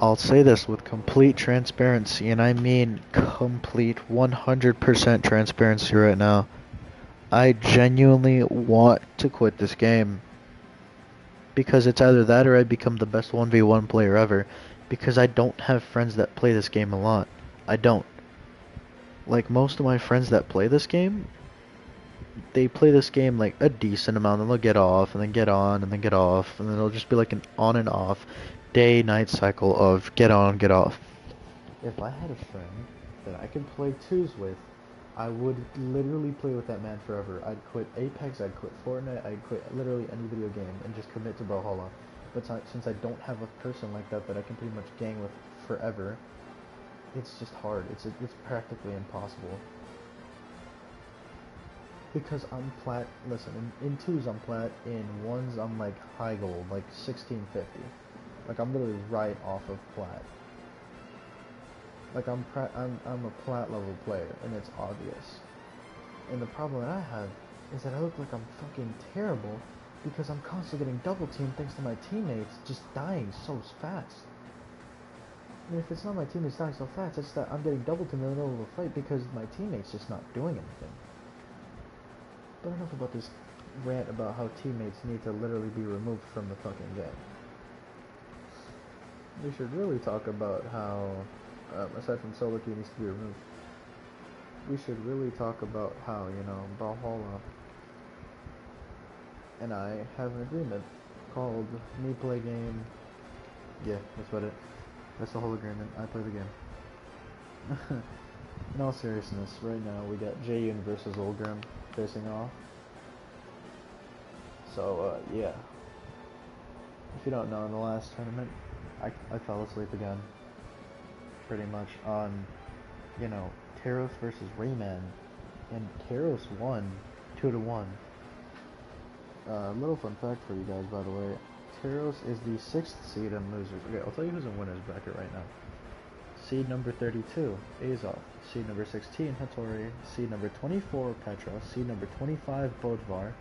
I'll say this with complete transparency, and I mean complete 100% transparency right now. I genuinely want to quit this game. Because it's either that or I become the best 1v1 player ever. Because I don't have friends that play this game a lot. I don't. Like, most of my friends that play this game, they play this game like a decent amount, and they'll get off, and then get on, and then get off, and then it'll just be like an on and off day-night cycle of get on, get off. If I had a friend that I could play twos with, I would literally play with that man forever. I'd quit Apex, I'd quit Fortnite, I'd quit literally any video game and just commit to Brawlhalla. But since I don't have a person like that that I can pretty much gang with forever, it's just hard. It's practically impossible. Because I'm plat. Listen, in twos I'm plat. In ones I'm like high gold, like 1650. Like I'm literally right off of plat. Like I'm a plat level player, and it's obvious. And the problem that I have is that I look like I'm fucking terrible because I'm constantly getting double teamed thanks to my teammates just dying so fast. And if it's not my teammates dying so fast, it's that I'm getting double teamed in the middle of a fight because my teammates just not doing anything. But enough about this rant about how teammates need to literally be removed from the fucking game. We should really talk about how, aside from solo queue needs to be removed, we should really talk about how, Bothalla and I have an agreement called me play game. Yeah, that's about it. That's the whole agreement. I play the game. In all seriousness, right now we got Jayun versus Olgrim facing off. So, yeah. If you don't know, in the last tournament, I fell asleep again. Pretty much on, Taros versus Rayman. And Taros won 2-1. Little fun fact for you guys, by the way. Taros is the 6th seed in losers. Okay, I'll tell you who's in winners bracket right now. Seed number 32, Azov. Seed number 16, Hattori. Seed number 24, Petra. Seed number 25, Bodvar.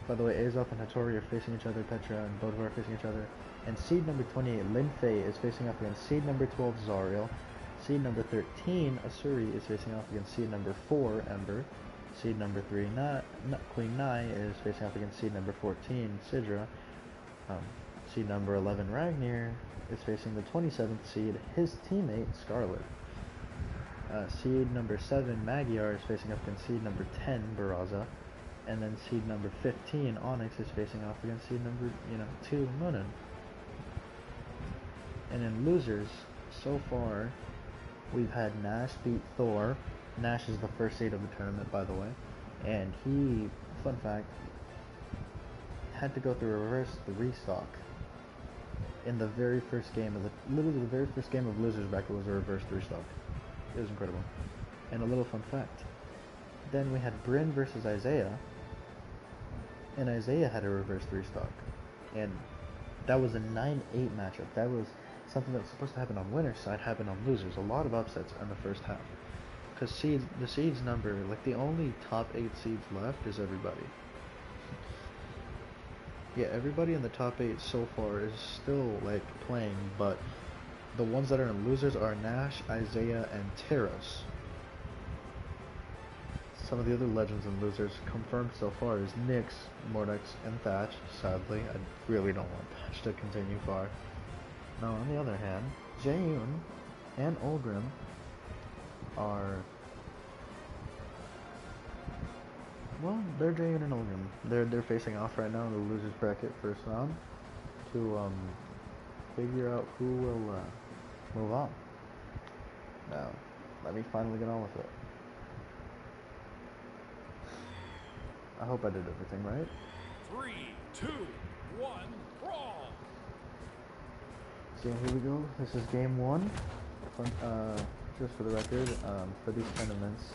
By the way, Azov and Hattori are facing each other, Petra and Bodvar are facing each other. And seed number 28, Lin Fei, is facing off against seed number 12, Zariel. Seed number 13, Asuri, is facing off against seed number 4, Ember. Seed number 3, Queen Nai, is facing off against seed number 14, Sidra. Seed number 11, Ragnir, is facing the 27th seed, his teammate, Scarlet. Seed number 7, Magyar, is facing up against seed number 10, Baraza. And then seed number 15, Onyx, is facing off against seed number, 2, Munin. And in losers, so far, we've had Nash beat Thor. Nash is the first seed of the tournament, by the way. And he, fun fact, had to go through a reverse restock in the very first game of literally the very first game of losers bracket was a reverse restock. It was incredible. And a little fun fact. Then we had Bryn versus Isaiah, and Isaiah had a reverse restock. And that was a 9-8 matchup. That was something that was supposed to happen on winner's side, happened on losers. A lot of upsets in the first half. Because the seeds number, like the only top 8 seeds left is everybody. Yeah, everybody in the top 8 so far is still, like, playing, but the ones that are in losers are Nash, Isaiah, and Taros. Some of the other legends and losers confirmed so far is Nyx, Mordex, and Thatch. Sadly, I really don't want Thatch to continue far. Now, on the other hand, Jayun and Olgrim are... Well, they're Jayun and Olgrim. They're facing off right now in the losers bracket first round to figure out who will move on. Now, let me finally get on with it. I hope I did everything right. 3, 2, 1, brawl! So here we go. This is game 1. Just for the record, for these tournaments,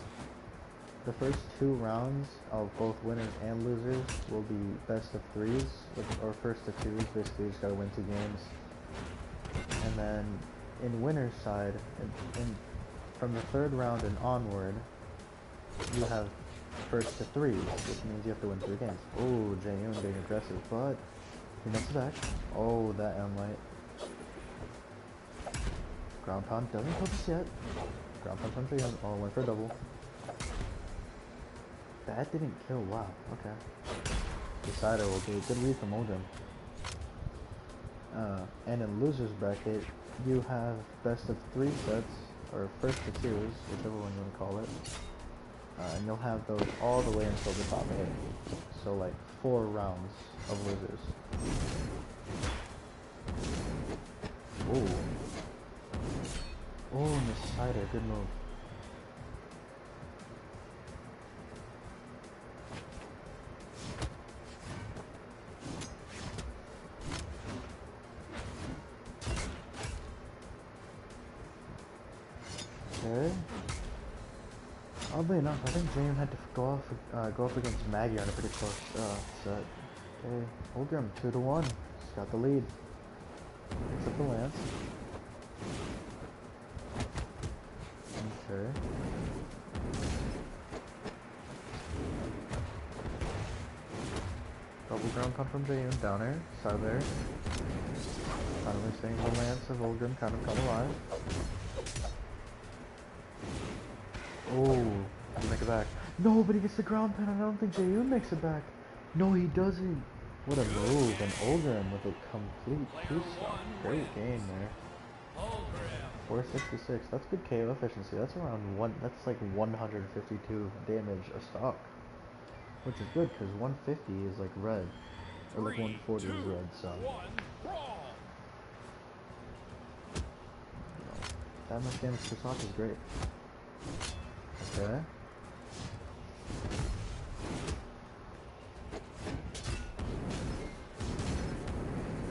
the first 2 rounds of both winners and losers will be best of 3s, or first to 2s. Basically, you just gotta win 2 games. And then in winner's side, from the 3rd round and onward, you have first to 3s, which means you have to win 3 games. Oh, Jayun being aggressive, but he makes it back. Oh, that M light. Ground pound doesn't kill this yet. Ground pound from Jaehyun. Oh, went for a double. That didn't kill. Wow. Okay. Decider will do a good read from Olgrim. And in loser's bracket, you have best of 3 sets, or first to 2s, whichever one you want to call it. And you'll have those all the way until the top 8. So like 4 rounds of losers. Ooh. Oh, and the cider, good move. Okay. Oddly enough, I think Jaehyun had to go up against Maggie on a pretty close set. Okay, Olgrim 2-1. He's got the lead. Picks up the lance. Okay. Double ground pound from Jaehyun, down air, side air. Finally seeing the lance of Olgrim kind of come alive. Oh, he make it back. No, but he gets the ground pound. I don't think Jaehyun makes it back. No, he doesn't. What a move. And Olgrim with a complete 2-stop. Great game there. 466. That's good KO efficiency. That's around that's like 152 damage a stock. Which is good because 150 is like red. Or like 140 is red, so. That much damage per stock is great. Okay.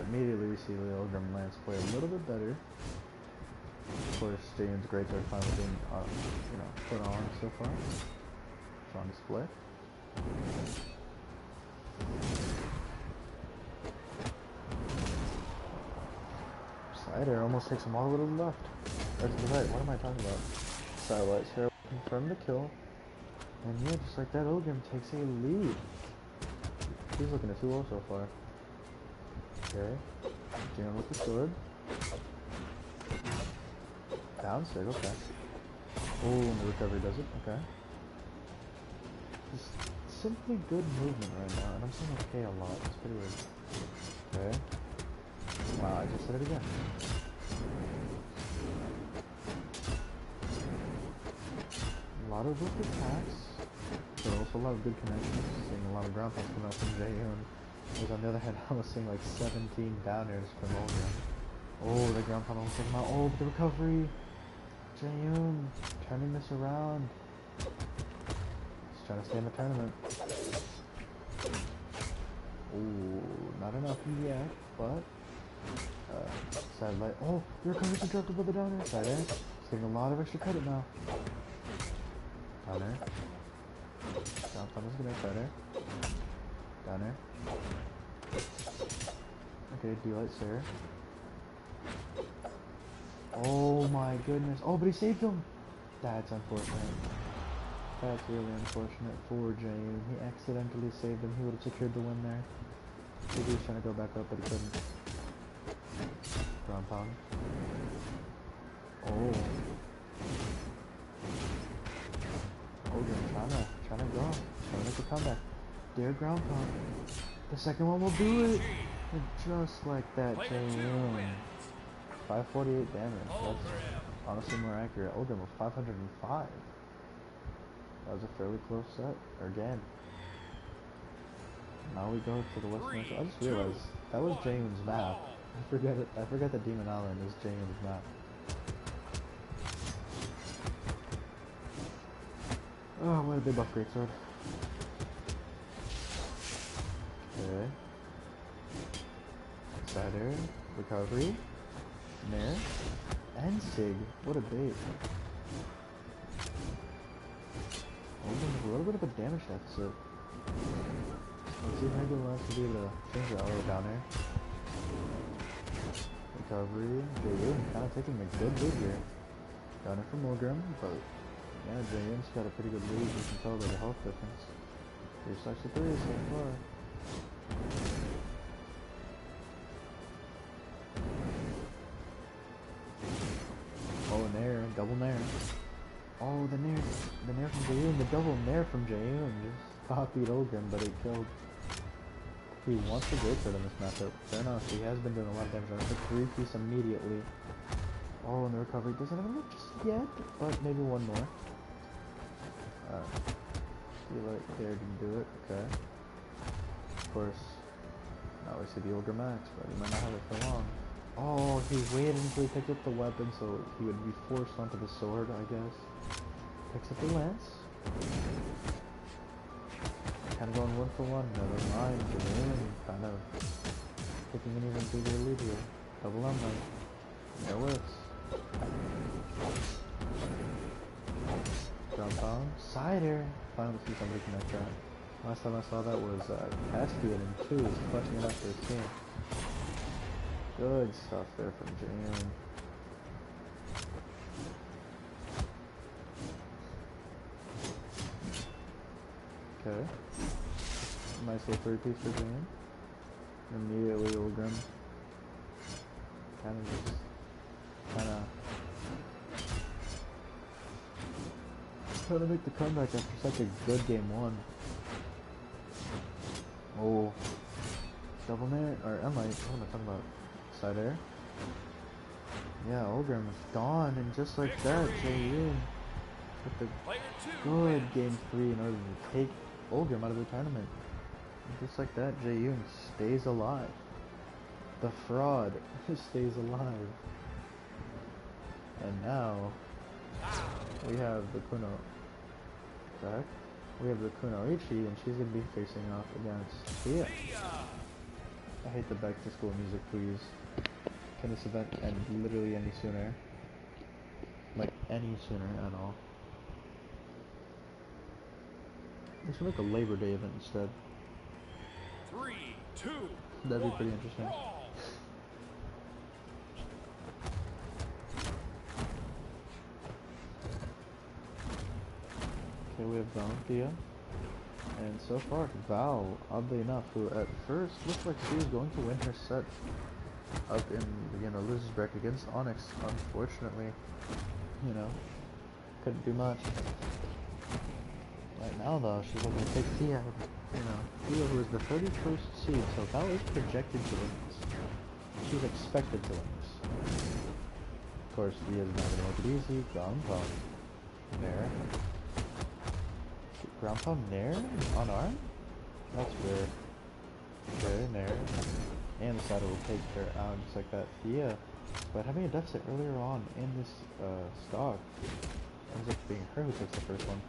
Immediately we see the Olgrim Lance play a little bit better. Of course, Jaehyun's greats are finally being, put on so far. It's on display. Cider almost takes him all the way to the left. Or to the right, what am I talking about? Satellites here confirm the kill. And yeah, just like that, Olgrim takes a lead. He's looking at 2-0 so far. Okay. Jaehyun with the sword. Down sig, okay. Oh, and the recovery does it, okay. Just simply good movement right now, and I'm saying okay a lot, it's pretty weird. Okay. Wow, I just said it again. A lot of good attacks, but also a lot of good connections. Seeing a lot of ground pounds coming out from Jaehyun. Whereas on the other hand, I was seeing like 17 downers from Olgrim. Oh, the ground pound almost took him out. Oh, but the recovery! Jaehyun, turning this around. He's trying to stay in the tournament. Ooh, not enough yet, but side light. Oh, the recovery's interrupted by the downer. Side air. He's getting a lot of extra credit now. Down air. Down pound is gonna side air. Down air. Okay, D-light Sarah. Oh my goodness. Oh, but he saved him. That's unfortunate. That's really unfortunate for Jaehyun. He accidentally saved him. He would have secured the win there. Maybe he was trying to go back up, but he couldn't. Ground pound. Oh. Olgrim trying to go. Trying to make a comeback. Dare ground pound. The second one will do it. And just like that, Jaehyun. 548 damage. That's honestly more accurate. Olgrim was 505. That was a fairly close set, or game. Now we go to the Western National. I just realized that was Jaehyun's map. I forgot that Demon Island is Jaehyun's map. Oh, what a big buff greatsword. Okay. Side air, recovery, nair, and sig. What a bait. A little bit of a damage deficit. Let's see if Hegel wants to be able to change that auto down there. Recovery. Jaehyun kind of taking a good lead here. Down it from Olgrim, but yeah, Jaehyun's got a pretty good lead. You can tell by the health difference. 3/3 so far. Double nair. Oh, the nair from Jaeyoon, the double nair from Jaeyoon just copied Ogrim, but it killed. He wants to go for it in this matchup. Fair enough, he has been doing a lot of damage on it. The 3-piece immediately. Oh, and the recovery doesn't have enough just yet, but maybe one more. Feel like there didn't do it, okay. Of course, now we see the Ogre Max, but he might not have it for long. Oh, he waited until he picked up the weapon so he would be forced onto the sword, I guess. Picks up the lance. Kind of going 1-for-1, never mind. Jaeyoon kind of taking an even bigger lead here. Double unlight. No whiffs. Jump on. Cider! Finally see somebody connect that. Last time I saw that was Caspian and 2 is clutching it after his team. Good stuff there from Jaeyoon. Okay. Nice little 3-piece for Jaeyoon. Immediately Ogrim. Kind of trying to make the comeback after such a good game 1. Oh. Double nair, or unlight, what am I talking about? Side air? Yeah, Ogrim is gone, and just like that, Jaeyoon with the good game 3 in order to take Ogrim out of the tournament. And just like that, Jaeyoon stays alive. The fraud stays alive. And now, we have the Kuno back. We have the Kunoichi, and she's going to be facing off against Tia. I hate the back to school music, please. Can this event end literally any sooner? Like, any sooner at all. They should make a Labor Day event instead. 3, 2, That'd be pretty interesting. Okay, we have Val, and so far, Val, oddly enough, who at first looked like she was going to win her set up in, losers bracket against Onyx, unfortunately, couldn't do much. Right now, though, she's looking to take Tia, Tia who is the 31st seed, so Val is projected to win this. She's expected to win this. Of course, Tia's not going to make it easy. Ground pound. Nair. Ground pound Nair? Unarmed? That's weird. Okay, Nair. And the Saddle will take her out just like that. Thea, but having a deficit earlier on in this stock, ends up being her who takes the first one.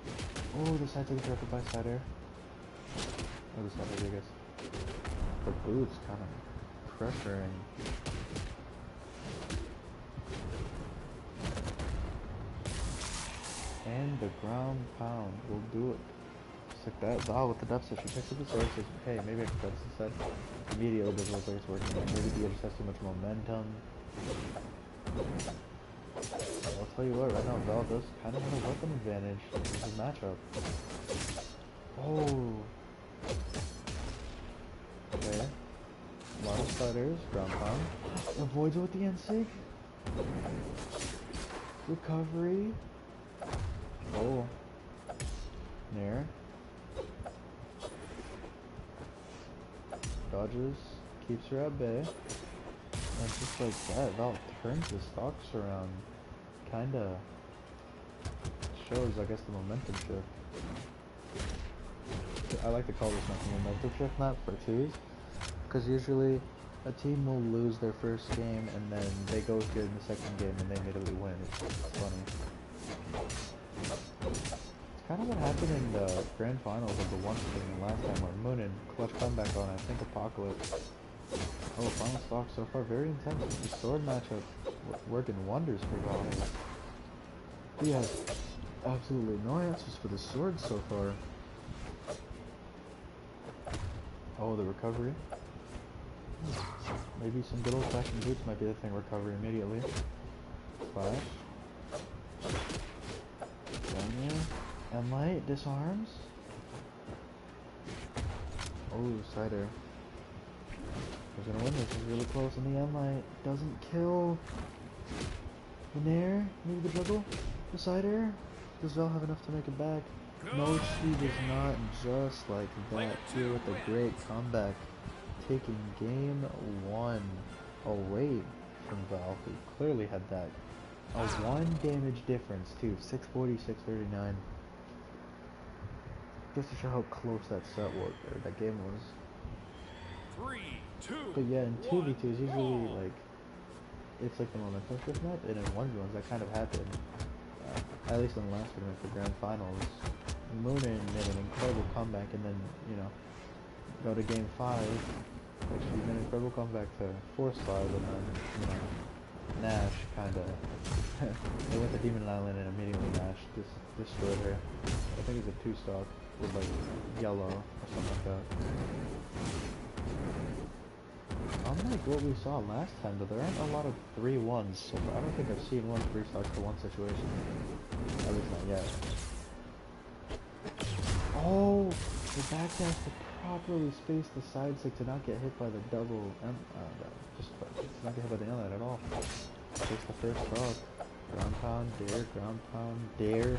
Oh, the side takes her up by side air. Oh, the side air, I guess. The boots kind of pressuring. And the ground pound will do it. Just like that. Val with the deficit, she picks up the sword, says, hey, maybe I can try this instead. Immediately doesn't look like it's working. Maybe Dia just has too much momentum. I'll tell you what, right now Val does kind of have a weapon advantage in this matchup. Oh. Okay. A lot of sliders, ground pound. Avoids it with the NC. Recovery. Oh. Nair. Dodges. Keeps her at bay. And just like that, Val turns the stocks around. Kinda shows, I guess, the momentum shift. I like to call this map a momentum shift map for twos, because usually a team will lose their first game and then they go good in the second game and they immediately win. It's funny. It's kind of what happened in the grand finals of the one thing last time where Moonin clutch comeback on, I think, Apocalypse. Oh, final stock so far very intense. The sword matchup working wonders for Val. He has absolutely no answers for the sword so far. Oh, the recovery. Maybe some good old-fashioned boots might be the thing. Recovery immediately. Flash. Down here. And light disarms. Oh, side air. Who's gonna win this? Is really close, and the N-Light doesn't kill. The nair, maybe the juggle, the side air. Does Val have enough to make it back? No, she does not. Just like that, here with a great comeback, taking game 1 away from Val, who clearly had that. A 1 damage difference too, 640, 639. Just to show how close that set was, or that game was. 3, 2, But yeah, in 2v2s, usually ball. like, it's like the momentum shift map, and in 1v1s that kind of happened. At least in the last tournament for grand finals. Moonin made an incredible comeback, and then, you know, go to game 5. Like, she made an incredible comeback to force 5, and then, you know, Nash kind of, they went to Demon Island and immediately Nash destroyed her. I think it's a 2-stock with like yellow or something like that. Unlike what we saw last time, though, there aren't a lot of 3-1s so far. I don't think I've seen one 3-stock for one situation. At least not yet. Oh, the backdash to properly space the side stick to not get hit by the double, just to not get hit by the inlet at all. Takes the first stock. Ground pound, dare, ground pound, dare.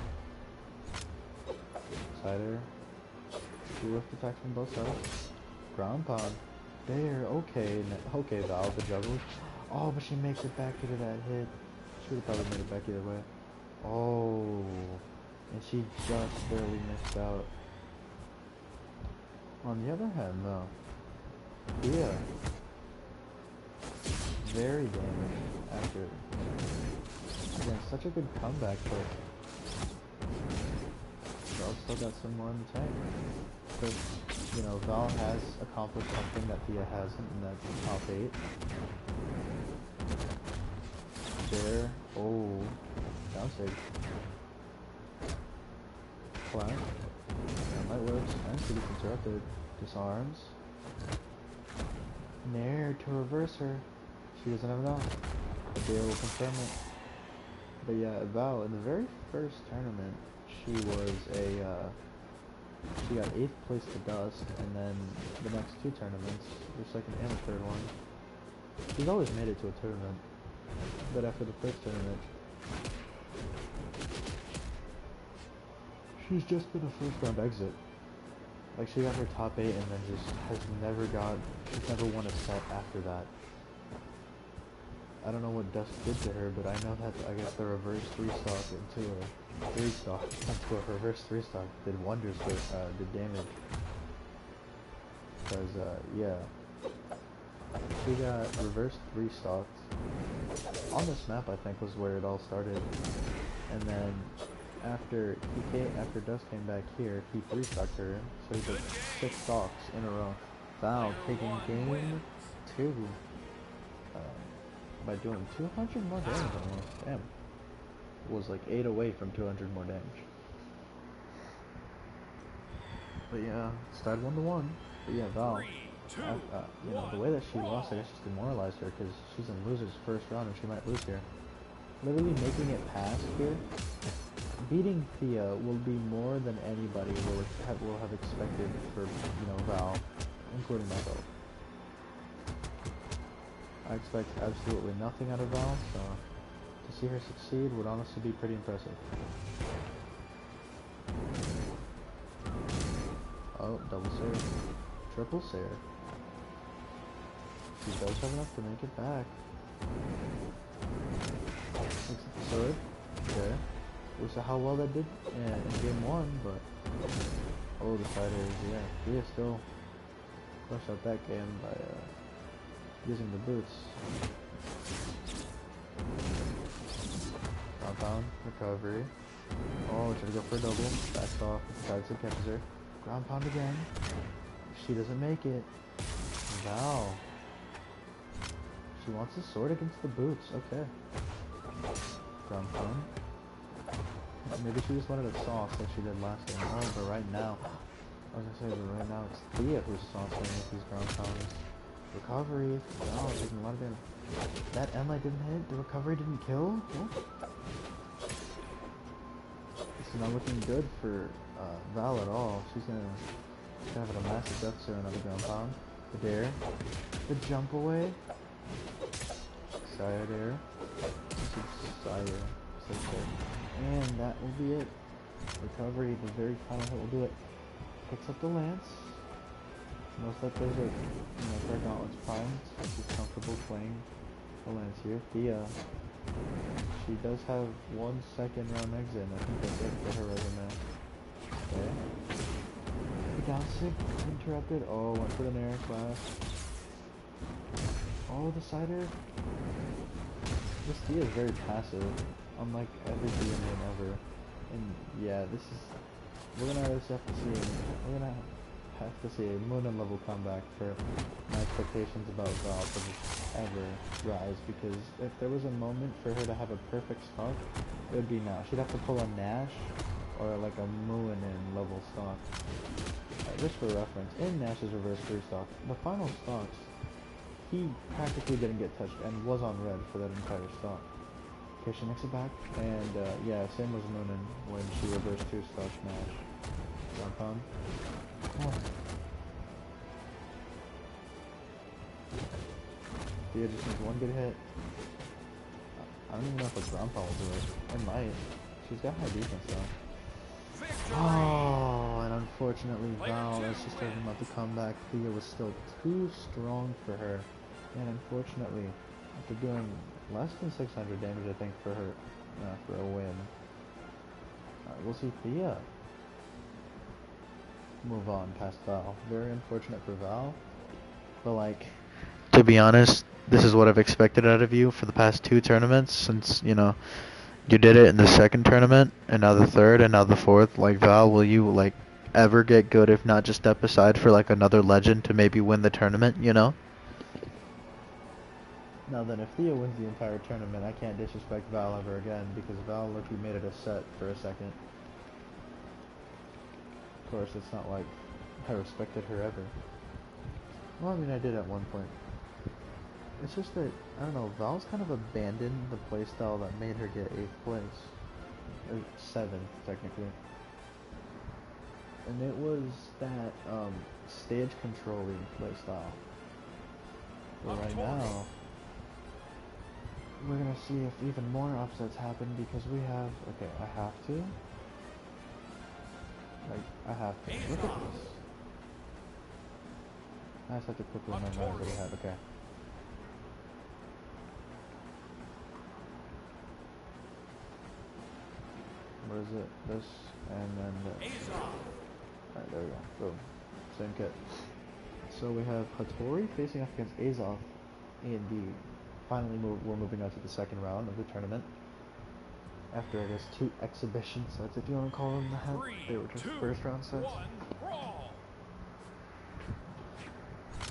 Side air. 2 lift attacks from both sides. Ground pound. There, okay, okay, Val, the juggle. Oh, but she makes it back into that hit. Should have probably made it back either way. Oh, and she just barely missed out. On the other hand, though, yeah, very damaged after. Again, such a good comeback, but Val still got some more in the tank. But, you know, Val has accomplished something that Thea hasn't, and that's top 8. There. Oh. Down sig. Flash. And light works. And she gets interrupted. Disarms. Nair to reverse her. She doesn't have enough. But Dare will confirm it. But yeah, Val, in the very first tournament, she was a, she got 8th place to Dusk, and then the next 2 tournaments, the second and the third one, she's always made it to a tournament. But after the first tournament, she's just been a first round exit. Like, she got her top 8 and then just has never she's never won a set after that. I don't know what Dusk did to her, but I know that, I guess, the reverse 3-stock into a 3-stock, into a reverse 3-stock did wonders with, did damage. Because, yeah, she got reverse 3-stocked. On this map, I think, was where it all started. And then, after Dusk came back here, he 3-stocked her, so he took 6 stocks in a row. Val taking game 2. By doing 200 more damage almost. Damn. Was like 8 away from 200 more damage. But yeah, started 1-1. But yeah, Val, you know, the way that she lost, I guess, just demoralized her because she's in loser's first round and she might lose here. Literally making it past here, beating Thea will be more than anybody will have expected for, you know, Val, including myself. I expect absolutely nothing out of Val, so to see her succeed would honestly be pretty impressive. Oh, double Sair. Triple Sair. She does have enough to make it back. Looks at the sword. Okay. We saw how well that did in game 1, but oh, the side airs, yeah. Thea still crushed out that game by using the boots. Compound, recovery. Oh, trying to go for a double. Backs off. Side stick catches her. Ground pound again. She doesn't make it. Val. She wants the sword against the boots. Okay. Ground pound. Maybe she just wanted a sauce like she did last time. Oh, but right now, I was gonna say, but right now it's Thea who's saucing with these ground pounds. Recovery. Wow, taking a lot of damage. That end light didn't hit. The recovery didn't kill. Oh. This is not looking good for Val at all. She's gonna have a massive deficit on another ground pound. The dare. The jump away. Side air. This is fire. So good. And that will be it. Recovery, the very final hit will do it. Picks up the lance. Most likely that, her gauntlet's primed. She's comfortable playing the lance here. Thea, she does have 1 second round exit, and I think that's it for her resume. Okay. The down sig interrupted. Oh, went for the Nair class. Oh, the cider. This Thea is very passive, unlike every Thea main ever. And yeah, we're gonna just have to see, we're gonna have to see a Moonin level comeback for my expectations about Val to just ever rise, because if there was a moment for her to have a perfect stock, it would be now. She'd have to pull a Nash or like a Moonin level stock. Just for reference, in Nash's reverse 3 stock, the final stocks, he practically didn't get touched and was on red for that entire stock. Okay, she makes it back, and yeah, same was Moonin when she reversed 2 stock Nash. Jump on. Oh. Thea just needs 1 good hit. I don't even know if a ground pound will do it. It might. She's got high defense though. Oh, and unfortunately Val, as she started about to come back, Thea was still too strong for her. And unfortunately, after doing less than 600 damage, I think, for her, for a win, we'll see Thea move on past Val. Very unfortunate for Val, but like, to be honest, this is what I've expected out of you for the past 2 tournaments, since, you did it in the 2nd tournament, and now the 3rd, and now the 4th. Like, Val, will you, like, ever get good if not just step aside for, like, another legend to maybe win the tournament, Now then, if Thea wins the entire tournament, I can't disrespect Val ever again, because Val literally made it a set for a second. Of course, it's not like I respected her ever. Well, I mean, I did at one point. It's just that, I don't know, Val's kind of abandoned the playstyle that made her get 8th place. Or 7th, technically. And it was that, stage control-y playstyle. But right now, we're gonna see if even more upsets happen, because we have, okay, I have to. Like, I have to. Look at this. I just have to quickly remember what we have, okay. What is it? This, and then this. Alright, there we go. Boom. Same kit. So we have Hattori facing off against Azov in the... Finally, we're moving on to the 2nd round of the tournament. After, I guess, 2 exhibition sets, if you want to call them that. They were just 1st round sets.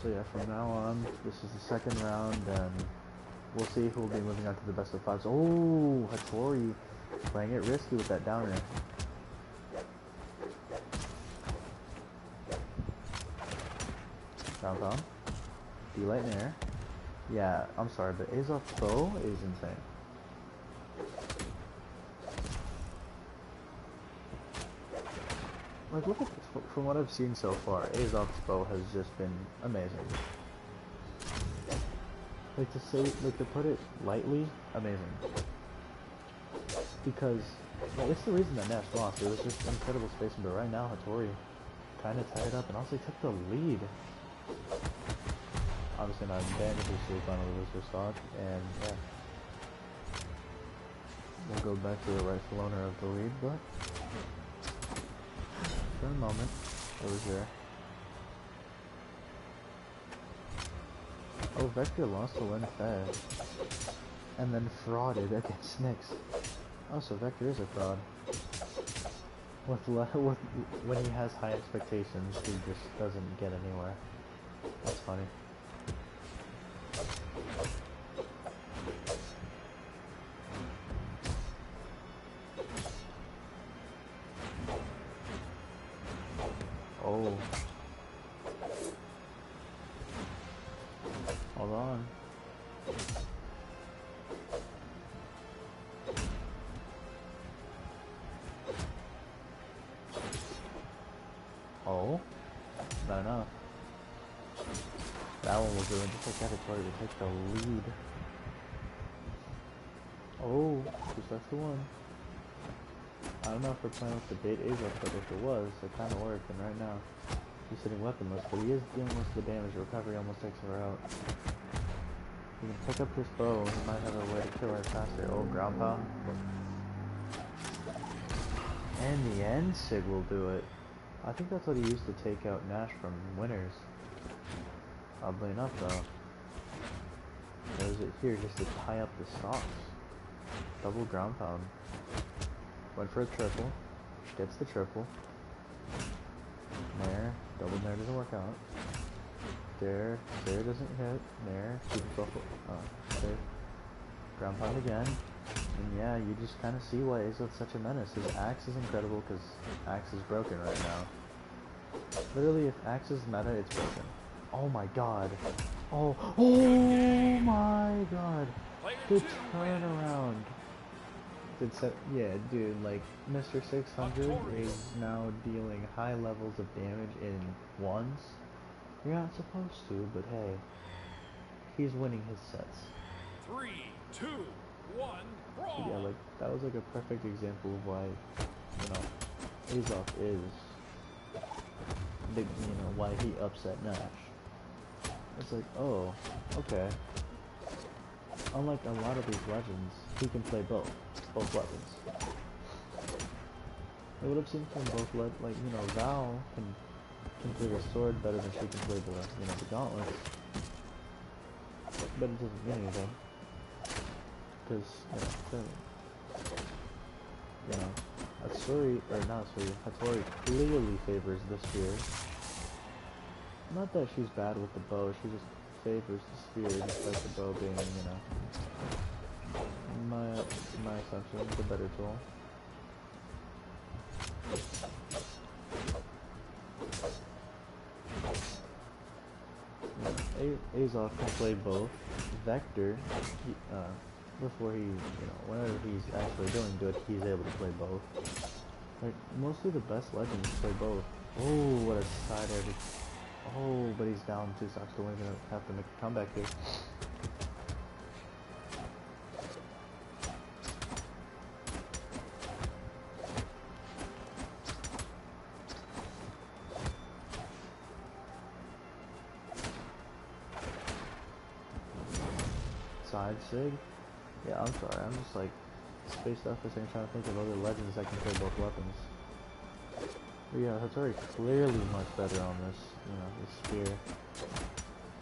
So yeah, from now on, this is the 2nd round, and we'll see who will be moving on to the best of 5s. Oh, Hattori playing it risky with that downer. Down. D-Light in air. Yeah, I'm sorry, but Azov's bow is insane. Like, look at this. From what I've seen so far, Azov's bow has just been amazing. Like, to put it lightly, amazing. Because, well, it's the reason that Nash lost. It was just incredible spacing, but right now, Hattori kind of tied it up and also took the lead. Obviously not advantage to the final loser stock, and yeah. We'll go back to the rightful owner of the lead, but for a moment, it was there. Oh, Vector lost to Lin Fed, and then frauded against Nyx. Oh, so Vector is a fraud. When he has high expectations, he just doesn't get anywhere. That's funny. Oh. Hold on. Oh. Not enough. That one will do it. Just like Hattori to take the lead. Oh, just that's the one. I don't know if we're playing with the bait Azov, but if it was, it kind of worked, and right now, he's sitting weaponless, but he is dealing most of the damage. Recovery almost takes her out. He can pick up this bow, he might have a way to kill her faster. Oh, ground pound. And the end sig will do it. I think that's what he used to take out Nash from Winners. Oddly enough, though. There's it here just to tie up the stocks. Double ground pound. Went for a triple. Gets the triple. Nair. Double Nair doesn't work out. There. There doesn't hit. Nair. Keep himself there. Ground pound again. And yeah, you just kind of see why Azot's such a menace. His axe is incredible because axe is broken right now. Literally, if axe is meta, it's broken. Oh my god. Oh my god. The turnaround. Yeah, dude, like, Mr. 600 is now dealing high levels of damage in ones. You're not supposed to, but hey, he's winning his sets. 3, 2, 1, brawl. Yeah, like, that was like a perfect example of why, you know, Azov is, the, you know, why he upset Nash. It's like, oh, okay. Unlike a lot of these legends, he can play both weapons. I would have seen from both, like, you know, Val can play the sword better than she can play the, you know, the gauntlets. But it doesn't mean anything. Because, you know, Hatsuri, or not Hatsuri, Hattori clearly favors the spear. Not that she's bad with the bow, she just favors the spear despite the bow being, you know, my assumption, the better tool. Azov can play both. Vector, before he, you know, whenever he's actually doing good, he's able to play both. Like, mostly the best legends play both. Oh, what a side air. Oh, but he's down 2 stocks to win, gonna have to make a comeback here. Side sig? Yeah, I'm sorry, I'm just like spaced out for a second trying to think of other legends that can play both weapons. But yeah, Hattori clearly much better on this, you know, this spear.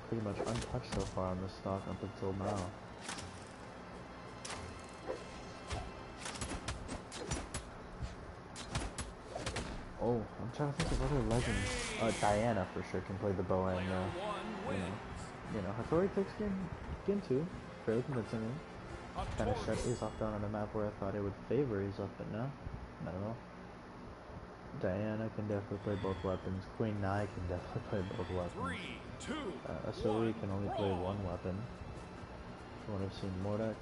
Pretty much untouched so far on this stock up until now. Oh, I'm trying to think of other legends. Diana for sure can play the bow and, you know, Hattori takes game 2, fairly convincingly. Kind of shut Azov down on a map where I thought it would favor Azov, but no, not at all. Diana can definitely play both weapons. Queen Nai can definitely play both weapons. 3, 2, Asuri can only play one weapon. From what I've seen, Mordex.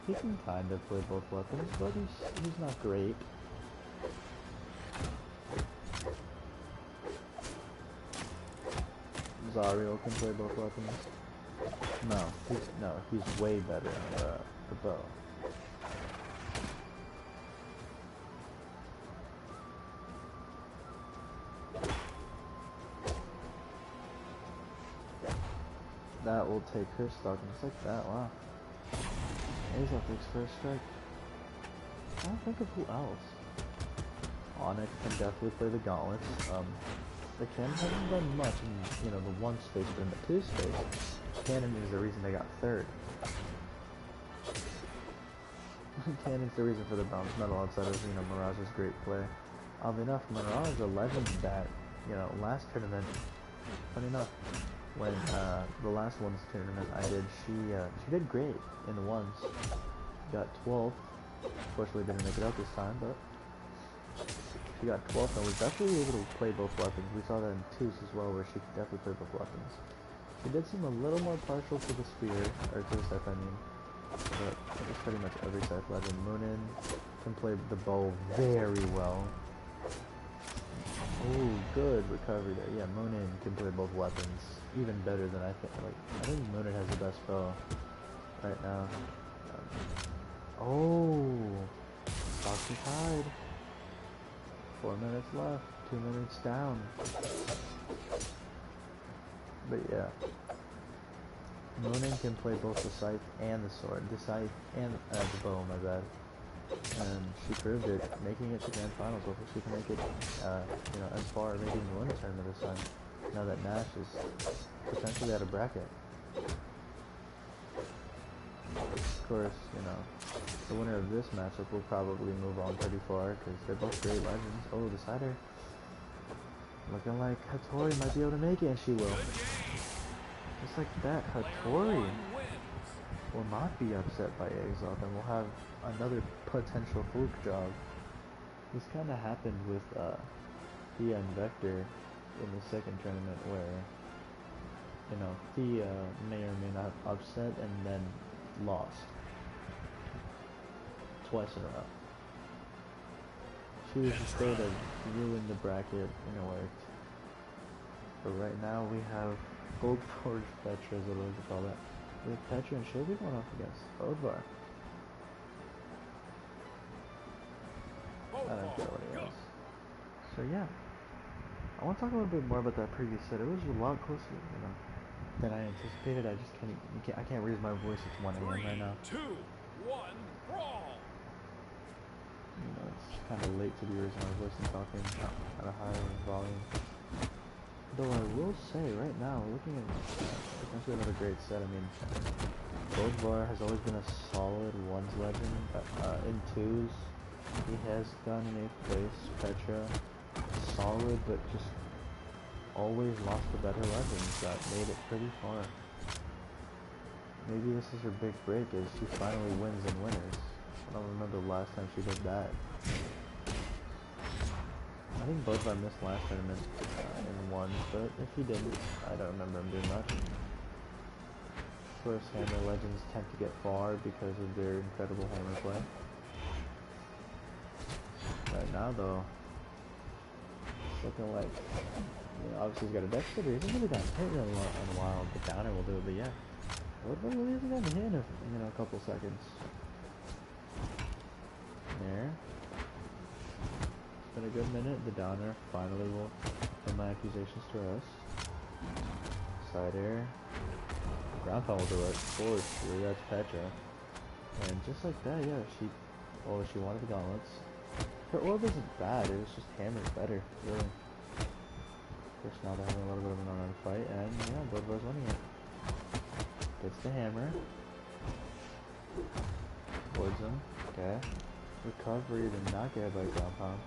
He can kind of play both weapons, but he's not great. Zariel can play both weapons. No, he's way better on the bow. That will take her stock, and just like that, wow. Azov takes first strike. I don't think of who else. Onyx can definitely play the gauntlets. The cannon hasn't done much in, you know, the 1 space, but in the 2 space, cannon is the reason they got 3rd. Cannon's the reason for the bronze medal outside of, you know, Mirage's great play. Oddly enough, Mirage, a legend that, you know, last tournament, funny enough, when the last ones tournament I did, she did great in the ones. Got 12th. Unfortunately didn't make it out this time, but she got 12th and was definitely able to play both weapons. We saw that in 2s as well, where she could definitely play both weapons. She did seem a little more partial to the spear, or to the Scythe, I mean. But it's pretty much every Scythe legend. Moonin can play the bow very well. Oh, good recovery there. Yeah, Moonin can play both weapons even better than I think. Like, I think Moonin has the best bow. right now. Oh, Fox is tied. 4 minutes left, 2 minutes down. But yeah, Moonin can play both the scythe and the sword, the scythe and the bow, my bad. And she proved it, making it to grand finals. Hopefully she can make it, you know, as far as maybe even win a tournament this time. Now that Nash is potentially out of bracket. Of course, you know, the winner of this matchup will probably move on pretty far because they're both great legends. Oh, decider. Looking like Hattori might be able to make it, and she will. Just like that, Hattori will not be upset by Exalt, and we'll have another potential fluke job. This kind of happened with Thea and Vector in the second tournament where, you know, Thea may or may not upset and then lost. Twice in a row. She was just there to ruin the bracket and it worked. But right now we have Gold Forge Petra, is what I like to call that. We have Petra and she'll be going off against Bodvar. I don't care what he is. So yeah. I want to talk a little bit more about that previous set. It was a lot closer, you know, than I anticipated. I just I can't raise my voice. It's 1 a.m. right now. 3, 2, 1, brawl! You know, it's kind of late to be raising my voice and talking at a higher volume. Though I will say, right now, looking at potentially another great set. I mean, Bodvar has always been a solid ones legend. In twos, he has gone in 8th place. Petra, solid, but just always lost the better legends that made it pretty far. Maybe this is her big break, as she finally wins in winners. I don't remember the last time she did that. I think both I missed last tournament in ones, but if he didn't, I don't remember him doing much. Of course, hammer legends tend to get far because of their incredible hammer play. Right now, though, it's looking like, you know, obviously he's got a deck sitter. He hasn't really gotten hit really in a while. The downer will do it, but yeah, Woodward really hasn't gotten hit in a couple seconds. There. It's been a good minute. The downer finally will put my accusations to rest. Side air. Ground pound will do it. Forward through. That's Petra. And just like that, yeah, she wanted the gauntlets. Her orb isn't bad. It was just hammer's better, really. Of course, now they're having a little bit of an on fight, and yeah, Bloodvar's winning it. Gets the hammer. Boards him. Okay. Recovery, did not get by ground pound.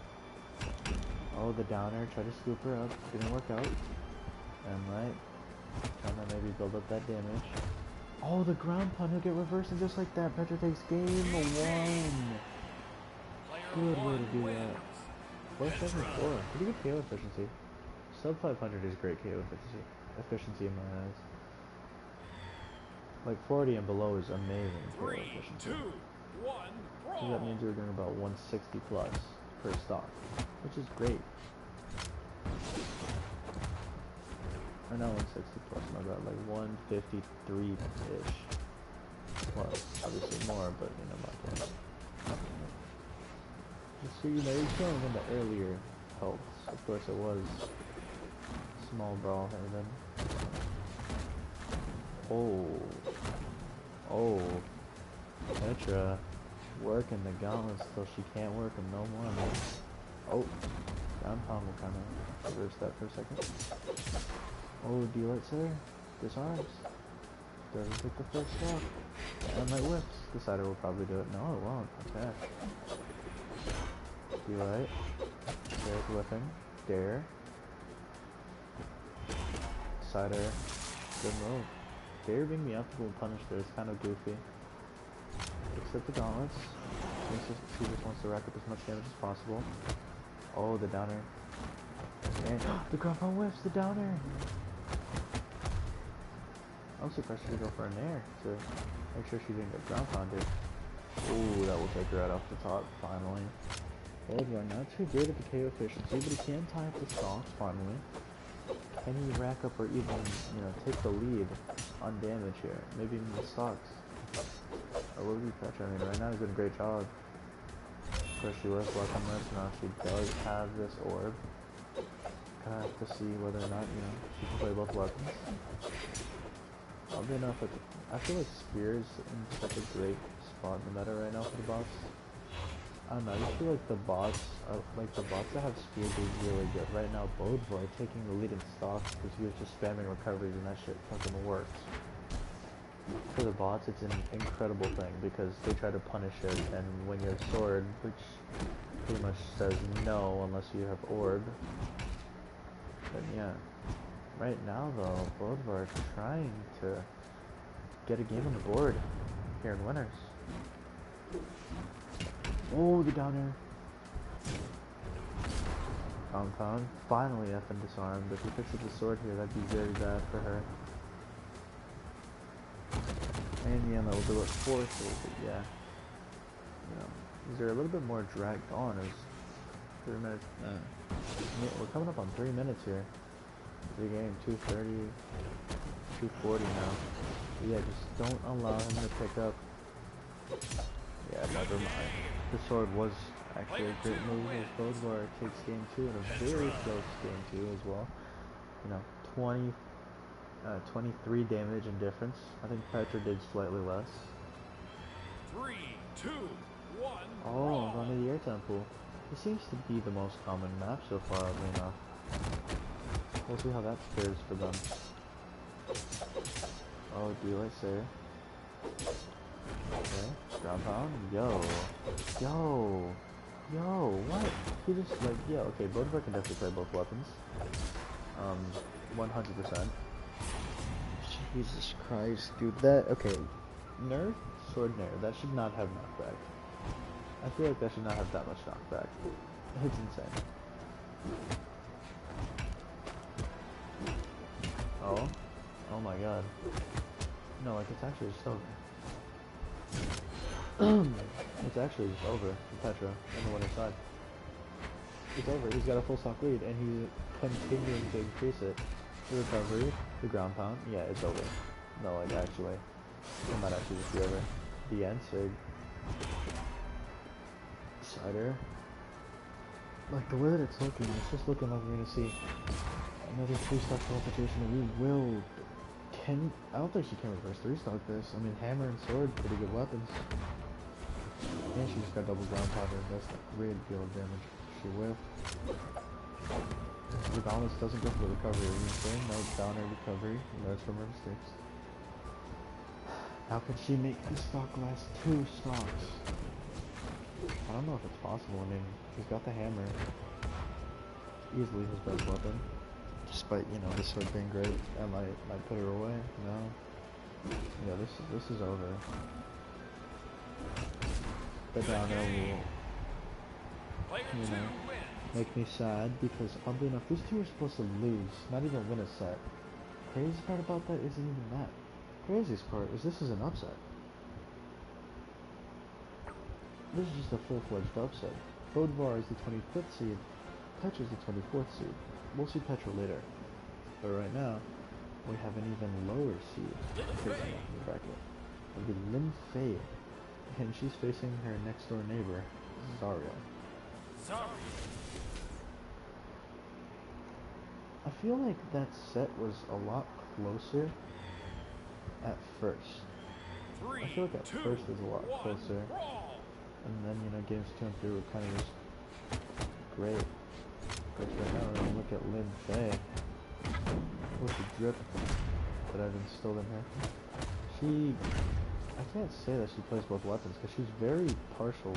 Oh, the downer, tried to scoop her up, didn't work out. And right, trying to maybe build up that damage. Oh, the ground pound, he'll get reversed, and just like that, Petra takes game 1. Good way to do that. 474, pretty good KO efficiency. Sub 500 is great KO efficiency in my eyes. Like 40 and below is amazing KO efficiency. 3, 2, 1, brawl! So that means you're doing about 160 plus per stock, which is great. Or not 160 plus, my bad, like 153-ish. Well, obviously more, but you know, my point. Just so you know, you're killing in the earlier helps. Of course it was small brawl haven. Oh, Petra working the gauntlets till she can't work them no more. Man. Oh, ground pound will kind of reverse that for a second. Oh, D-Light Slayer disarms. Doesn't take the first step. And my whips. Decider will probably do it. No, it won't. Okay. D-Light. There's whipping. Dare. Decider. Good move. Dare being the optimal punish there is kind of goofy. Except the gauntlets. He just wants to rack up as much damage as possible. Oh, the downer. And the ground pound whiffs the downer. I'm surprised she didn't go for an air to make sure she didn't get ground pounded. Ooh, that will take her right off the top, finally. Bodvar not too great at the KO efficiency, but he can tie up the stocks, finally. Can he rack up or even, you know, take the lead on damage here? Maybe even the stocks. Or what would be Petra? I mean, right now he's doing a great job. Of course, she was weaponless. Now she does have this orb. Kind of have to see whether or not, you know, she can play both weapons. Oddly enough, I feel like Spear is in such a great spot in the meta right now for the bots. I don't know, I just feel like the bots that have Spear do really good. Right now, Bothalla taking the lead in stocks because he was just spamming recoveries and that shit fucking works. For the bots, it's an incredible thing because they try to punish it, and when you have Sword, which pretty much says no unless you have Orb, then yeah. Right now though, Bothalla are trying to get a game on the board here in Winners. Oh, the down air. Compound finally effing disarmed. If he picks up the sword here, that'd be very bad for her. And in the end, that will do it forcefully, but yeah. You know, these are a little bit more dragged on as 3 minutes. We're coming up on 3 minutes here. The game 2:30, 2:40 now. But yeah, just don't allow him to pick up. Yeah, never mind. The sword was actually a great move as Bothalla takes game 2 and a very close game 2 as well. You know, 23 damage and difference. I think Petra did slightly less. 3, 2, 1. Oh, going to the air temple. This seems to be the most common map so far, oddly enough. We'll see how that fares for them. Oh, do I say? Okay, ground pound. Yo, what? He just like, yeah, okay, Bothalla can definitely play both weapons. 100%. Jesus Christ, dude, that, okay, nerf, sword nerf, that should not have knockback. I feel like that should not have that much knockback. It's insane. Oh my god. No, like, it's actually just over. It's actually just over for Petra on the winner's side. It's over, he's got a full stock lead, and he's continuing to increase it. The recovery, the ground pound, yeah, it's over. No, like, actually, it might actually just be over. The end sig. Cider. Like, the way that it's looking, it's just looking like we're gonna see another 3-stock qualification, and we will... I don't think she can reverse 3-stock this. I mean, hammer and sword, pretty good weapons. And she just got double ground powder, that's a great deal of damage. She whiffed. The balance doesn't go for the recovery, you saying? No down air recovery, learns from her mistakes. How can she make this stock last 2 stocks? I don't know if it's possible. I mean, he's got the hammer. Easily his best weapon. Despite, you know, this sword being great. I might put her away. No. Yeah, this is over. The down air will, you know, make me sad because oddly enough, these two are supposed to lose, not even win a set. Crazy part about that isn't even that. Craziest part is this is an upset. This is just a full-fledged upset. Bothalla is the 25th seed, Petra is the 24th seed. We'll see Petra later. But right now, we have an even lower seed facing off in the bracket. It'll be Lin Fei, and she's facing her next door neighbor, Zarya. I feel like that set was a lot closer at first. I feel like at first it was a lot closer. And then, you know, games 2 and 3 were kind of just great. But right now, when you look at Lin Fei, with the drip that I've instilled in her, I can't say that she plays both weapons, because she's very partial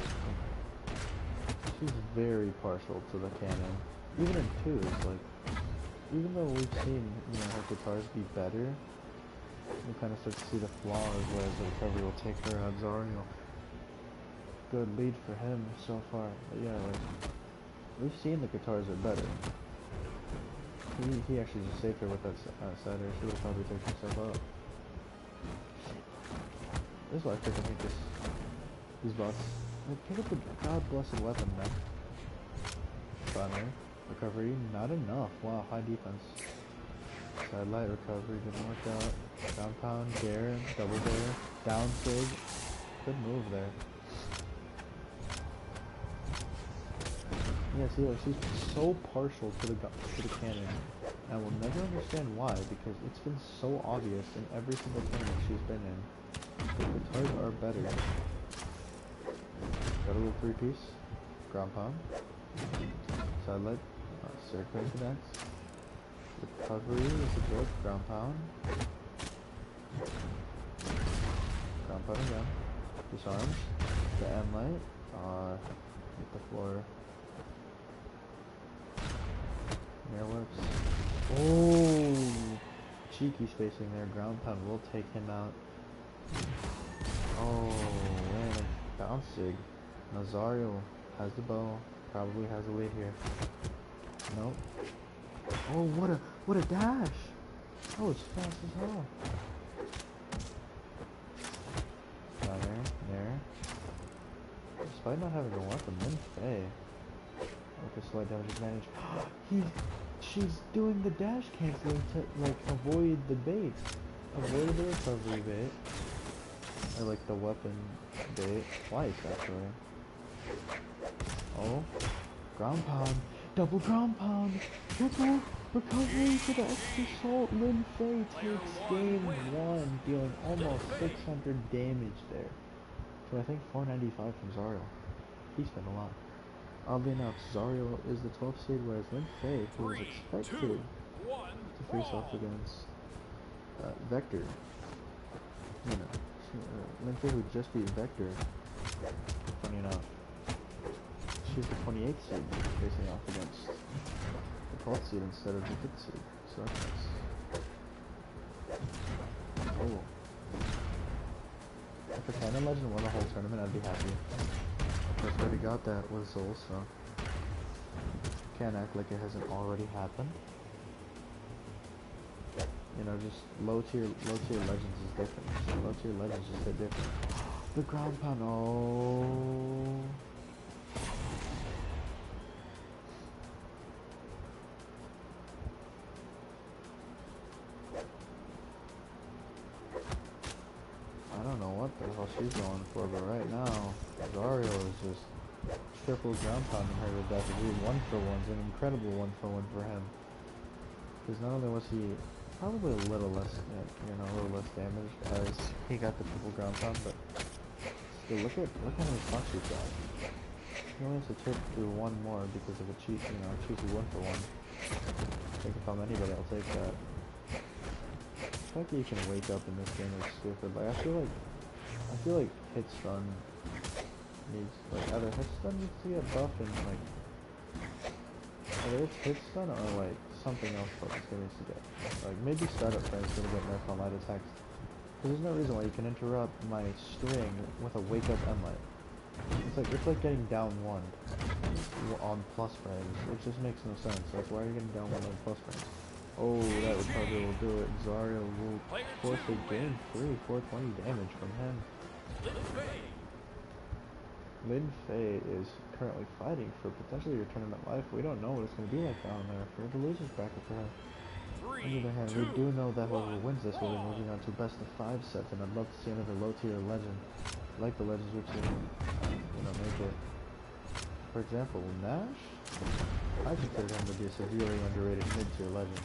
to the cannon. Even in 2s, like, even though we've seen, you know, her guitars be better, we kind of start to see the flaws, whereas the recovery will take her on Zarya. Good lead for him so far, but yeah, like, we've seen the guitars are better. He actually just saved her with that cider. She would have probably taken herself out. This is why I freaking hate these bots. Like, pick up the god-blessed weapon, man. Finally, recovery, not enough. Wow, high defense. Side light recovery didn't work out. Ground pound, dare, double dare, down sig. Good move there. Yeah, see, like, she's so partial to the cannon. I will never understand why, because it's been so obvious in every single tournament she's been in. The guitars are better. Got a little three-piece. Ground pound. Side leg. Circular connects. Recovery is a joke. Ground pound. Ground pound again. Disarms. The end light. Hit the floor. Mirror whips. Oh! Cheeky spacing there. Ground pound will take him out. Oh, man. Bounce sig. Nazario has the bow. Probably has a lead here. Nope. Oh, what a dash! That was fast as hell. There. Despite not having a weapon, Lin Fei with a slight damage advantage. She's doing the dash canceling to like avoid the bait, avoid the recovery bait, or like the weapon bait twice actually. Oh, ground pound, double ground pound, triple recovery to the extra salt. Lin Fei takes game 1, dealing almost 600 damage there. So I think 495 from Zariel. He spent a lot. Oddly enough, Zariel is the 12th seed, whereas Lin Fei, who was expected to face off against Vector, you know, Lin Fei would just beat Vector. Funny enough, she's the 28th seed facing off against the 12th seed instead of the 5th seed. So that's nice. Oh. If a Canon Legend won the whole tournament, I'd be happy. Of course, I already got that with Zol, so can't act like it hasn't already happened. You know, just low tier legends is different. Low tier legends is a bit different. The ground pound, oh. I don't know what the hell she's going for, but right now, Zariel is just triple ground pounding her to death. 1-for-1's an incredible 1-for-1 for him. Because not only was he probably a little less, a little less damaged as he got the triple ground pound, but still, look at how many shots he got. He only has to chip through one more because of a cheesy 1-for-1. I think if I'm anybody, I'll take that. The fact that you can wake up in this game is stupid. Like, I feel like hit stun needs, like, either hit stun needs to get buffed and, like, either it's hit stun or, like, something else focus needs to get. Like, maybe startup frames gonna get nerfed on light attacks. Because there's no reason why you can interrupt my string with a wake up end light. It's like getting down one on plus frames. It just makes no sense. Like, why are you getting down one on plus frames? Oh, that recovery will do it. Zariel will force a game 3, 420 damage from him. Lin Fei is currently fighting for potentially your tournament life. We don't know what it's going to be like down there for the losers bracket for her. On the other hand, we do know that whoever wins this will be moving on to best of 5 sets, and I'd love to see another low tier legend, like the legends we've seen, make it. For example, Nash, I consider him to be a severely underrated mid-tier legend.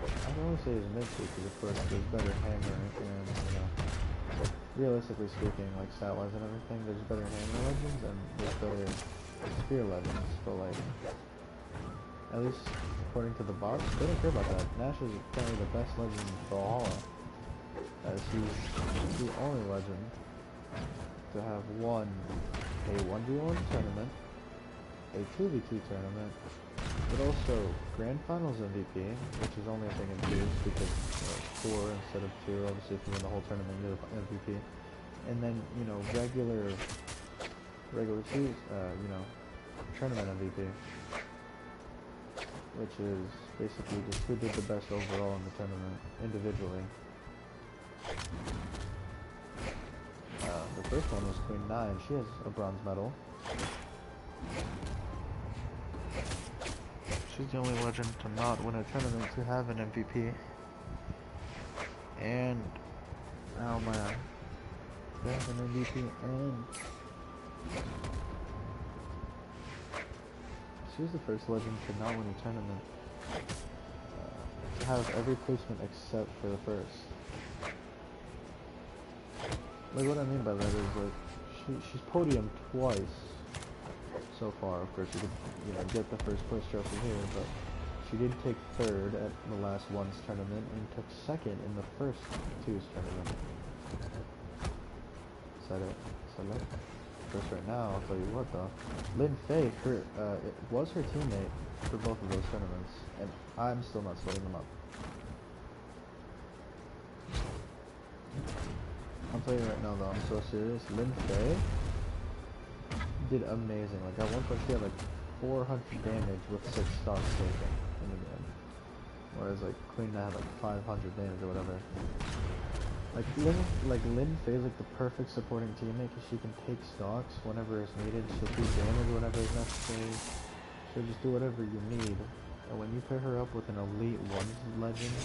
I can only say he's mid-tier because, of course, there's better hammer and, realistically speaking, like stat-wise and everything, there's better hammer legends and there's better spear legends, but, like, at least according to the bots, they don't care about that. Nash is currently the best legend in Bothalla, as he's the only legend to have won a 1v1 tournament, a 2v2 tournament, but also Grand Finals MVP, which is only a thing in 2s because 4 instead of 2, obviously if you win the whole tournament you're the MVP, and then, regular 2s, tournament MVP, which is basically just who did the best overall in the tournament, individually. The first one was Queen 9, she has a bronze medal. She's the only legend to not win a tournament to have an MVP. And, oh man, They have an MVP and she was the first legend to not win a tournament. To have every placement except for the first. Like what I mean by that is like she's podiumed twice so far. Of course, you could get the first place trophy here, but she did take third at the last one's tournament and took second in the first two's tournament. Said it. Of course, right now I'll tell you what though, Lin Fei, it was her teammate for both of those tournaments, and I'm still not splitting them up. I'll tell you right now though, I'm so serious. Lin Fei did amazing. Like at one point she had like 400 damage with 6 stocks taken in the game, whereas like Queen Nai had like 500 damage or whatever. Like Lin Fei is like the perfect supporting teammate because she can take stocks whenever it's needed. She'll do damage whenever it's necessary. She'll just do whatever you need. And when you pair her up with an Elite 1 legend,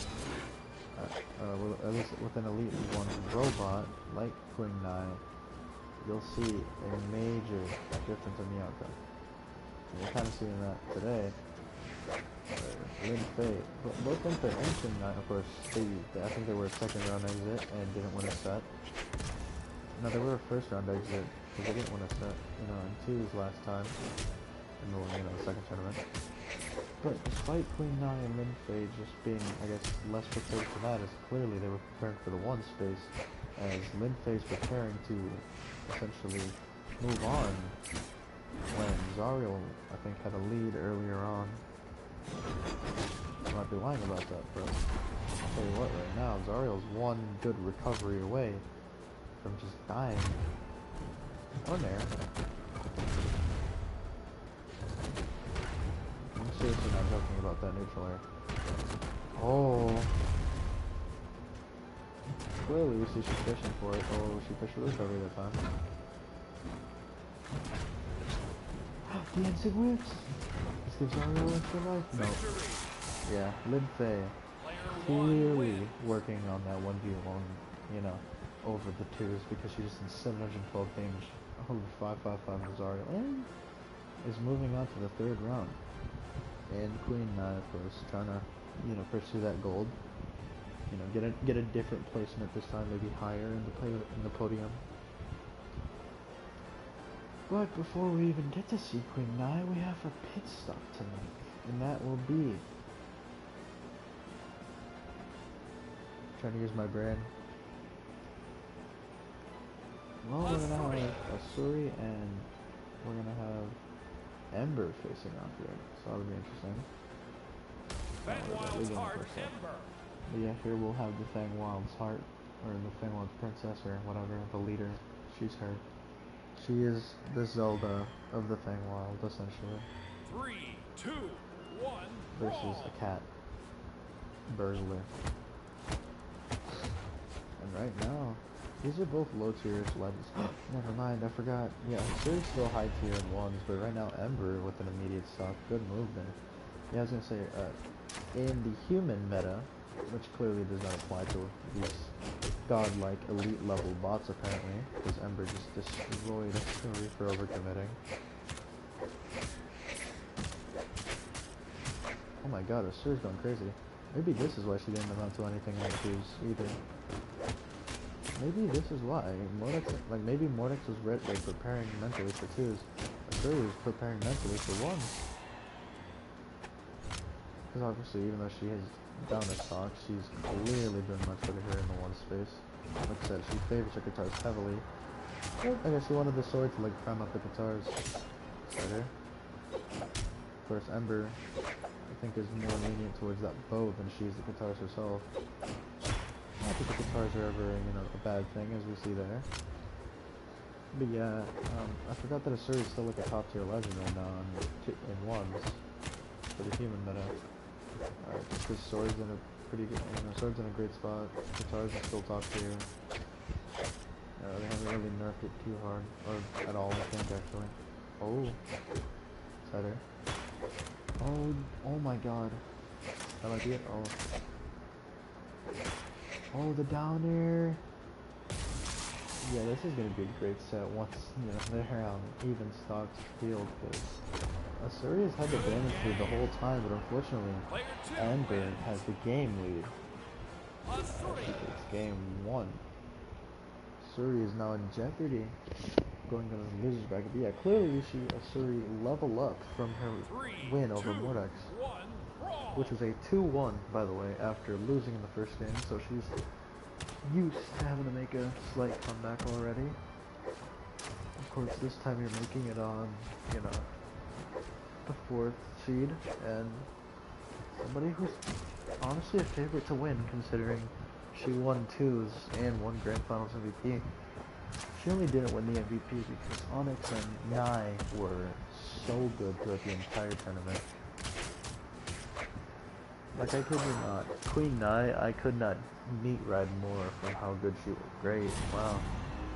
at least with an Elite 1 robot like Queen Nai, you'll see a major difference in the outcome. And you're kind of seeing that today. Lin Fei, both Lin Fei and Queen Nai, of course, I think they were a second round exit and didn't win a set. No, they were a first round exit because they didn't win a set, in twos last time, in the second tournament. But despite Queen Nai and Lin Fei just being, I guess, less prepared for that, as clearly they were preparing for the one space, as Lin Fei's preparing to essentially move on when Zariel, I think, had a lead earlier on. I might be lying about that, but I'll tell you what, right now, Zariel's one good recovery away from just dying. On there. I'm seriously not joking about that neutral air. Oh. Clearly we see she's fishing for it. Oh, she fished for the recovery that time. The instant whips! This gives Zariel extra life. No. Yeah, Lin Fei clearly working on that 1v1, over the twos because she just did 712 damage over 555 with Zariel and is moving on to the third round. And Queen Nai, of course, trying to, pursue that gold. Get a different placement this time, maybe higher in the podium. But before we even get to see Queen Nai, we have a pit stop to make, and that will be trying to use my brain. Well, we're gonna have Asuri and we're gonna have Ember facing off here, so that'll be interesting. Fangwild's Heart, Ember. But yeah, here we'll have the Fangwild's Heart, or the Fangwild's Princess, or whatever, the leader. She's her. She is the Zelda of the Fangwild, essentially. 3, 2, 1. Versus a cat. Burzler. And right now, these are both low tier legends. Never mind, I forgot. Yeah, Suri's still high tier in ones, but right now Ember with an immediate stock. Good move there. Yeah, I was gonna say, in the human meta, which clearly does not apply to these godlike elite level bots apparently, because Ember just destroyed Suri for overcommitting. Oh my god, Asuri's going crazy. Maybe this is why she didn't amount to anything in the twos either. Maybe this is why. Maybe Mordex was preparing mentally for twos. Asuri was preparing mentally for ones. Because obviously, even though she has down a stock, she's clearly doing much better here in the one space. Like I said, she favors her guitars heavily. I guess she wanted the sword to prime up the guitars better. Of course, Ember, I think, is more lenient towards that bow than she is the guitars herself. Not that the guitars are ever, a bad thing, as we see there. But yeah, I forgot that Asuri is still a top tier legend right now in ones for the human meta. Just because Sword's in a pretty good, Sword's in a great spot. Guitars is still top tier. They haven't really nerfed it too hard, or at all, I think, actually. Oh, Cider. Oh my god. That might be it. Oh, the down air. Yeah, this is going to be a great set once, you know, they're even stocked field, because Asuri has had the damage lead the whole time, but unfortunately, Player 2 Amber wins. has the game lead. She Asuri. takes game 1. Asuri is now in jeopardy, going to the losers bracket. But yeah, clearly we see Asuri level up from her 3, win 2, over Mordex, 1, brawl. which was a 2-1, by the way, after losing in the first game, so she's used to having to make a slight comeback already. Of course, this time you're making it on, you know, the 4th seed, and somebody who's honestly a favorite to win, considering she won 2s and won Grand Finals MVP. She only didn't win the MVP because Onyx and Nye were so good throughout the entire tournament. Like, I kid you not, Queen Nye, I could not meet ride more from how good she was. Great, wow.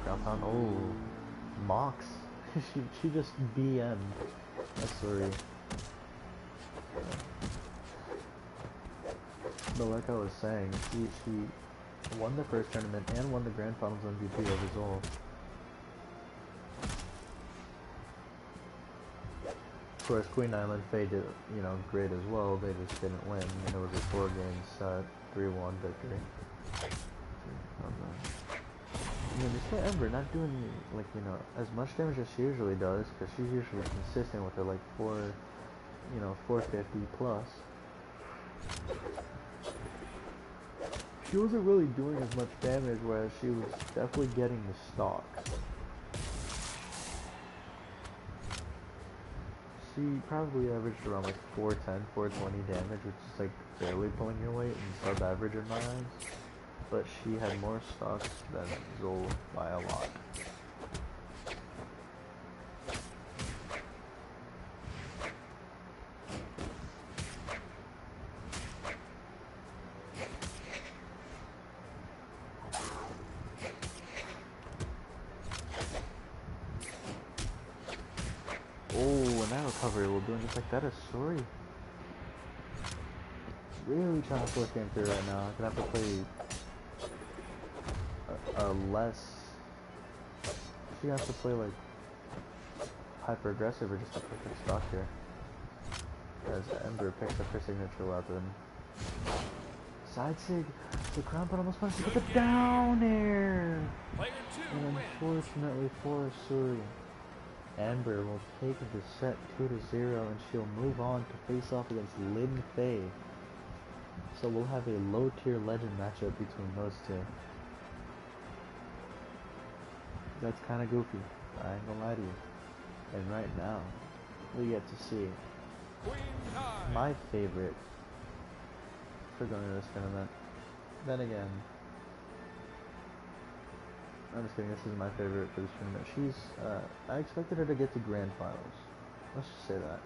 Ground pound, oh, Mox. she just BM'd Asuri. But like I was saying, she won the first tournament and won the Grand Finals MVP over Zol. Of course, Queen Island Faye did, you know, great as well. They just didn't win. I mean, it was a 4-game set, 3-1 victory. I mean, despite Ember not doing, like, you know, as much damage as she usually does, because she's usually consistent with her, like, 450 plus. She wasn't really doing as much damage, whereas she was definitely getting the stocks. She probably averaged around like 410, 420 damage, which is like barely pulling your weight and sub-average in my eyes. But she had more stocks than Zol by a lot. Oh, and that recovery will doing just like that is sorry. Really trying to force game through right now. I'm gonna have to play a less. She has to play like hyper aggressive or just a perfect stock here. As Ember picks up her signature weapon. Side sig. The crown but almost managed to get the down air. Player 2 And wins. unfortunately for Asuri, Amber will take the set 2-0 and she'll move on to face off against Lin Fei. So we'll have a low tier legend matchup between those two. That's kind of goofy, I ain't gonna lie to you. And right now, we get to see Queen Kai. my favorite for going to this tournament. Then again, I'm just kidding, this is my favorite for this tournament. I expected her to get to Grand Finals. Let's just say that.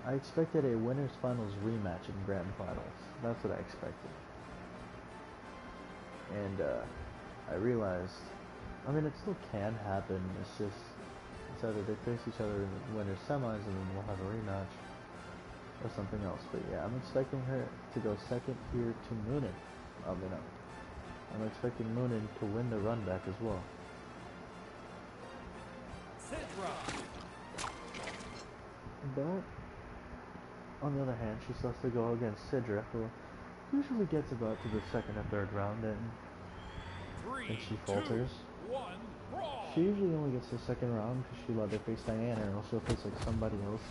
I expected a Winners Finals rematch in Grand Finals. That's what I expected. And, I realized, I mean, it still can happen. It's just, it's either they face each other in the Winners Semis and then we'll have a rematch, or something else. But yeah, I'm expecting her to go second here to Moonin. I'm expecting Moonin to win the run back as well. Sidra. But, on the other hand, she still has to go against Sidra, who usually gets about to the second or third round, and 3, she 2, falters. 1, brawl. She usually only gets to the second round because she let her face Diana, and also face like somebody else.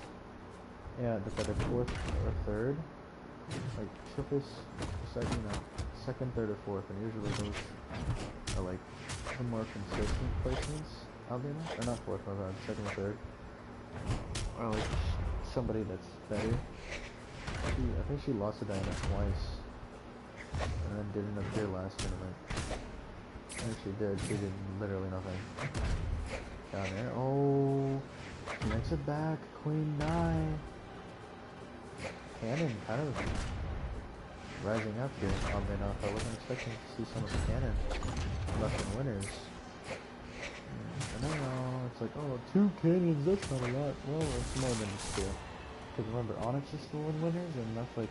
Yeah, that's either fourth or third. Like, she'll face second, third, or fourth, and usually those are like the more consistent placements, oddly enough. Or not fourth, my bad, second or third. Or like somebody that's better. I think she lost to Diana twice, and then didn't appear last tournament. And she did literally nothing. Down there, oh, she makes it back, Queen Nye. Cannon kind of rising up here, oddly enough. I wasn't expecting to see some of the cannon left in winners. I don't know, it's like, oh, 2 cannons, that's not a lot. Well, it's more than just 2. Because remember, Onyx is still in winners, and that's like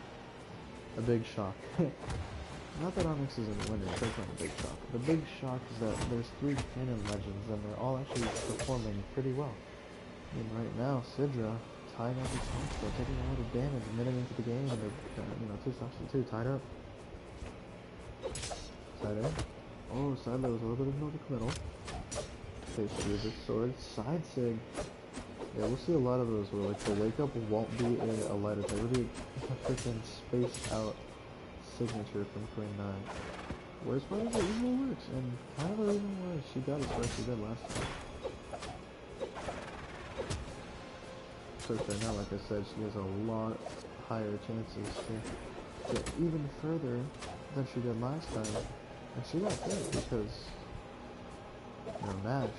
a big shock. Not that Onyx isn't winning, that's not a big shock. The big shock is that there's 3 canon legends and they're all actually performing pretty well. I mean, right now, Sidra tied up his stocks, they're taking a lot of damage a minute into the game, and they're, 2 stocks to 2 tied up. Side A. Oh, side low was a little bit of no committal. Face through the sword, side sig. Yeah, we'll see a lot of those where like the wake up won't be a light attack. It'll be a freaking spaced out signature from Queen 9. Where's why it usually works, and kind of the reason why she got as far as she did last time. So right now, like I said, she has a lot higher chances to get even further than she did last time. And she got good because, Nash.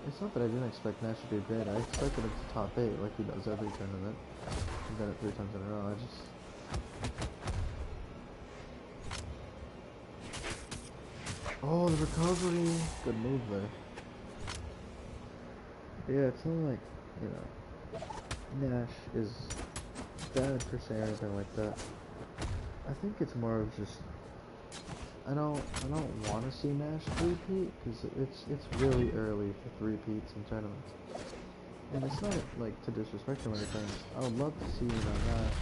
It's not that I didn't expect Nash to be great. I expected him to top 8 like he does every tournament. He's done it 3 times in a row. Oh, the recovery! Good move there. Yeah, it's not like, Nash is bad per se or anything like that. I think it's more of just I don't want to see Nash three-peat because it's really early for three-peats in tournaments, and it's not like to disrespect him or anything. I would love to see Nash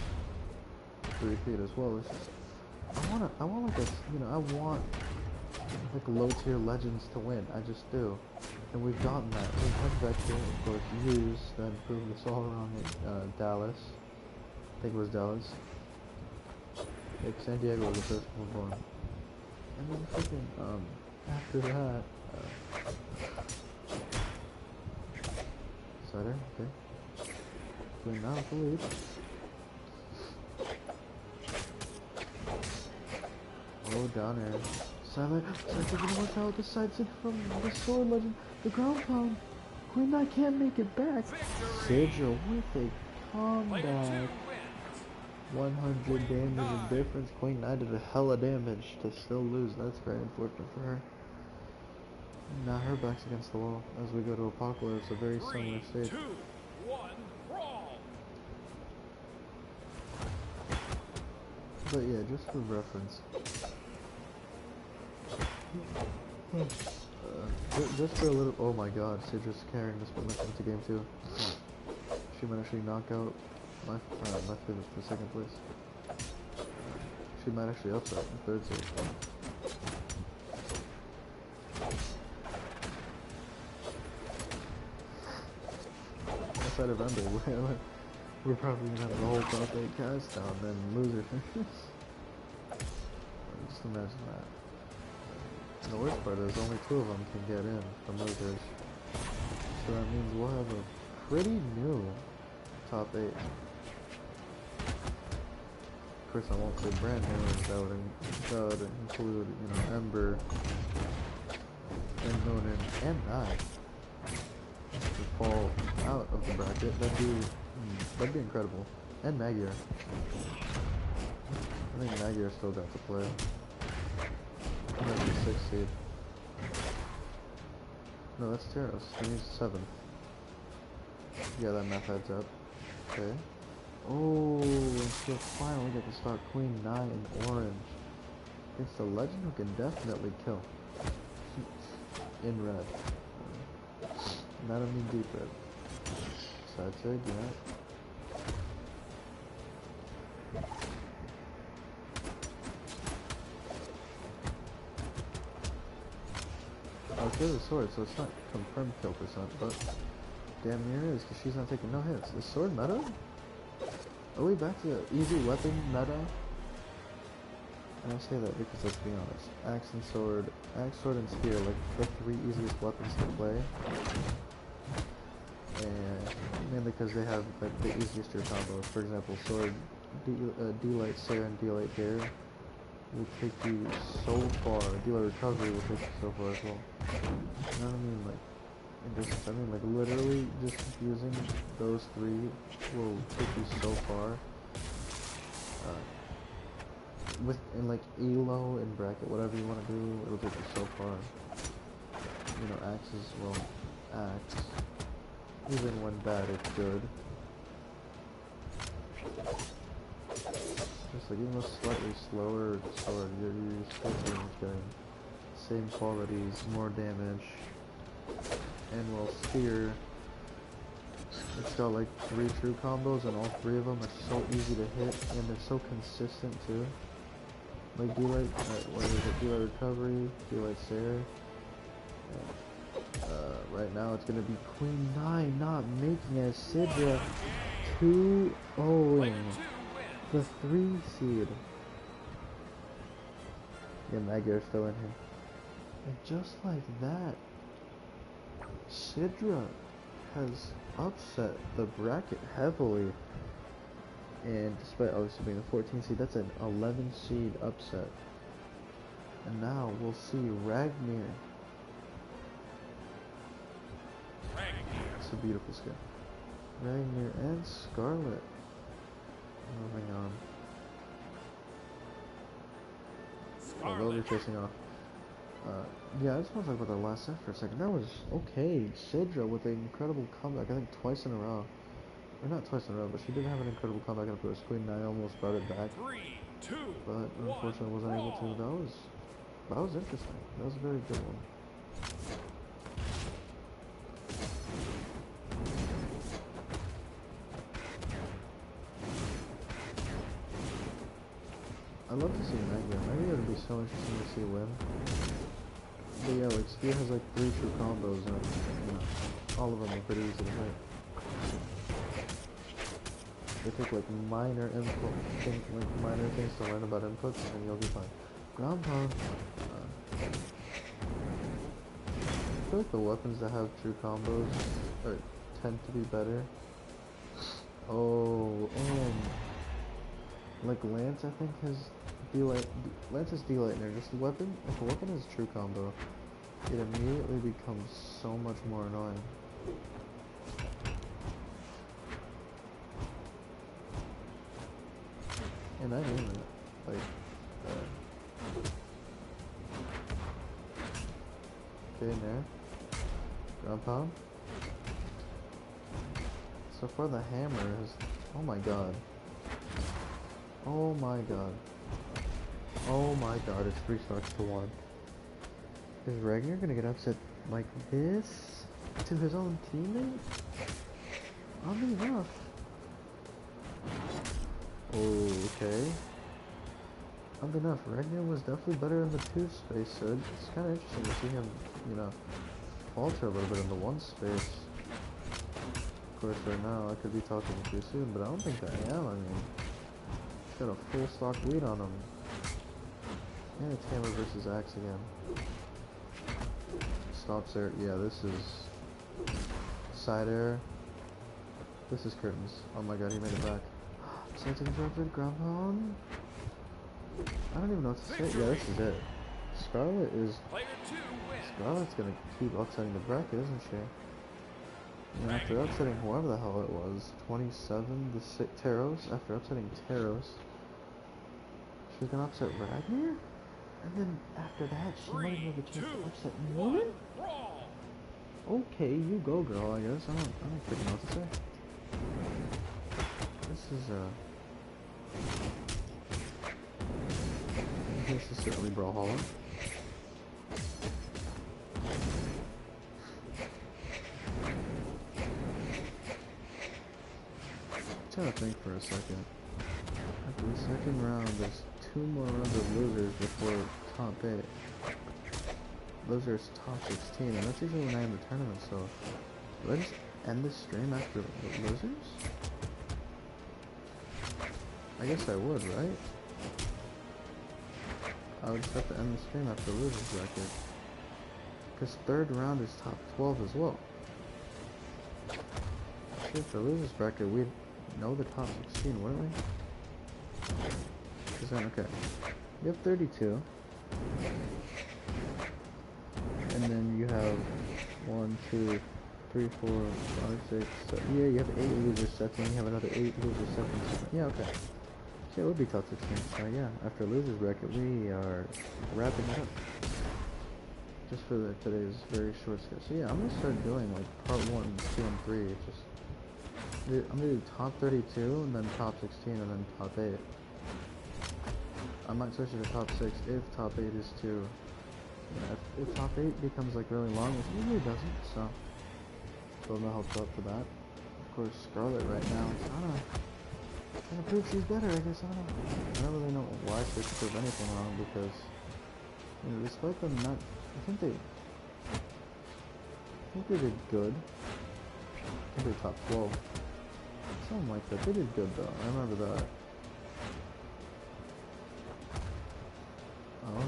three-peat as well. It's just I want like I want like low-tier legends to win. I just do, and we've gotten that. We've had Vector, of course, Hughes, then proved us all wrong at Dallas. I think it was Dallas. Like San Diego was the first one. And then freaking, after that, Cider, okay. Queen now with the lead. Oh, down air. Silent gonna watch out with the side sit from the sword legend. The ground pound. Queen Knight can't make it back. Sidra with a comeback. 100 damage of difference. Queen Knight did a hella damage to still lose. That's very unfortunate for her. Now her back's against the wall as we go to Apocalypse, a very similar stage. 3, 2, 1, brawl. But yeah, just for reference. Just for a little. Oh my god, Sidra's carrying this momentum to game 2. She might actually knock out my favorite for second place. She might actually upset in third seed. Outside of Ender, we're probably gonna have the whole top 8 cast down, then loser finishes. Just imagine that. And the worst part is only 2 of them can get in from losers. So that means we'll have a pretty new top 8. Of course, I won't say brand new. That would include, Ember, and Noonan, and Nye to fall out of the bracket. That'd be incredible. And Magyar. I think Magyar still got to play. That's the 6th seed. No, that's Teros. He's 7th. Yeah, that math adds up. Okay. Oh, and she'll finally get to start Queen 9 in orange. It's the legend who can definitely kill. In red. Not only deep red. Side sig, yeah. I'll kill the sword, so it's not confirmed kill percent, but damn near is, because she's not taking no hits. Is sword meta? Are we back to the easy weapon meta? And I say that because let's be honest, axe, sword, and spear, like the 3 easiest weapons to play. And mainly because they have like the easiest tier combos. For example, sword, D-Light Slayer and D-Light Hair will take you so far. D-Light Recovery will take you so far as well. You know what I mean? Like literally just using those 3 will take you so far. In like elo and bracket, whatever you want to do, it'll take you so far. Axes, axe. Even when bad, it's good. Just like even a slightly slower sword, you're still pretty much getting same qualities, more damage, and while spear, it's got like 3 true combos, and all 3 of them are so easy to hit, and they're so consistent too. Like daylight, what is it? Daylight recovery, daylight stare. Right now it's gonna be Queen 9 not making it. Sidra 2-0ing the 3 seed. Yeah, Magyar's still in here. And just like that, Sidra has upset the bracket heavily. And despite obviously being the 14 seed, that's an 11 seed upset. And now we'll see Ragnar. It's a beautiful skin. Ragnar and Scarlet. Moving on. Oh, they'll be facing off. Yeah, I just want to talk about that last set for a second. That was okay. Sidra with an incredible comeback. I think twice in a row. Or not twice in a row, but she did have an incredible comeback. And of course, Queen 9 almost brought it back. 3, 2, But unfortunately wasn't able to. That was interesting. That was a very good one. I love to see Magda. Magda would be so interesting to see win. But yeah, like Spear has like 3 true combos, and you know, all of them are pretty easy to hit. They take like minor things to learn about inputs, and you'll be fine. Ground pound. I feel like the weapons that have true combos tend to be better. Oh, like Lance, I think has Lance is D-Lightner. Just the weapon. If a weapon has true combo, it immediately becomes so much more annoying. And I mean that. Like, okay, in there. Ground pound. So far the hammer is, oh my god. Oh my god. Oh my god, it's 3 stars to 1. Is Ragnar gonna get upset like this to his own teammate? Oddly enough. Oh, okay. Oddly enough, Ragnar was definitely better in the 2 space, so it's kind of interesting to see him, you know, falter a little bit in the 1 space. Of course, right now I could be talking too soon, but I don't think I am. I mean, he's got a full stock lead on him. And it's hammer versus axe again. Stops there. Yeah, this is side air. This is curtains. Oh my god, he made it back. Sense interrupted, ground pound. I don't even know what to say. Yeah, this is it. Scarlet is. Scarlet's gonna keep upsetting the bracket, isn't she? And after upsetting whoever the hell it was, 27, the Taros, after upsetting Taros, she's gonna upset Ragnar? And then after that, she might even have a chance to upset Moon? Okay, you go, girl, I guess. I don't freaking know what to say. This is certainly Brawlhalla. Trying to think for a second. After the second round, there's 2 more rounds of losers before top 8. Losers top 16, and that's usually when I end the tournament, so do I just end this stream after the losers? I guess I would, right? I would just have to end the stream after the losers bracket. Because 3rd round is top 12 as well. Actually, for the losers bracket, we'd know the top 16, wouldn't we? Because then, okay. You have 32. And then you have 1, 2, 3, 4, 5, 6, 7. Yeah, you have 8 loser sets, and you have another 8 loser sets. Yeah, okay. Yeah, it would be top 16. So yeah, after losers bracket, we are wrapping it up. Just for today's very short schedule. So yeah, I'm gonna start doing like part 1, 2, and 3. I'm gonna do top 32, and then top 16, and then top 8. I might switch it to top 6 if top 8 is too. Yeah, if top 8 becomes like really long, which usually doesn't, so that helps out for that. Of course, Scarlet right now is trying to prove she's better, I guess. I don't really know why she should prove anything wrong because, you know, despite them not, I think they did good. I think they're top 12. Something like that. They did good though. I remember that. Oh.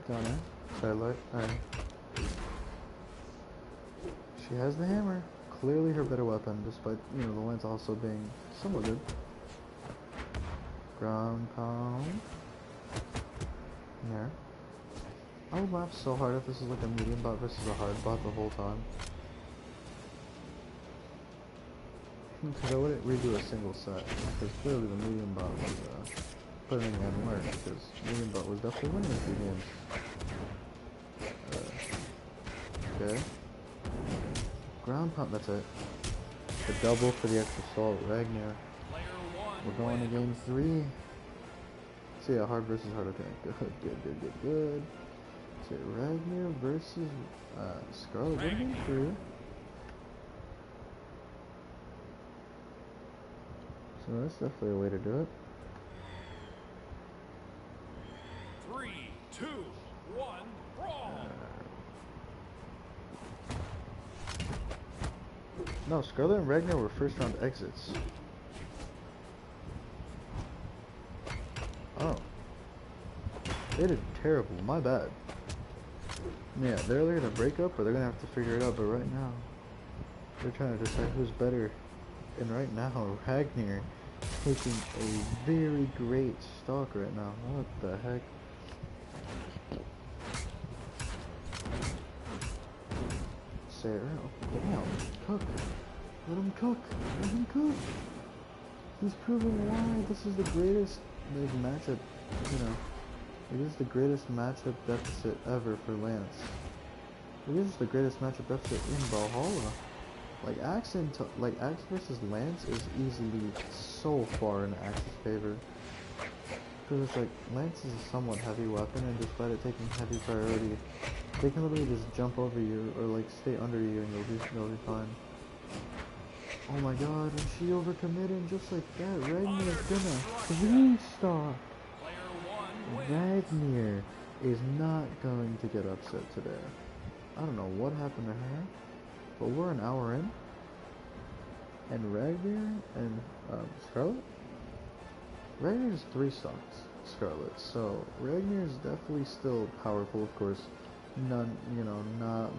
Got it. Starlight. Alright. She has the hammer. Clearly her better weapon, despite, you know, the lance also being somewhat good. Ground pound. There. I would laugh so hard if this is like a medium bot versus a hard bot the whole time. Because I wouldn't redo a single set. Because clearly the medium bot was putting in work. Because medium bot was definitely winning a few games. Okay. Ground pound, that's it. The double for the extra salt, Ragnar. We're going to game 3. So yeah, hard versus hard, okay. Good. So Ragnar versus Scarlet, we're game 3. So that's definitely a way to do it. 3, 2, 1, brawl! No, Scarlet and Ragnar were first round exits. Oh. They did terrible, my bad. Yeah, they're either gonna break up or they're gonna have to figure it out, but right now, they're trying to decide who's better. And right now, Ragnar taking a very great stock right now. What the heck? Sarah, damn, cook. Let him cook. Let him cook. He's proving why this is the greatest like matchup. You know, it is the greatest matchup deficit ever for Lance. It is the greatest matchup deficit in Bothalla. Like Axe versus Lance is easily so far in Axe's favor. Because it's like Lance is a somewhat heavy weapon, and despite it taking heavy priority, they can literally just jump over you or like stay under you, and you'll be fine. Oh my god, and she overcommitted just like that. Ragnar's gonna 3-star. Ragnar is not going to get upset today. I don't know what happened to her, but we're an hour in, and Ragnar and Scarlet? Ragnar's 3 stocks, Scarlet, so Ragnar is definitely still powerful, of course. Not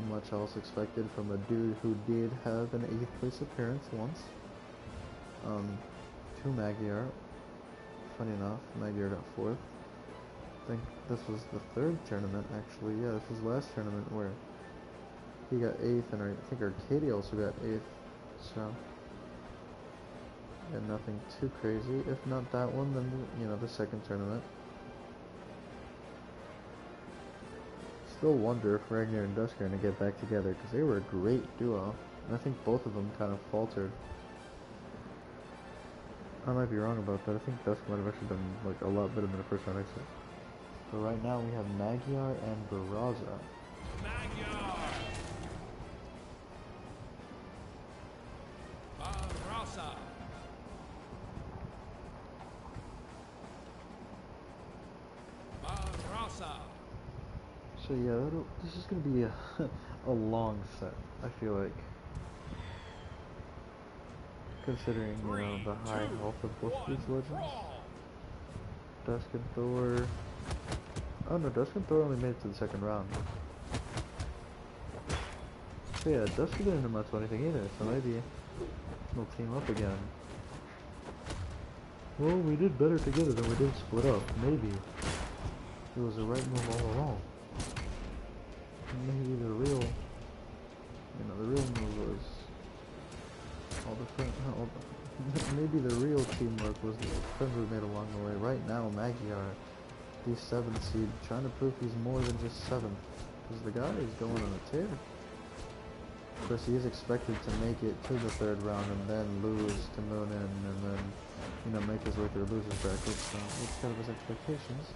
much else expected from a dude who did have an 8th place appearance once. To Magyar. Funny enough, Magyar got 4th. I think this was the 3rd tournament, actually. Yeah, this was last tournament where he got 8th, and I think Arcadia also got 8th. So, yeah, nothing too crazy. If not that one, then the 2nd tournament. Still wonder if Ragnar and Dusk are going to get back together, because they were a great duo, and I think both of them kind of faltered. I might be wrong about that. I think Dusk might have actually been like a lot better than the first round exit. So right now we have Magyar and Barraza. Magyar! Barraza! Barraza! So yeah, this is going to be a long set, I feel like. Considering, the high health of both these legends. Dusk and Thor... Oh no, Dusk and Thor only made it to the 2nd round. So yeah, Dusk didn't amount to anything either, so maybe we'll team up again. Well, we did better together than we did split up. Maybe. It was the right move all along. Maybe the real move was maybe the real teamwork was the friends we made along the way. Right now, Magyar, the 7th seed, trying to prove he's more than just 7th, because the guy is going on a tear. Of course, he is expected to make it to the third round and then lose to Moonin and then, you know, make his way through the losers bracket. So that's kind of his expectations.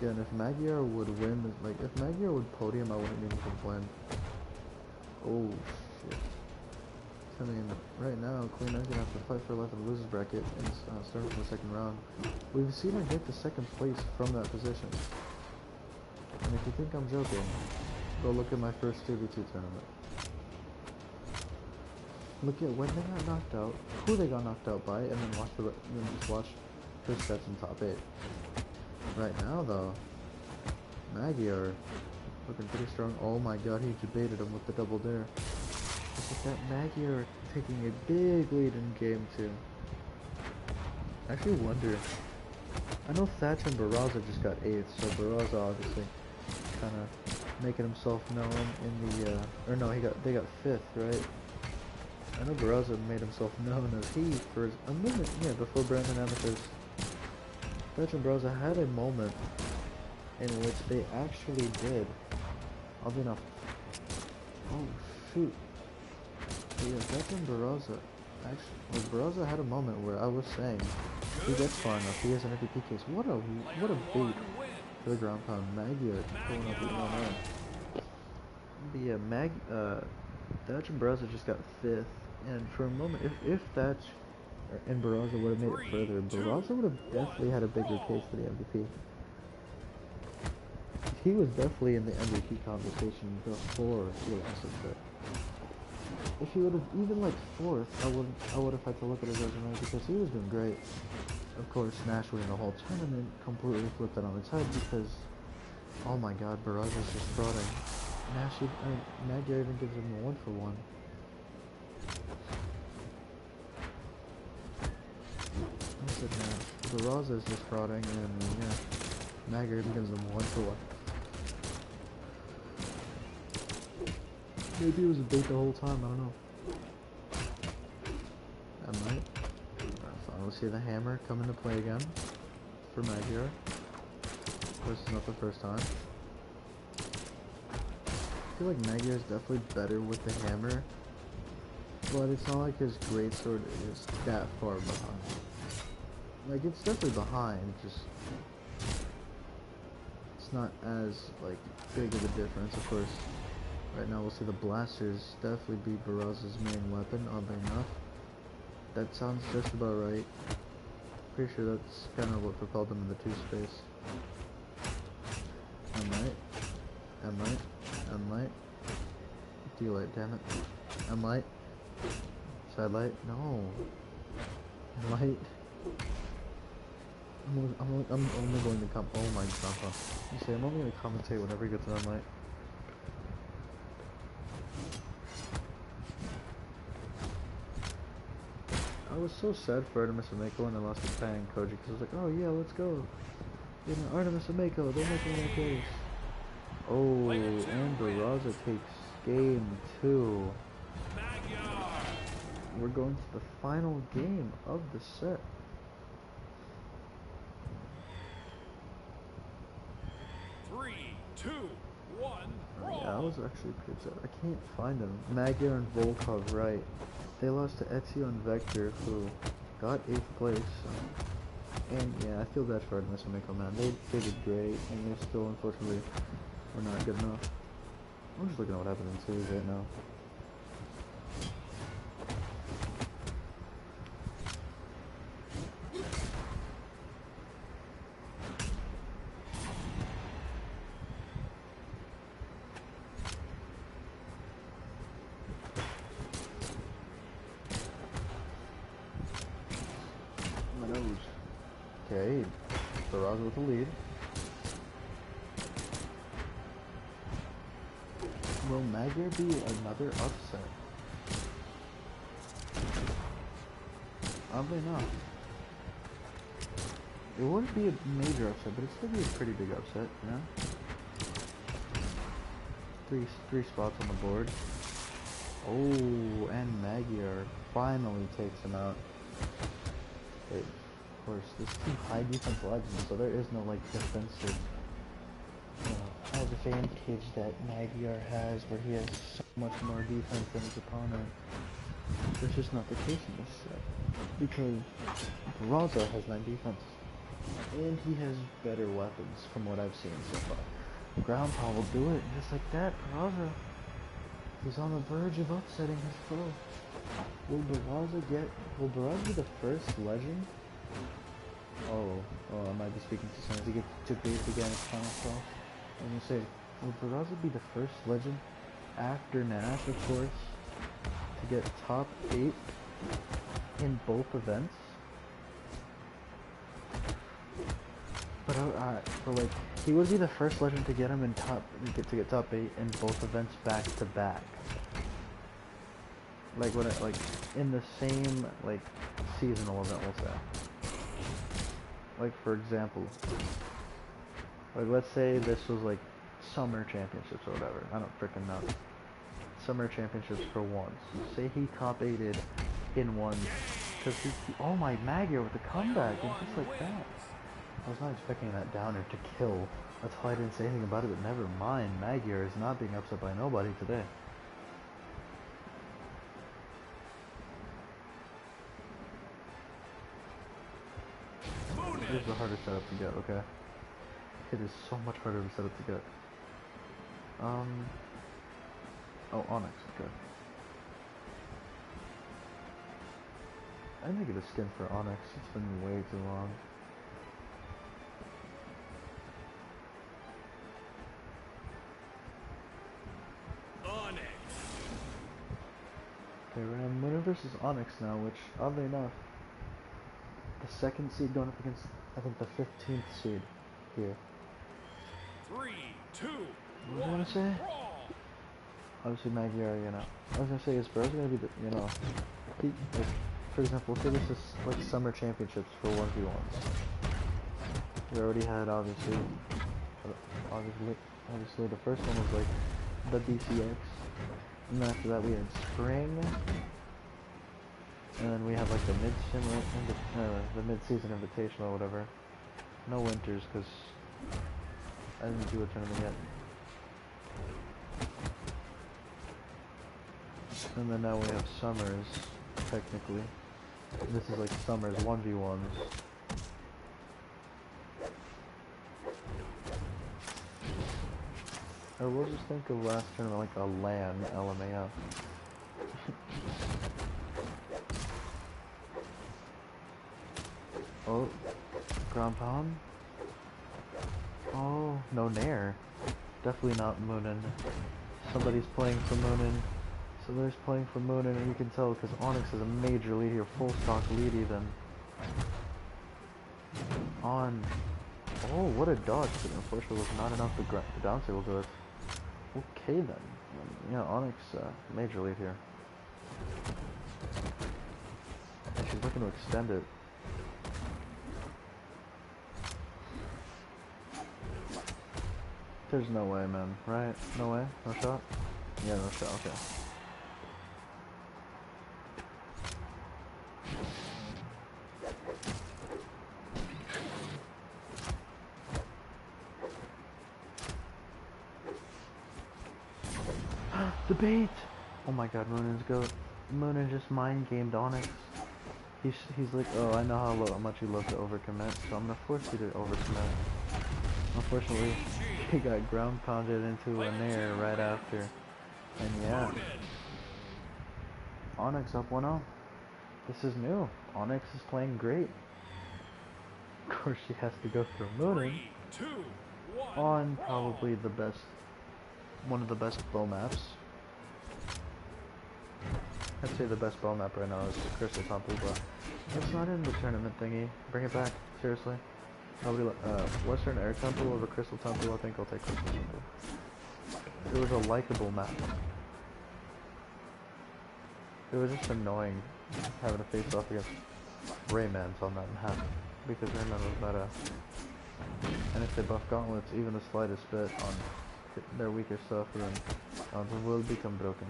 Yeah, and if Magyar would win, like, if Magyar would podium, I wouldn't even complain. Oh, shit. I mean, right now, Queen is gonna have to fight for life in the losers bracket and starting from the second round. We've seen her get to second place from that position. And if you think I'm joking, go look at my first 2v2 tournament. Look at when they got knocked out, who they got knocked out by, and then just watch her sets in top 8. Right now, though, Magyar looking pretty strong. Oh my god, he debated him with the double dare. Look at that, Magyar taking a big lead in game 2. I actually wonder. I know Thatch and Barraza just got 8th, so Barraza obviously kind of making himself known in the or no, they got 5th, right? I know Barraza made himself known as he for a minute, yeah, before Brandon Amethyst. Thatch and Barraza had a moment in which they actually did. Oddly enough. Oh shoot. But yeah, Thatch and Barraza actually, well, Barraza had a moment where I was saying he gets far enough, he has an MVP case. What a bait for the ground pound. Magyar going up 8-1-0. But yeah, Thatch and Barraza just got 5th, and for a moment, if Thatch and Barraza would have made it further, Barraza would have definitely had a bigger case for the MVP. He was definitely in the MVP conversation before he lost his bet. If he would have even like 4th, I would have had to look at his resume because he was doing great. Of course, Nash winning the whole tournament completely flipped that on its head because, oh my god, Barraza's just frauding. Magyar even gives him a 1-for-1. I said Nash. Barraza is just frauding, and yeah, Magyar even gives him a 1-for-1. Maybe it was a bait the whole time, I don't know. I might. Finally see the hammer come into play again for Magyar. Of course, it's not the first time. I feel like Magyar is definitely better with the hammer, but it's not like his greatsword is that far behind. Like, it's definitely behind, just it's not as like big of a difference. Of course, right now we'll see the blasters definitely be Barraza's main weapon, oddly enough. That sounds just about right. Pretty sure that's kind of what propelled him in the 2 space. M light. D-light, damn it. M light. Side light. No. M light. I'm only going to come. Oh my god. You say I'm only going to commentate whenever he gets an M light. I was so sad for Artemis and Mako when they lost to Tai and Koji because I was like, oh yeah, let's go. You know, Artemis and Mako, they're making their case. Oh, and Barraza takes game 2. We're going to the final game of the set. Three, two, one, yeah, I was actually pretty upset. I can't find them. Magyar and Volkov, right. They lost to Ezio and Vector, who got 8th place. So. And yeah, I feel bad for Artemis and Mako, man. They did great, and they still, unfortunately, were not good enough. I'm just looking at what happened in series right now. My nose. Okay, Barraza with the lead. Will Magyar be another upset? Oddly enough. It wouldn't be a major upset, but it'd still be a pretty big upset, you know? Three spots on the board. Oh, and Magyar finally takes him out. Wait, of course, this is high defense legend, so there is no like defensive has a advantage that Magyar has, where he has so much more defense than his opponent. That's just not the case in this set, because Bothalla has 9 defense, and he has better weapons from what I've seen so far. Ground pound will do it, just like that. Bothalla is on the verge of upsetting his foe. Will Bothalla be the first legend? Oh, I might be speaking too soon. As he gets debated again as final call. I'm gonna say, will Bothalla be the first legend after Nash, of course, to get top 8 in both events? But like, he would be the first legend to get him in to get top 8 in both events back to back. Like like in the same like seasonal event, we'll say. Like for example, like let's say this was like summer championships or whatever. I don't freaking know. Summer championships for once. Say he top 8'd in one, because oh my, Magyar with the comeback and just like that. I was not expecting that downer to kill. That's why I didn't say anything about it, but never mind. Magyar is not being upset by nobody today. It is the hardest setup to get, okay? It is so much harder to set up to get. Oh, Onyx, okay. I need to get a skin for Onyx. It's been way too long. Onyx. Okay, we're gonna have Moonin versus Onyx now, which, oddly enough, the second seed going up against, I think, the 15th seed here. 3, 2, What was I gonna say? brawl. Obviously, Magyar, you know. I was gonna say, is Burrow's gonna be the, you know, he, like, for example, say this is like summer championships for 1v1s. We already had, obviously, the first one was like the BCX, and then after that we had spring, and then we have like the the mid-season invitational or whatever. No winters, because I didn't do a tournament yet. And then now we have summers, technically. This is like summers 1v1s. I will just think of last tournament like a LAN LMAO. Oh, ground pound? Oh, no Nair. Definitely not Moonin. Somebody's playing for Moonin. Somebody's playing for Moonin, and you can tell because Onyx is a major lead here, full stock lead even. On. Oh, what a dodge, but unfortunately was not enough to down table to it. Okay then. Yeah, Onyx, major lead here. And she's looking to extend it. There's no way, man. Right? No way? No shot? Yeah, no shot. Okay. The bait! Oh my god, Moonin's goat. Moonin just mind gamed Onyx. He's like, oh, I know how much you love to overcommit, so I'm gonna force you to overcommit. Unfortunately, he got ground pounded into an air right after. And yeah, Onyx up 1-0. This is new. Onyx is playing great. Of course, she has to go through Moonin 3, 2, 1, on brawl. probably the best, one of the best bow maps. I'd say the best bow map right now is the Crystal Temple, but it's not in the tournament thingy. Bring it back, seriously. Nobody, Western Air Temple over Crystal Temple. I think I'll take Crystal Temple. It was a likable map. It was just annoying having to face off against Raymans on that map because Rayman was meta. And if they buff gauntlets even the slightest bit on their weaker stuff, then gauntlets will become broken.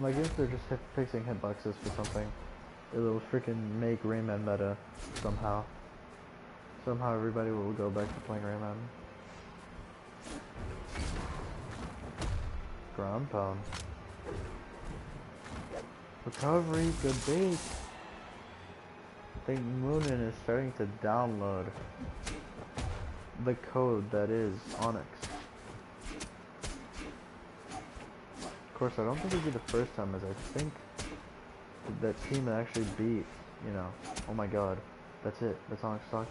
Like if they're just fixing hitboxes for something, It'll freaking make Rayman meta somehow. Somehow everybody will go back to playing Rayman. Ground pound. Recovery, good bait. I think Moonin is starting to download the code that is Onyx. Of course, I don't think it'd be the first time, as I think that team that actually beat, you know, oh my god, that's it, that's Onyx stock.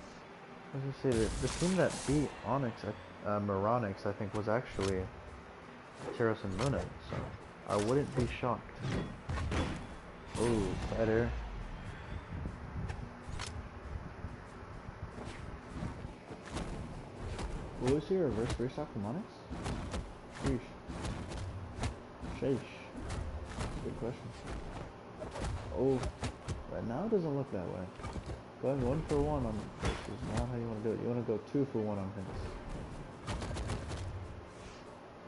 I was gonna say that the team that beat Onyx, Moronix, I think, was actually Teros and Moonin, so I wouldn't be shocked. Oh, spider. Will we see a reverse restock from Onyx? Sheesh. Sheesh. Good question. Oh, right now it doesn't look that way. Going 1 for 1 on this is not how you want to do it. You want to go 2 for 1 on things.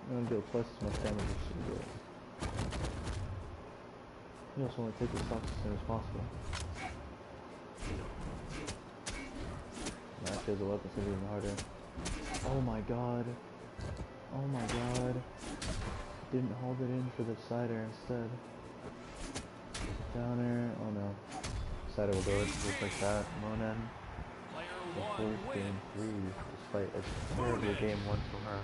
You want to deal twice as much damage as you do. You also want to take the stocks as soon as possible. Actually, as a weapon, it's going to be even harder. Oh my god. Oh my god. Didn't hold it in for the cider instead. Downer. Oh no. Cider will do it just like that. Monen. The first game 3, despite a terrible game 1 from her.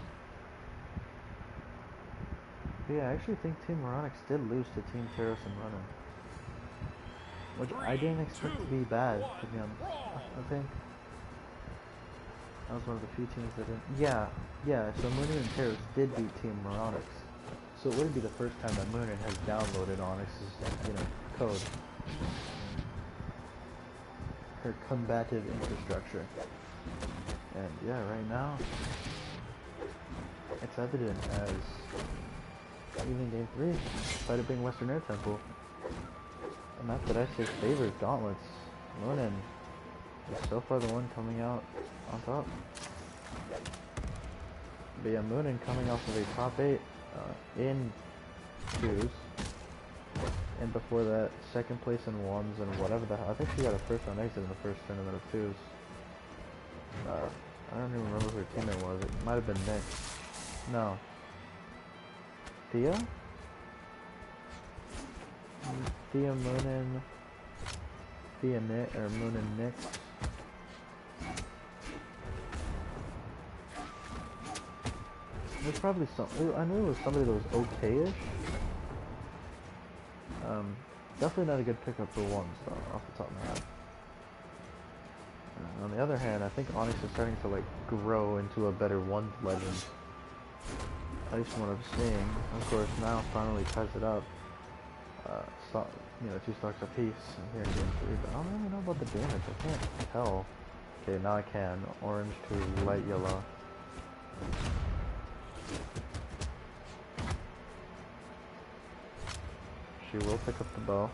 But yeah, I actually think Team Moronix did lose to Team Teros and Ronan. Which I didn't expect to be bad, to be honest. I think that was one of the few teams that didn't. Yeah, so Moonin and Teros did beat Team Moronix. So it wouldn't be the first time that Moonin has downloaded Onyx's, you know, code. Her combative infrastructure. And yeah, right now, it's evident as even game 3, despite it being Western Air Temple. A map that actually favors Gauntlets. Moonin is so far the one coming out on top. But yeah, Moonin coming off of a top 8 in 2s. And before that, 2nd place in 1s and whatever the hell. I think she got a first round exit in the first tournament of 2s. I don't even remember who her teammate was. It might have been Nick. No. Thea? Thea Moonin. Thea Nick, or Moonin Nick. There's probably some. I knew it was somebody that was okay-ish. Definitely not a good pickup for 1s though, off the top of my head. On the other hand, I think Onyx is starting to like grow into a better 1 legend. At least from what I'm seeing. Of course, now finally ties it up. You know, 2 stocks apiece here in game 3. But I don't really know about the damage. I can't tell. Okay, now I can. Orange to light yellow. She will pick up the bow.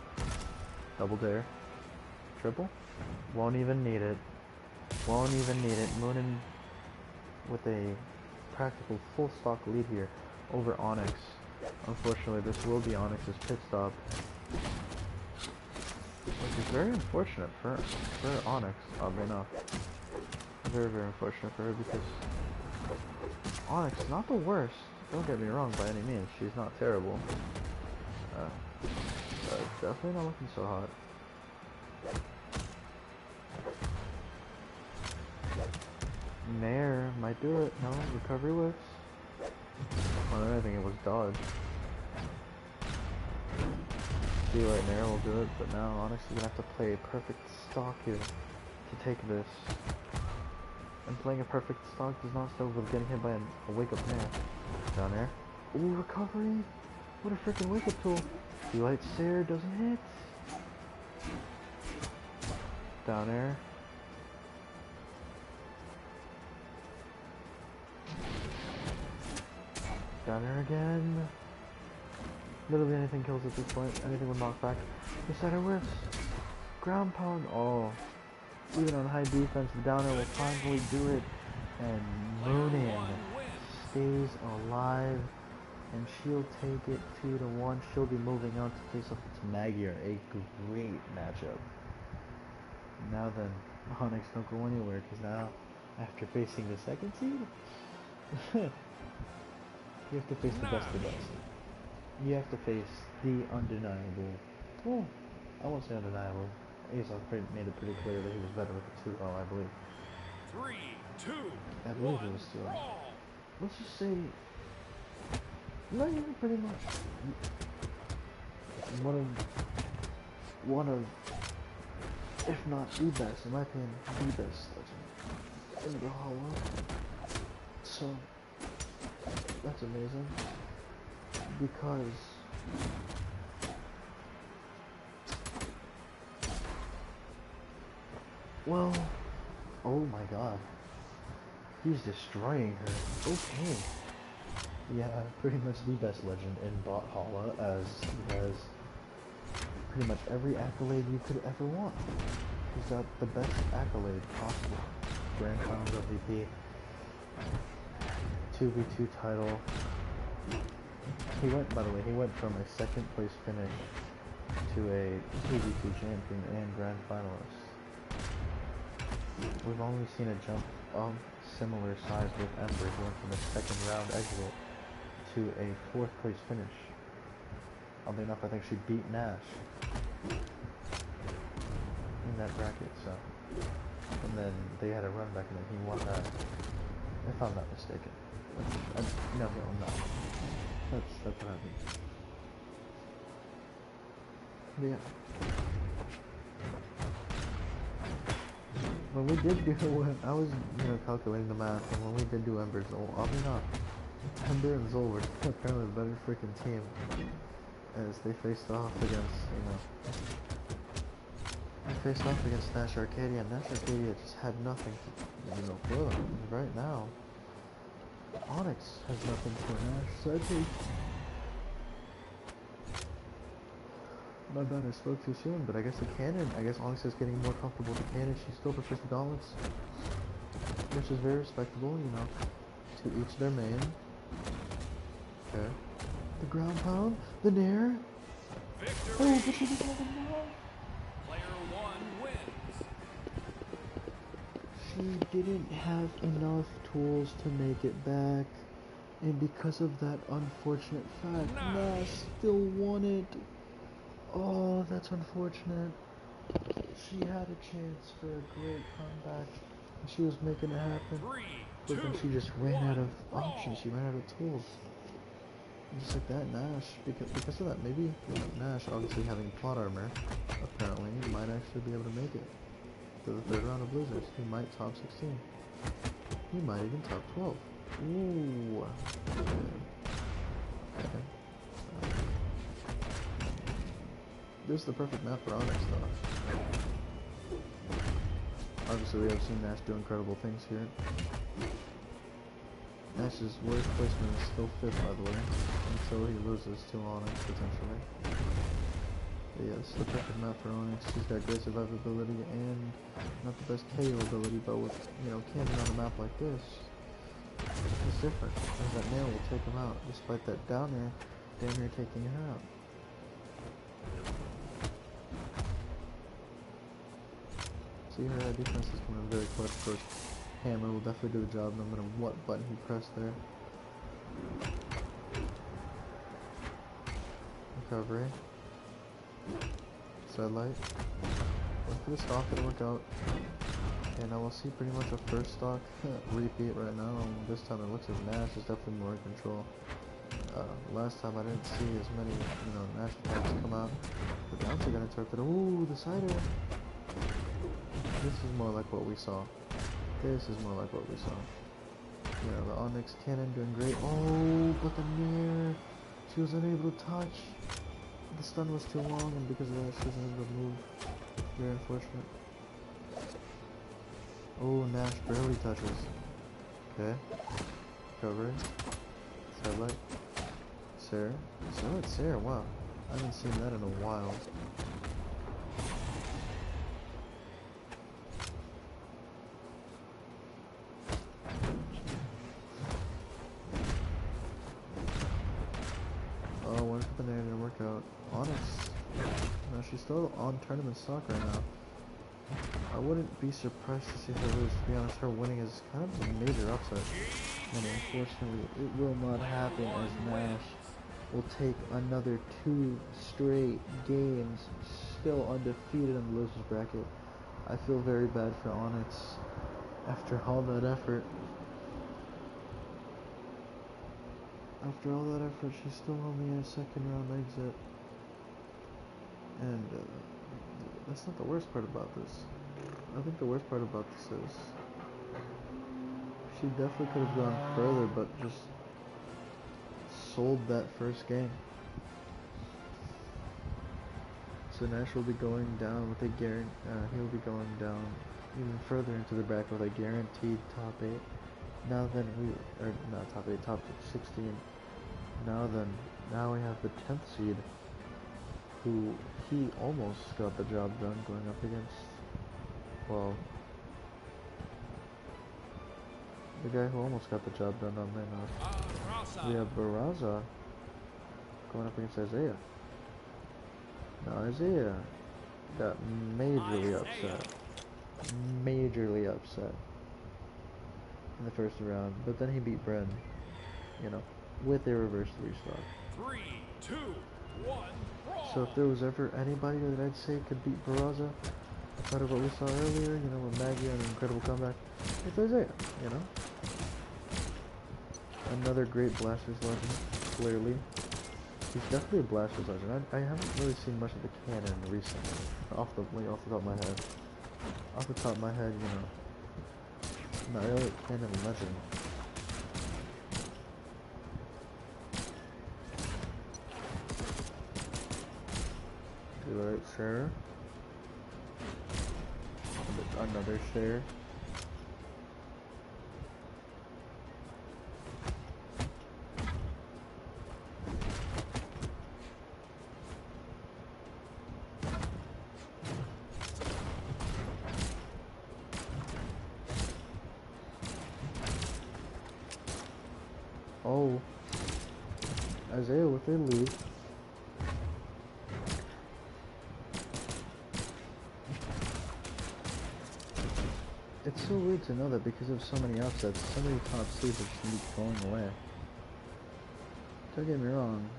Double dare. Triple? Won't even need it. Won't even need it. Moonin with a practical full stock lead here over Onyx. Unfortunately, this will be Onyx's pit stop. Which is very unfortunate for Onyx, oddly enough. Very, very unfortunate for her because Onyx, not the worst. Don't get me wrong by any means. She's not terrible. But definitely not looking so hot. Nair might do it. No, recovery whips. Well, I think it was dodge. Feel like Nair will do it, but now Onyx is gonna have to play a perfect stock here to take this. And playing a perfect stock does not stop with getting hit by a wake up Nair. Down there. Ooh, recovery! What a freaking wake up tool! Light Sear doesn't hit. Down air. Down air again. Literally anything kills at this point. Anything with knockback. The center whiffs. Ground pound. Oh. Even on high defense, the down air will finally do it. And Moonin stays alive and she'll take it 2-1. She'll be moving on to face off to Magyar, a great matchup. Now then, Onyx don't go anywhere because now, after facing the second seed, you have to face the best of the best. You have to face the undeniable. Well, I won't say undeniable. Azoth made it pretty clear that he was better with the 2-0, I believe. 3, 2, I believe 1, it was 2-0. brawl. Let's just say, not even pretty much one of, if not the best, in my opinion, the best legend in Bothalla. So that's amazing because well, oh my god, he's destroying her. Okay. Yeah, pretty much the best legend in Bothalla, as he has pretty much every accolade you could ever want. He's got the best accolade possible. Grand Finals MVP, 2v2 title. He went, by the way, he went from a second place finish to a 2v2 champion and Grand Finalist. We've only seen a jump of similar size with Ember, who went from a second round exit to a 4th place finish. Oddly enough, I think she beat Nash in that bracket, so. And then they had a run back and then he won that, if I'm not mistaken. No, I'm not. That's what happened. But yeah. When we did do it, I was, calculating the math, and when we did do Ember Zol, oddly enough, Ember and Zol were apparently the better freaking team, as they faced off against, they faced off against Nash Arcadia, and Nash Arcadia just had nothing to, for them. Right now, Onyx has nothing for Nash, so I think... My bad, I spoke too soon, but I guess Onyx is getting more comfortable with the cannon. She still prefers the gauntlets, which is very respectable, to each their main. Okay. The ground pound, the nair. Victory. Oh, but she didn't have enough. Player 1 wins. She didn't have enough tools to make it back, and because of that unfortunate fact, Nash still won it. Oh, that's unfortunate. She had a chance for a great comeback. She was making it happen. 3, But then 2, she just ran out of 1, options. She ran out of tools. And just like that, Nash, because of that, maybe Nash, obviously having plot armor, apparently, might actually be able to make it to the 3rd round of losers. He might top 16. He might even top 12. Ooh. Okay. This is the perfect map for Onyx, though. Obviously, we have seen Nash do incredible things here. Nash's worst placement is still 5th, by the way, until he loses to Onyx, potentially. But yeah, this is the perfect map for Onyx. She's got great survivability and not the best KO ability, but with, camping on a map like this, it's different, as that nail will take him out, despite that down air, damn near taking her out. See, her defense is coming in very clutch. Of course, Hammer will definitely do the job no matter what button he pressed there. Recovery. Sidelight. Went for the stock, didn't work out. And I will see pretty much a first stock repeat right now. This time it looks like Nash is definitely more in control. Last time I didn't see as many, Nash attacks come out. The down tilt got interrupted. Ooh, the side air. This is more like what we saw. This is more like what we saw. The Onyx cannon doing great. Oh, but the nair. She was unable to touch. The stun was too long, and because of that, she wasn't able to move. Very unfortunate. Oh, Nash barely touches. Okay. Cover. Satellite. Sarah. Sarah, wow. I haven't seen that in a while. Onyx, she's still on tournament stock right now. I wouldn't be surprised to see her lose. To be honest, her winning is kind of a major upset. And unfortunately, it will not happen as Nash will take another 2 straight games, still undefeated in the losers bracket. I feel very bad for Onyx after all that effort. After all that effort, she's still only a second round exit. And that's not the worst part about this. I think the worst part about this is she definitely could have gone further, but just sold that first game. So Nash will be going down with a he'll be going down even further into the bracket with a guaranteed top 8. Now then not top 8, top 16. Now we have the 10th seed, who he almost got the job done going up against, well, the guy who almost got the job done on lane off. We have Bothalla going up against Isaiah. Now Isaiah got majorly upset in the first round, but then he beat Bren, with a reverse 3-star. 3, 2, 1, brawl. So if there was ever anybody that I'd say could beat Bothalla, outside of what we saw earlier, with Maggie and an incredible comeback, it's Isaiah, Another great Blasters legend, clearly. He's definitely a Blasters legend. I haven't really seen much of the canon recently, off the top of my head. Off the top of my head, not really a canon legend. Alright, share. Another share. Oh, Isaiah with a lead. It's so weird to know that because of so many upsets, so many top seeds are just going to be going away. Don't get me wrong,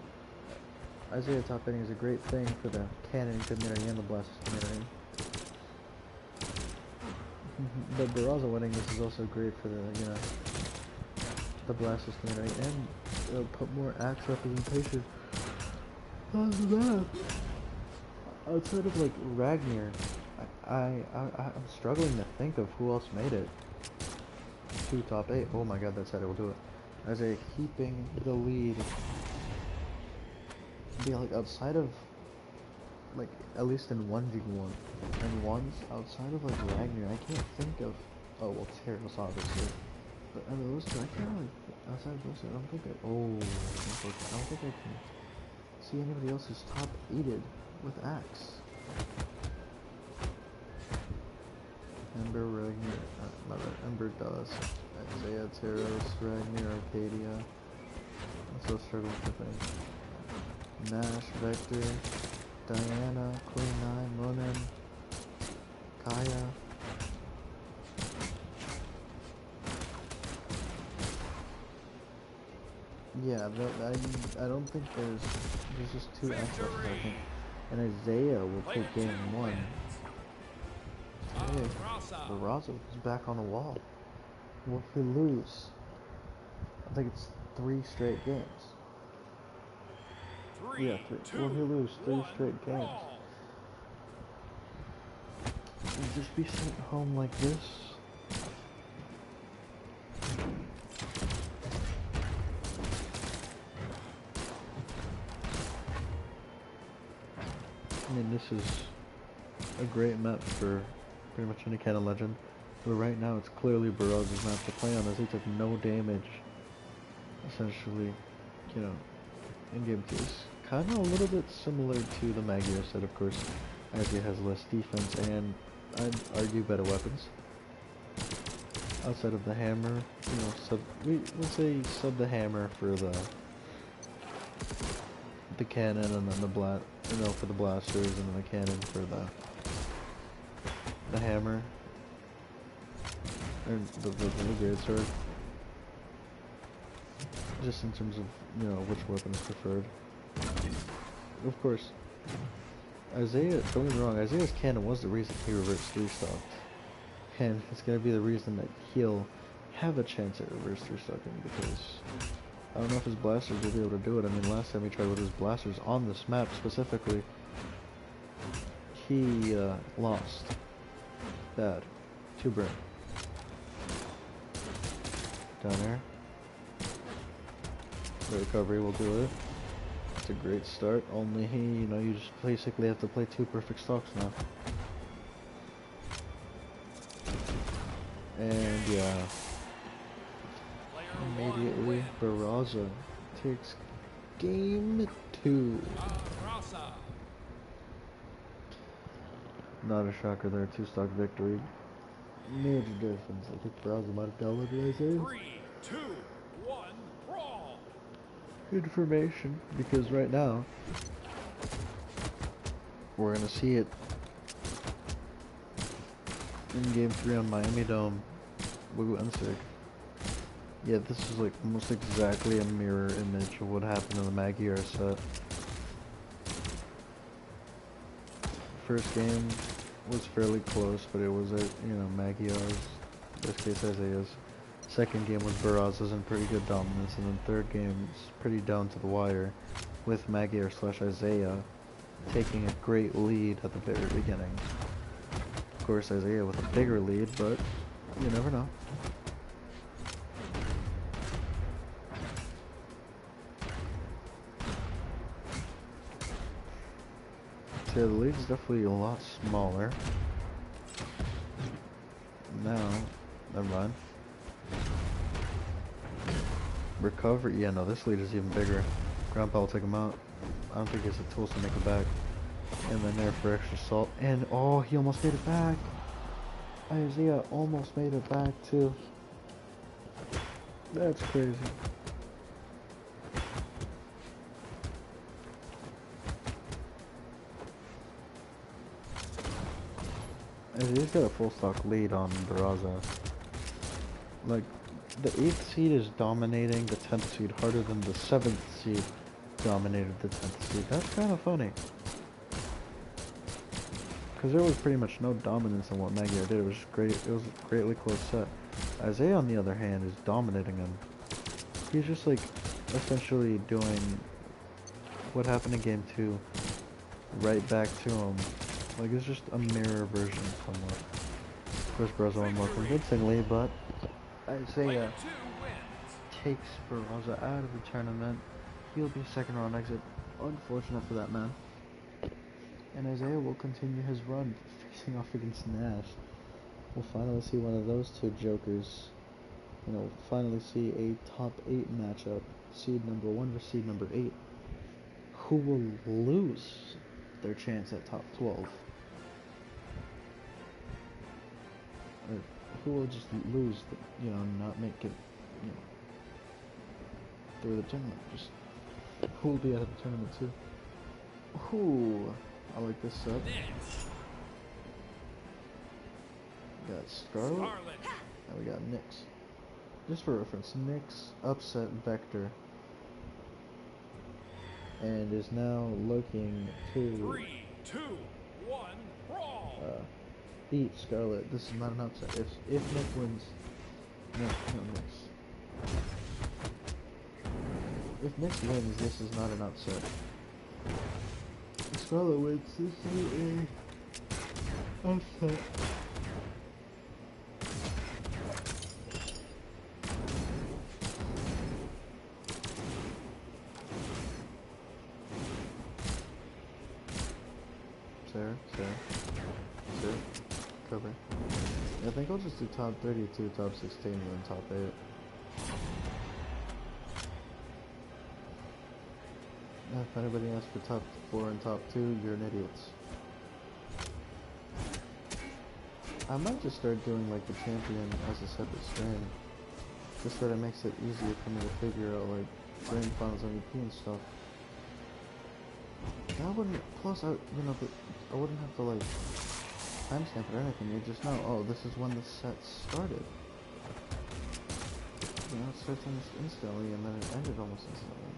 Isaiah top 8 is a great thing for the canon community and the Blasters community. But Bothalla winning this is also great for the Blasters community, and it'll put more Axe representation on the map. Outside of Ragnar, I'm struggling to think of who else made it to top 8. Oh my god, that said it will do it. Isaiah keeping the lead. Be outside of at least in 1v1 and ones outside of Ragnar, I can't think of. Oh well, Terrace obviously. But out of those two, I can't really, outside of those two, I don't think I can see anybody else who's top 8'd with Axe. Ember, Ragnar, Ember does. Isaiah, Terrace, Ragnar, Arcadia. I'm still struggling to think. Nash, Vector, Diana, Queen 9, Ronan, Kaya. Yeah, I don't think there's just 2 aspects, I think. And Isaiah will take game 1. Hey, Bothalla is back on the wall. Will he lose? I think it's 3 straight games. Yeah, 3. Will he lose 3 straight games? And just be sent home like this? I mean, this is a great map for pretty much any kind of legend. But right now, it's clearly Bothala's map to play on, as he took no damage, essentially, in game 2. It's kind of a little bit similar to the Magyar set, of course, as he has less defense and, I'd argue, better weapons. Outside of the hammer, let's say sub the hammer for the the cannon, and then the for the blasters, and then the cannon for the hammer, or the great sword. Just in terms of which weapon is preferred. Of course, Isaiah. Don't get me wrong. Isaiah's cannon was the reason he reversed 3-stock, and it's gonna be the reason that he'll have a chance at reverse 3-stocking, because I don't know if his blasters will be able to do it. I mean, last time he tried with his blasters on this map specifically, he lost. Bad. 2 burn. Down there. The recovery will do it. It's a great start. Only you just basically have to play 2 perfect stocks now. And yeah. Immediately, Bothalla takes game 2. Not a shocker there, 2-stock victory. Major difference. I think Bothalla might have downloaded Isaiah. 3, 2, 1, brawl! Information, because right now, we're gonna see it in game 3 on Miami Dome. Woo and sick. Yeah, this is like almost exactly a mirror image of what happened in the Magyar set. First game was fairly close, but it was Magyar's, in this case Isaiah's. Second game was Barraz's in pretty good dominance, and then third game is pretty down to the wire, with Magyar/Isaiah taking a great lead at the very beginning. Of course, Isaiah with a bigger lead, but you never know. So the lead is definitely a lot smaller. Now, never mind. Recovery, yeah, no, this lead is even bigger. Grandpa will take him out. I don't think he has the tools to make it back. And then there for extra salt. And, oh, he almost made it back. Isaiah almost made it back, too. That's crazy. Isaiah's got a full stock lead on Bothalla. Like, the 8th seed is dominating the 10th seed harder than the 7th seed dominated the 10th seed. That's kind of funny. Because there was pretty much no dominance in what Magyar did. It was just great. It was a greatly close set. Isaiah, on the other hand, is dominating him. He's just like essentially doing what happened in game 2 right back to him. Like, it's just a mirror version somewhat. Of course, Brazil won more convincingly, but Isaiah takes Bothalla out of the tournament. He'll be 2nd round exit. Unfortunate for that man. And Isaiah will continue his run, facing off against Nash. We'll finally see one of those 2 jokers. Finally see a top 8 matchup. Seed number 1 versus seed number 8. Who will lose their chance at top 12? Or who will just lose, not make it, through the tournament? Just who will be out of the tournament too? Ooh, I like this set. We got Scarlet, and we got Nyx. Just for reference, Nyx upset Vector, and is now looking to 3, 2, 1, brawl! Beat Scarlet. This is not an upset. If Nyx wins, no, Nyx. If Nyx wins, this is not an upset. If Scarlet wins, this is a upset. Sarah, cover. I think I'll just do top 32, top 16, and then top 8. If anybody asks for top 4 and top 2, you're an idiot. I might just start doing like the champion as a separate stream. Just that it makes it easier for me to figure out like grand finals MVP and stuff. That wouldn't. Plus, I wouldn't have to like timestamp it or anything. You just know. Oh, this is when the set started. It starts almost instantly, and then it ended almost instantly.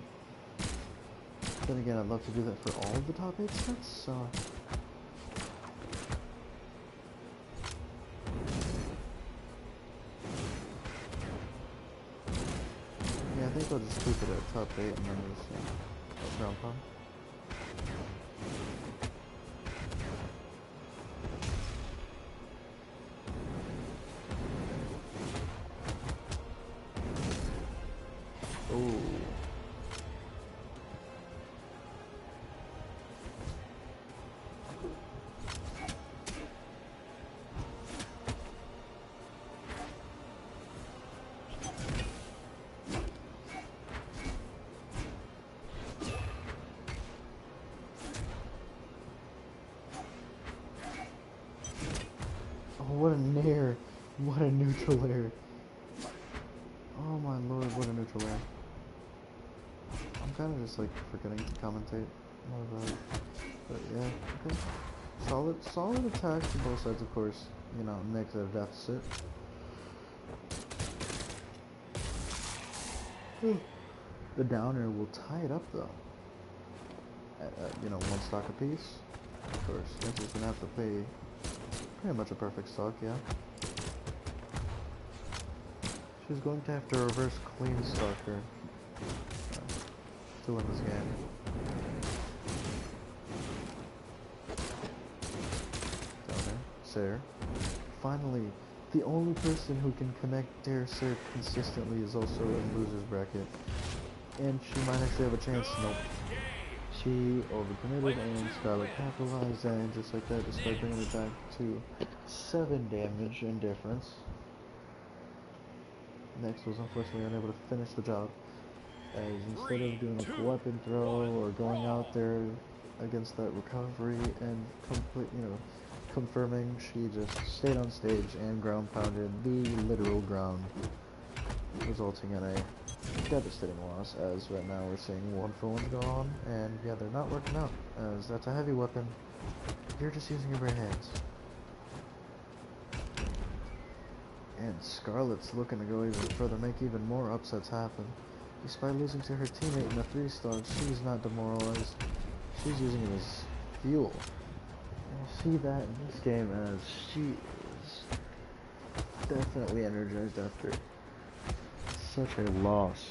Then again, I'd love to do that for all of the top 8 sets, so... Yeah, I think I'll just keep it at top 8 and then just, ground pound. Oh. Oh, what a nair. What a neutral air. Oh my lord, what a neutral air. I'm kind of just like forgetting to commentate. My bad. But yeah, okay. Solid attacks from both sides, of course. You know, Nick's at a deficit. The downer will tie it up though. At, one stock apiece. Of course, Nick is gonna have to pay pretty much a perfect stock, yeah. She's going to have to reverse clean stock her to win this game. Downer, Sayer. Finally, the only person who can connect Dare Sir consistently is also in loser's bracket. And she might actually have a chance. Nope. She overcommitted and Scarlet capitalized, and just like that, despite bringing it back to 7 damage in difference. Next was unfortunately unable to finish the job, as instead of doing a weapon throw or going out there against that recovery and confirming, she just stayed on stage and ground pounded the literal ground, resulting in a devastating loss, as right now we're seeing 1-for-1s go on, and yeah, they're not working out, as that's a heavy weapon. You're just using your bare hands. And Scarlet's looking to go even further, make even more upsets happen. Despite losing to her teammate in the 3-star, she's not demoralized. She's using it as fuel. And you'll see that in this game, as she is definitely energized after such a loss.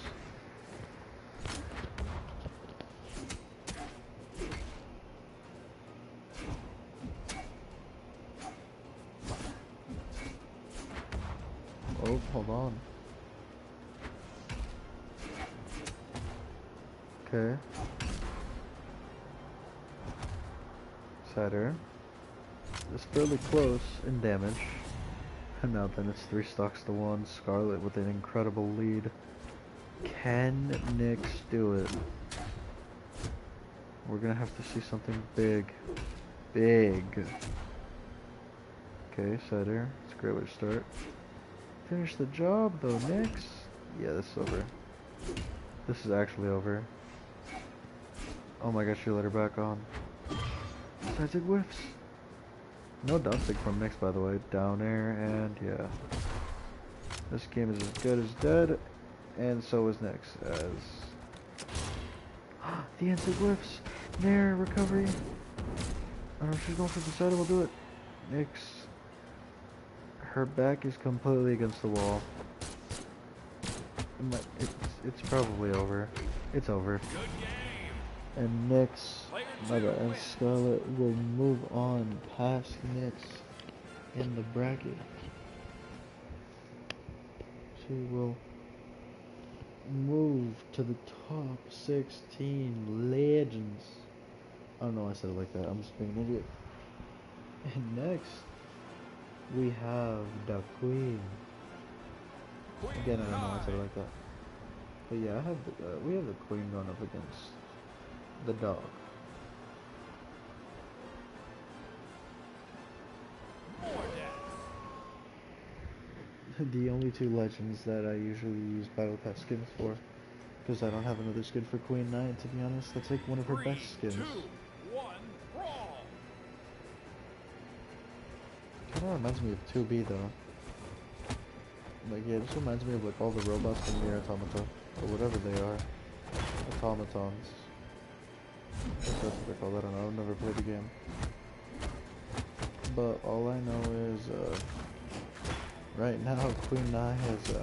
Oh, hold on. Okay. Cider is fairly close in damage. And now then it's 3 stocks to 1. Scarlet with an incredible lead. Can Nyx do it? We're gonna have to see something big. Big. Okay, Cider. It's a great way to start. Finish the job though, Nyx. Yeah, this is over. This is actually over. Oh my gosh, you let her back on. Sidekick whiffs. No downstig from Nyx, by the way. Down air, and yeah. This game is as good as dead, and so is Nyx, as... the insig whiffs! Nair, recovery! I don't know if she's going for the side, we'll do it. Nyx... her back is completely against the wall. It's probably over. It's over. And Nyx, and Scarlet will move on past Nyx in the bracket. She will move to the top 16 legends. I don't know why I said it like that. I'm just being an idiot. And next, we have the Queen. Again, I don't know why I said it like that. But yeah, we have the Queen going up against the dog. The only 2 legends that I usually use Battle Pass skins for, because I don't have another skin for Queen Knight, to be honest. That's like one of her best skins. Kind of reminds me of 2B though. Like, yeah, this reminds me of like all the robots from Nier Automata, or whatever they are. Automatons. I guess that's what they're called, I don't know, I've never played the game. But all I know is, right now Queen Nai is,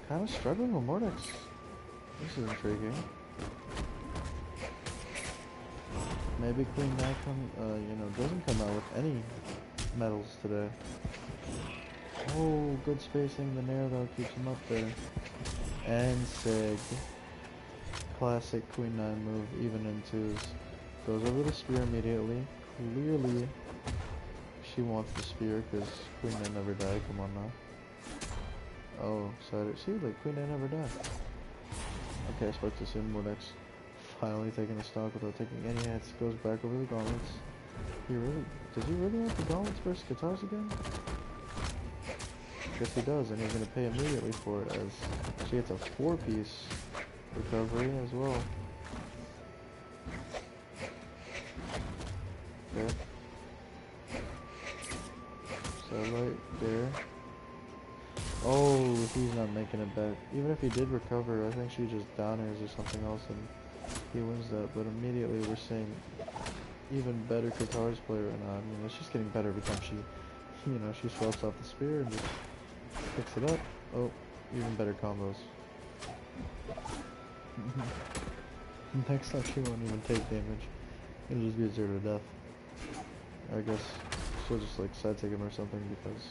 kind of struggling with Mordex. This is intriguing. Maybe Queen Nai doesn't come out with any medals today. Oh, good spacing, the Nair though keeps him up there. And Sig. Classic Queen 9 move, even in twos. Goes over the spear immediately. Clearly, she wants the spear because Queen 9 never died. Come on now. Oh, so see, like Queen 9 never died. Okay, I spoke to assume Mordex finally taking the stock without taking any hits. Goes back over the gauntlets. Does he really want the gauntlets versus guitars again? Guess he does, and he's gonna pay immediately for it as she gets a 4-piece recovery as well. Okay. So right there. Oh, he's not making it back. Even if he did recover, I think she just down airs or something else and he wins that. But immediately we're seeing even better guitars play right now. I mean, it's just getting better every time she, she swaps off the spear and just picks it up. Oh, even better combos. Next time she won't even take damage. It'll just be a 0 to death. I guess she'll just like side take him or something because,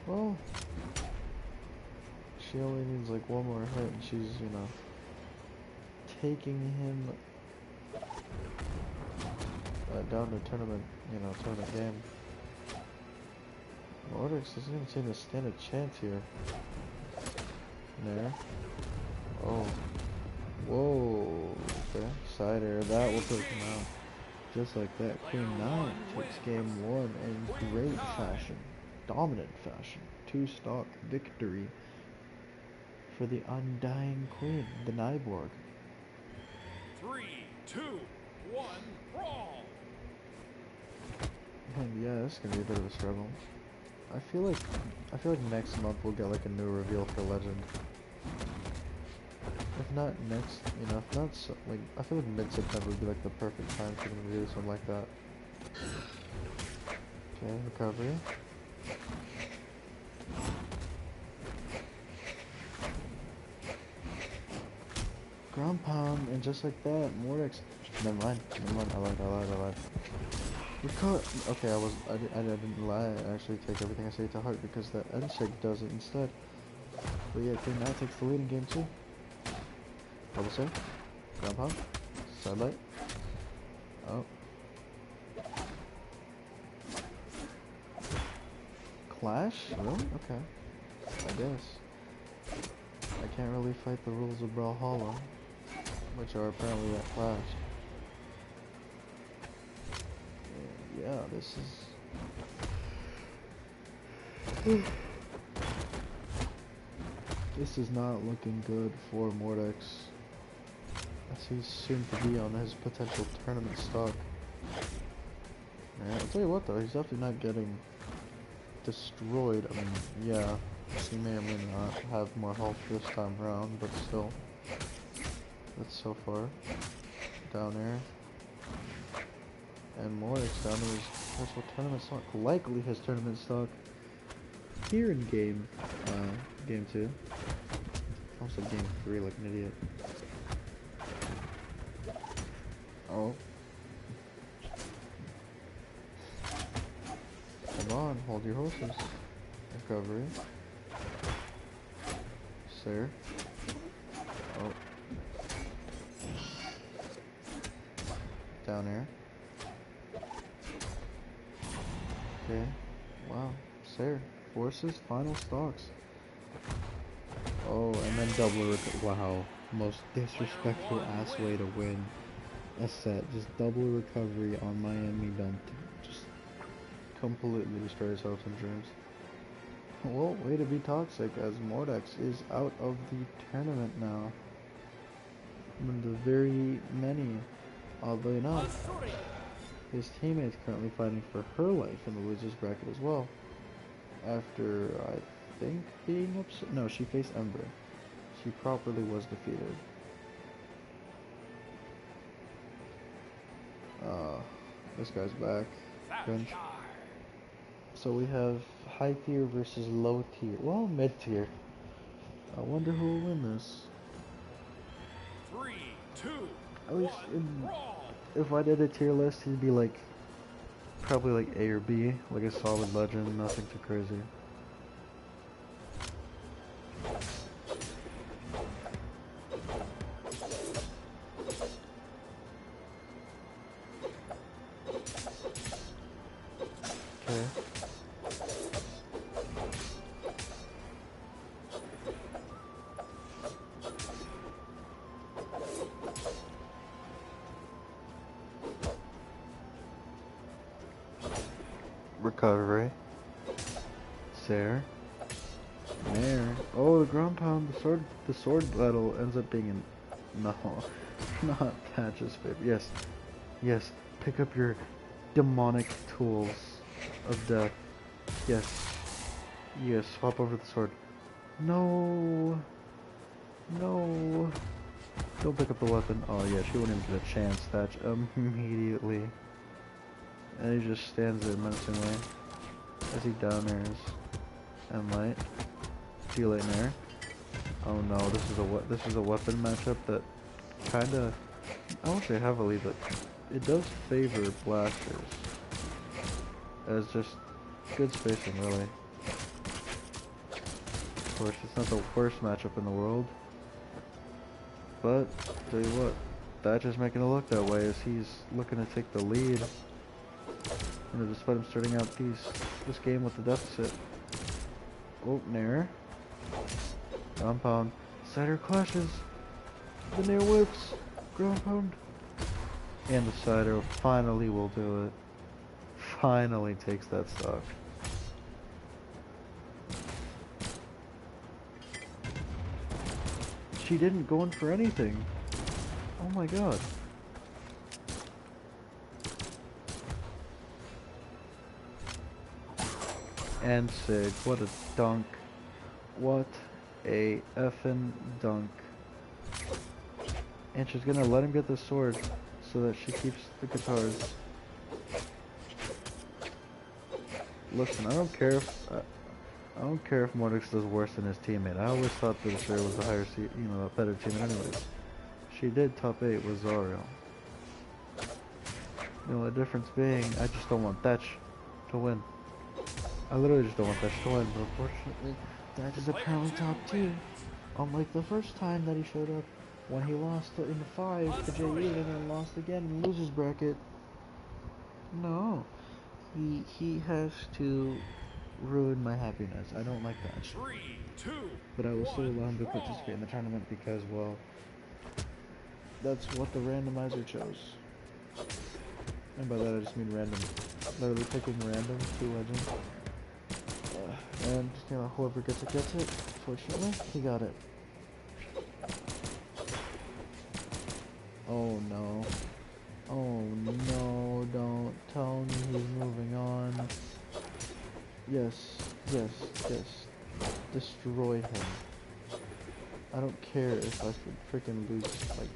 well, she only needs like one more hit and she's, taking him down to tournament game. Mordex doesn't seem to stand a chance here. There. Oh. Whoa. Okay. Side air. That will take him out. Just like that. Queen 9 takes game 1 in great fashion. Dominant fashion. 2-stock victory for the Undying Queen, the Nyborg. 3, 2, 1, brawl! And yeah, this is gonna be a bit of a struggle. I feel like next month we'll get like a new reveal for Legend. If not next, if not so, like I feel like mid-September would be like the perfect time for them to do something like that. Okay, recovery. Ground pound, and just like that, Mordex. Never mind, I lied. Okay, I didn't lie. I actually take everything I say to heart because that N-Sig does it instead. But yeah, Queen 9 takes the lead in game 2. Double save. Ground pound. Sidelight. Oh. Clash? Really? Okay. I guess. I can't really fight the rules of Brawlhalla, which are apparently at Clash. Yeah, this is... This is not looking good for Mordex, as he's soon to be on his potential tournament stock. Yeah, I'll tell you what though, he's definitely not getting destroyed. I mean, yeah, he may or may not have more health this time around, but still. That's so far. Down air. And Mordex down to his potential tournament stock. Likely his tournament stock here in game 2. Also game 3 like an idiot. Oh. Come on, hold your horses. Recovery. Sir. Oh. Down air. Okay. Wow. Sir. Forces, final stocks. Oh, and then double wow. Most disrespectful ass way to win a set. Just double recovery on Miami dumped. Just completely destroy his hopes and dreams. Well, way to be toxic as Mordex is out of the tournament now. One of the very many, oddly enough. His teammate's currently fighting for her life in the losers bracket as well. After, I think, being upset. No, she faced Ember. She properly was defeated. This guy's back. Cringe. So we have high tier versus low tier. Well, mid tier. I wonder who will win this. 3, 2, At least 1, brawl! if I did a tier list, he'd be like probably like A or B, like a solid legend, nothing too crazy. Okay. Recovery. There. There. Oh, the ground pound, the sword battle ends up being in, no, not Patch's favorite. Yes, yes, pick up your demonic tools of death. Yes, yes, swap over the sword. No, no, don't pick up the weapon. Oh yeah, she wouldn't even get a chance, Thatch, immediately. And he just stands there menacingly as he down airs. And light. See you later, Nair. Oh no, this is a weapon matchup that kinda, I won't say heavily, but it does favor blasters. As just good spacing, really. Of course, it's not the worst matchup in the world. But, tell you what, Thatch is making it look that way as he's looking to take the lead. You know, despite him starting out this game with the deficit. Oh, Nair. Ground pound. Cider clashes. The Nair whips. Ground pound. And the Cider finally will do it. Finally takes that stock. She didn't go in for anything. Oh my god. And Sig, what a dunk. What a effing dunk. And she's gonna let him get the sword so that she keeps the guitars. Listen, I don't care if Mordix does worse than his teammate. I always thought that Sarah was the higher a better teammate anyways. She did top 8 with Zariel. You know, the difference being, I just don't want Thatch to win. I literally just don't want Thatch to win, but unfortunately, Thatch is apparently top 2. Unlike the first time that he showed up, when he lost in the 5 to J8 and then lost again in the losers bracket. No. He has to ruin my happiness. I don't like that. 3, 2, but I will still allow him to participate in the tournament because, well, that's what the randomizer chose. And by that I just mean random. Literally picking random 2 legends. And you know, whoever gets it gets it. Fortunately, he got it. Oh no. Oh no, don't tell me he's moving on. Yes, yes, yes. Destroy him. I don't care if I freaking lose, like,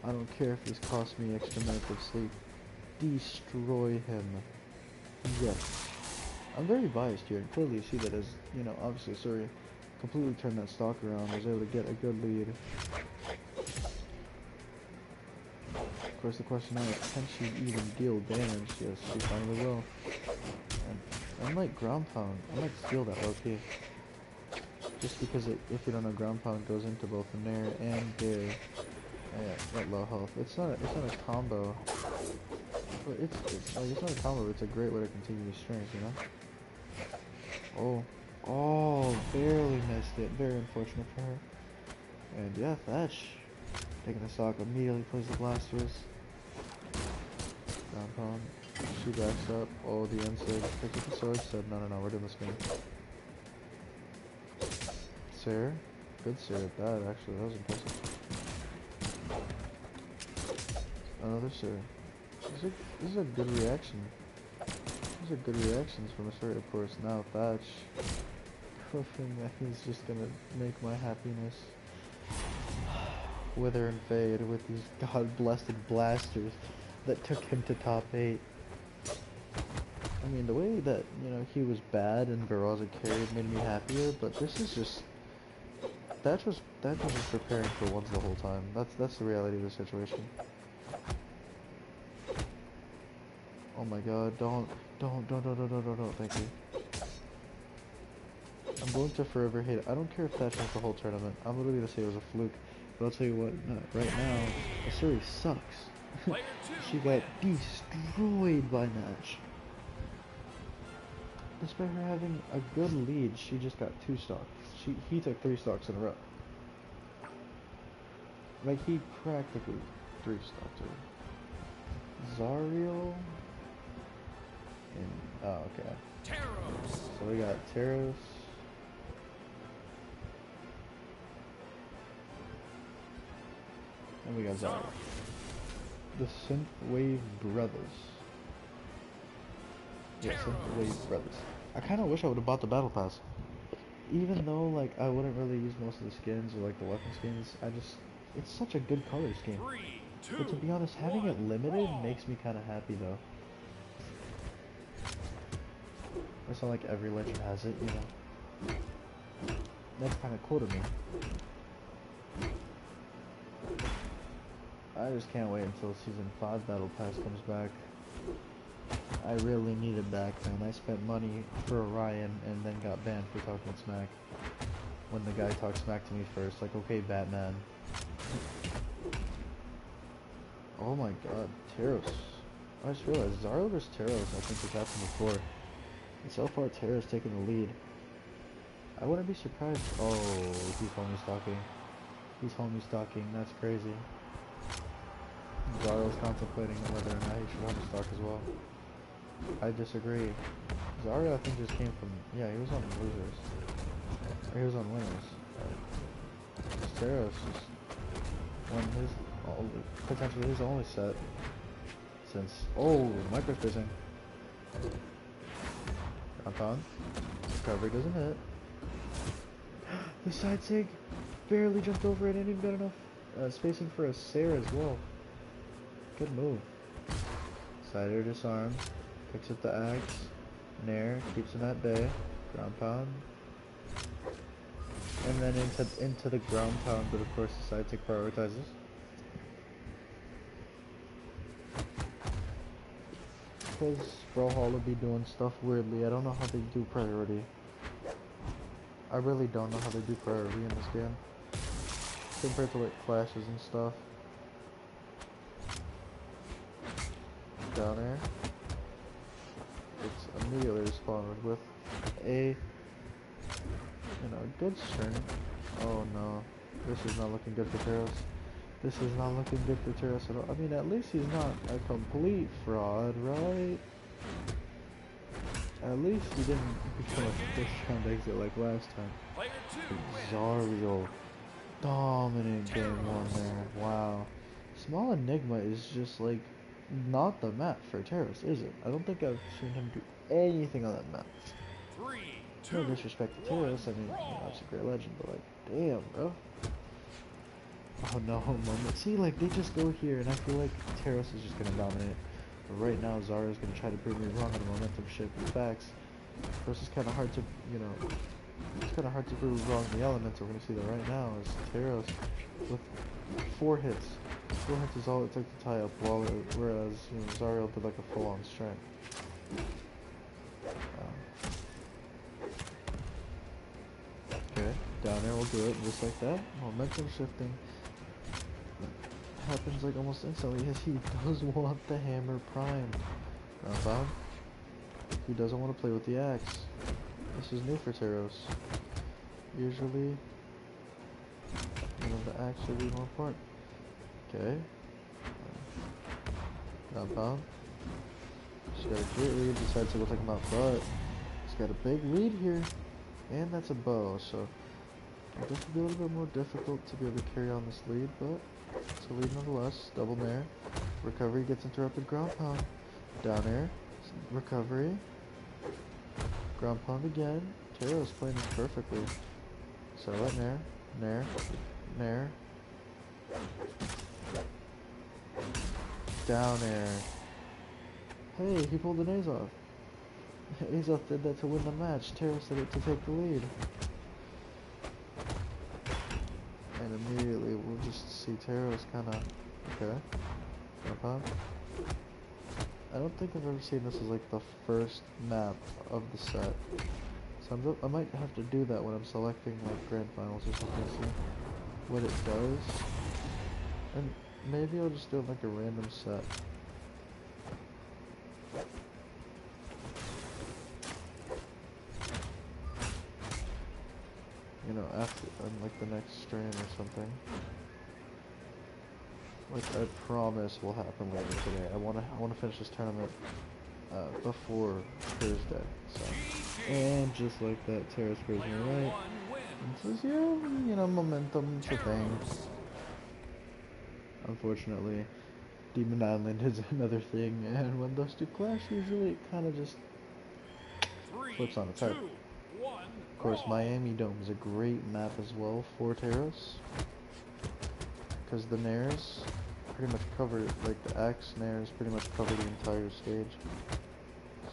I don't care if he's cost me extra minutes of sleep. Destroy him. Yes. I'm very biased here, and clearly you see that as, you know, obviously Surrey completely turned that stock around, was able to get a good lead. Of course, the question now is, can she even deal damage? Yes, she finally will. And unlike ground pound, I might steal that low key. Just because it, if you don't know, ground pound goes into both the Nair and Gare at low health. It's not a combo. But it's not a combo, it's a great way to continue your strength, you know? Oh, barely missed it. Very unfortunate for her. And yeah, Thatch, taking the stock, immediately plays the blasters. Ground pound. She backs up. Oh, the N-Sig picked up the sword, said, no, we're doing this game. Sarah? Good Sarah at that, actually. That was impressive. Another Sarah. These are good reaction. These are good reactions from the start, of course. Now Thatch, hoping that he's just gonna make my happiness wither and fade with these god-blessed blasters that took him to top 8. I mean, the way that, you know, he was bad and Barraza carried made me happier, but this is just... That was just preparing for ones the whole time. That's the reality of the situation. Oh my god, don't, thank you. I'm going to forever hate it. I don't care if Thatch wins the whole tournament. I'm literally gonna say it was a fluke. But I'll tell you what, right now, Asuri sucks. She got destroyed by Natch. Despite her having a good lead, she just got 2 stocks. He took 3 stocks in a row. Like, he practically 3 stocked her. Zariel... And, oh, okay. Taros. So we got Taros. And we got Zariel. The Synthwave Brothers. Yeah, Synthwave Brothers. I kind of wish I would have bought the Battle Pass. Even though, like, I wouldn't really use most of the skins or, like, the weapon skins, it's such a good color scheme. 3, 2, But to be honest, having it limited brawl. makes me kind of happy, though. It's not like every legend has it, you know. That's kind of cool to me. I just can't wait until Season 5 Battle Pass comes back. I really need it back, man. I spent money for Orion and then got banned for talking smack. When the guy talked smack to me first, like, okay, Batman. Oh my god, Taros. I just realized, Zariel vs Taros, I think has happened before. And so far, Taros taking the lead. I wouldn't be surprised. Oh, he's homie stalking. He's homie stalking, that's crazy. Zariel's contemplating whether or not he should homie stalk as well. I disagree. Zariel, I think, just came from... Yeah, he was on losers. Or he was on winners. Taros just won his... potentially his only set. Since... Oh, microspacing. Compound. Recovery doesn't hit. The side sig barely jumped over it and even got enough spacing for a Sarah as well. Good move. Sider disarms. Picks up the axe. Nair. Keeps him at bay. Ground pound. And then into the ground pound, but of course the side sig prioritizes. Because Bothalla will be doing stuff weirdly. I don't know how they do priority. I really don't know how they do priority in this game. Compared to like flashes and stuff. Down air. It's immediately responded with a, good string. Oh no. This is not looking good for Taros. This is not looking good for Taros at all. I mean, at least he's not a complete fraud, right? At least he didn't become a first round exit like last time. Zariel. Dominant game 1 there. Wow. Small Enigma is just like not the map for Taros, is it? I don't think I've seen him do anything on that map. 3, 2, No disrespect to Taros, I mean, that's a great legend, but like, damn, bro. Oh no, moment. See, like, they just go here, and I feel like Taros is just gonna dominate. But right now, Zara's gonna try to prove me wrong on the momentum shift and facts. Of course, it's kind of hard to, it's kind of hard to prove wrong the elements. We're gonna see that right now is Taros with 4 hits. 4 hits is all it took to tie up, whereas, Zariel did like a full-on strength. Okay, down there we'll do it just like that. Momentum shifting happens like almost instantly as he does want the hammer primed. Ground pound. He doesn't want to play with the axe. This is new for Taros. Usually, the axe should be more important. Okay. Ground pound. She's got a great lead, decides to go take him out, but he's got a big lead here. And that's a bow, so it'll definitely be a little bit more difficult to be able to carry on this lead, but it's a lead nonetheless. Double nair. Recovery gets interrupted. Ground pound. Down air. Recovery. Ground pound again. Taro's playing this perfectly. Silent nair. Nair. Nair. Down air. Hey, he pulled an A's off. A's off did that to win the match. Taro said it to take the lead. And immediately we'll just see Taro's kinda... Okay. Ground pound. I don't think I've ever seen this as like the first map of the set. So I might have to do that when I'm selecting like grand finals or something, see what it does. And maybe I'll just do like a random set. You know, after on like the next stream or something. Which I promise will happen later today. I wanna finish this tournament before Thursday. So, and just like that, Tara's praising me right. And says, yeah, you know, momentum's a thing. Unfortunately, Demon Island is another thing, and when those two clash, usually it kind of just flips on its head. Of course, Miami Dome is a great map as well for Taros, because the nairs pretty much cover, like the axe nairs pretty much cover the entire stage.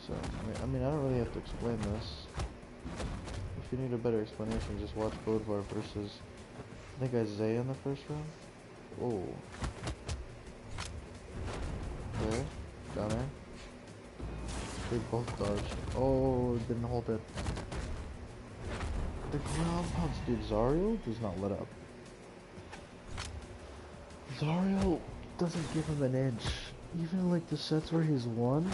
So, I mean, I don't really have to explain this. If you need a better explanation, just watch Bothalla versus, I think, Isaiah in the first round. Whoa. Okay, down there. They both dodged. Oh, didn't hold it. The ground pounds, dude. Zariel does not let up. Zariel doesn't give him an inch. Even like the sets where he's won,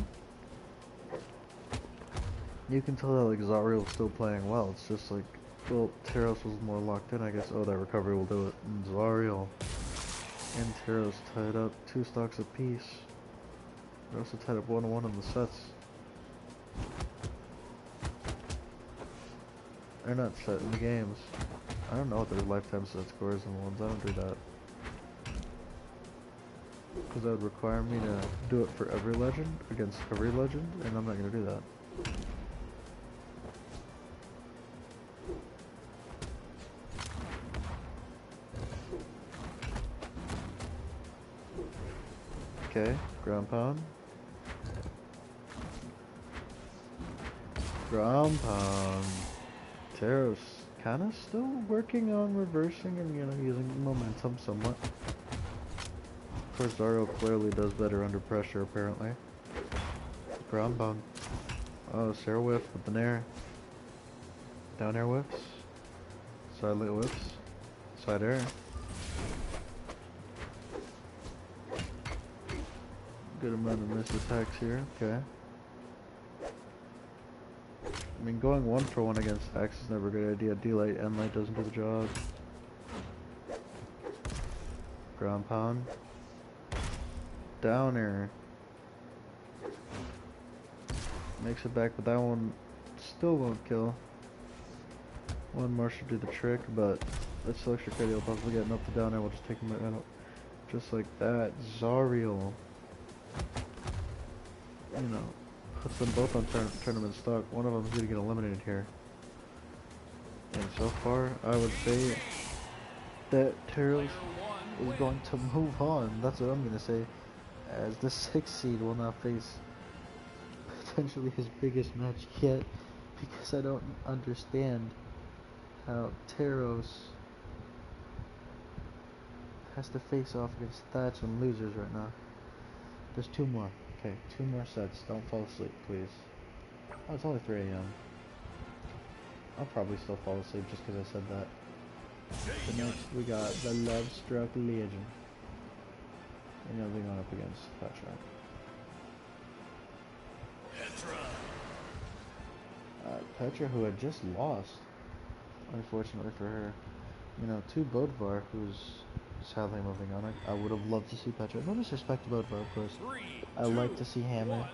you can tell that like Zariel's still playing well. It's just like, well, Taros was more locked in, I guess. Oh, that recovery will do it. And Zariel and Taros tied up 2 stocks apiece. They're also tied up 1-1 in the sets. They're not set in the games. I don't know what their lifetime set scores in the ones. I don't do that. Because that would require me to do it for every legend, against every legend, and I'm not going to do that. Okay, ground pound. Ground pound. Taros kind of still working on reversing and, you know, using momentum somewhat. Of course, Zariel clearly does better under pressure, apparently. Ground pound. Oh, Sarah whiff with the nair. Down air whiffs. Side lit whiffs. Side air. Good amount of miss attacks here. Okay. I mean, going 1-for-1 against Axe is never a good idea. D-Light, N-Light doesn't do the job. Ground pound. Downer. Makes it back, but that one still won't kill. One more should do the trick, but that select your credit will possibly get up to downer. We'll just take him out. Just like that. Zariel. You know, puts them both on tournament stock. One of them is going to get eliminated here. And so far, I would say that Taros is going to move on. That's what I'm going to say. As the 6th seed will not face potentially his biggest match yet. Because I don't understand how Taros has to face off against Thatch and losers right now. There's 2 more. Okay, 2 more sets. Don't fall asleep, please. Oh, it's only 3 AM. I'll probably still fall asleep just because I said that. But next, we got the Love Struck Legion. And you'll be going up against Petra. Petra, who had just lost, unfortunately for her. You know, to Bothalla, who's sadly moving on. I would have loved to see Petra. No disrespect to Bothalla, of course. I like to see Hammer.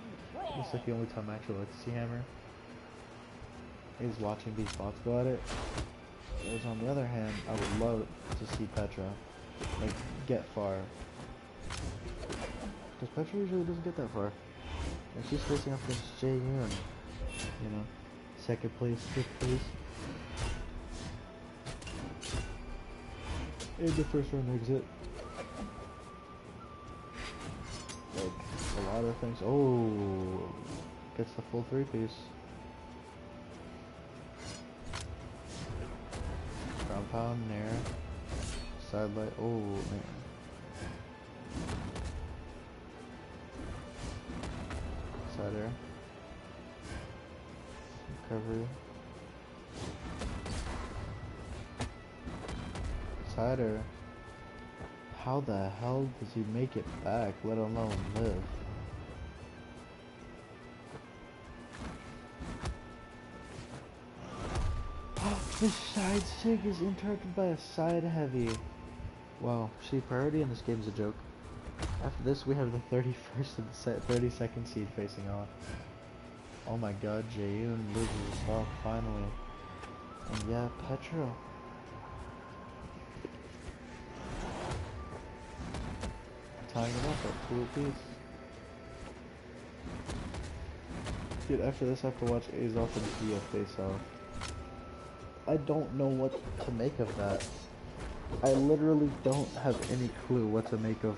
It's like the only time I actually like to see Hammer is watching these bots go at it. Whereas on the other hand, I would love to see Petra like get far. Because Petra usually doesn't get that far. And she's facing up against Jae-yoon. You know, second place, fifth place. In the first round exit. Like, a lot of things. Oh, gets the full three-piece. Ground pound, nair. Side light. Oh, man. Side air. Recovery. Side air. How the hell does he make it back, let alone live? His side sig is interrupted by a side heavy. Wow, see, priority in this game is a joke. After this, we have the 31st and 32nd seed facing off. Oh my god, Jaeyoon loses his stock finally. And yeah, Petra. Tying it up at 2 apiece. Dude, after this, I have to watch Azoth and Kia face off. I don't know what to make of that. I literally don't have any clue what to make of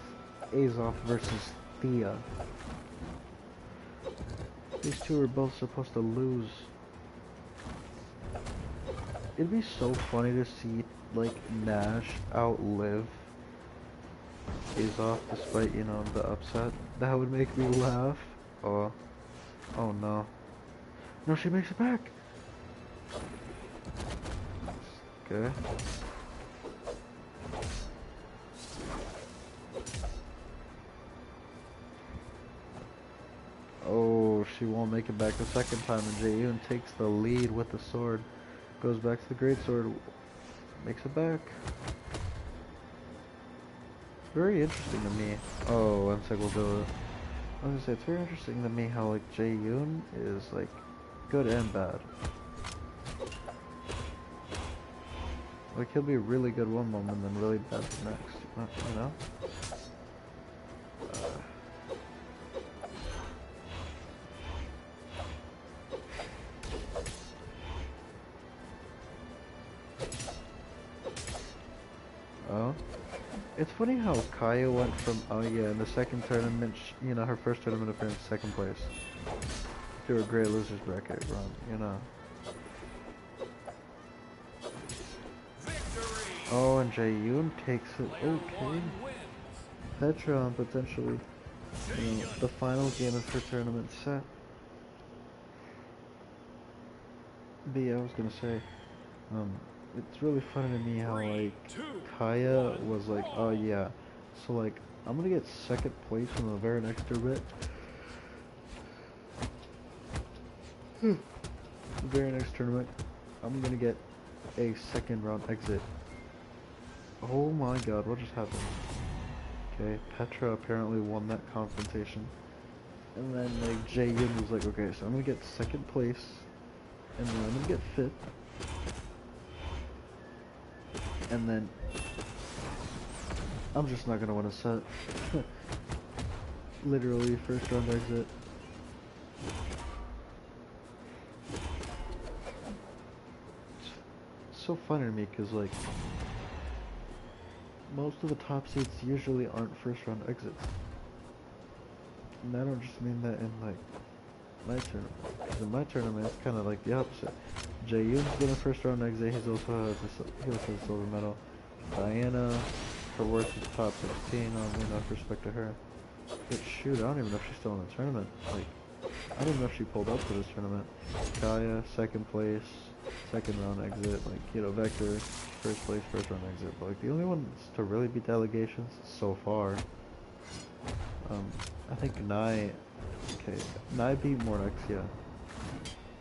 Azoth versus Thea. These two are both supposed to lose. It'd be so funny to see, like, Nash outlive Azoth despite, you know, the upset. That would make me laugh. Oh. Oh no. No, she makes it back! Okay. Oh, she won't make it back the second time, and Jaeyoon takes the lead with the sword. Goes back to the great sword. Makes it back. It's very interesting to me. Oh, one sec, we'll do it. I was gonna say, it's very interesting to me how, like, Jaeyoon is, like, good and bad. Like, he'll be really good one moment and then really bad the next, you know? Oh. It's funny how Kaya went from, oh yeah, in the second tournament, you know, her first tournament appearance, second place. To a great losers bracket run, you know. Oh, and Jaeyoon takes it. Okay. Petra on potentially, you know, the final game of her tournament set. But yeah, I was gonna say, it's really funny to me how, like, Kaya was like, oh yeah, so, like, I'm gonna get second place in the very next tournament. The very next tournament, I'm gonna get a second round exit. Oh my god, what just happened? Okay, Petra apparently won that confrontation. And then, like, Jaeyoon was like, okay, so I'm gonna get second place, and then I'm gonna get fifth. And then, I'm just not gonna win a set. Literally, first round exit. It's so funny to me, because, like, most of the top seeds usually aren't first round exits. And I don't just mean that in, like, my tournament. 'Cause in my tournament, it's kind of like the opposite. Jaeyoon's been a first round exit, he also has a silver medal. Diana, her worst is top 16, I'll enough respect to her. But shoot, I don't even know if she's still in the tournament. Like, I don't even know if she pulled up to this tournament. Kaya, second place, second round exit, like, you know, Vector, first place, first round exit. But, like, the only ones to really beat delegations so far, I think Nai, okay, Nai beat Mornexia.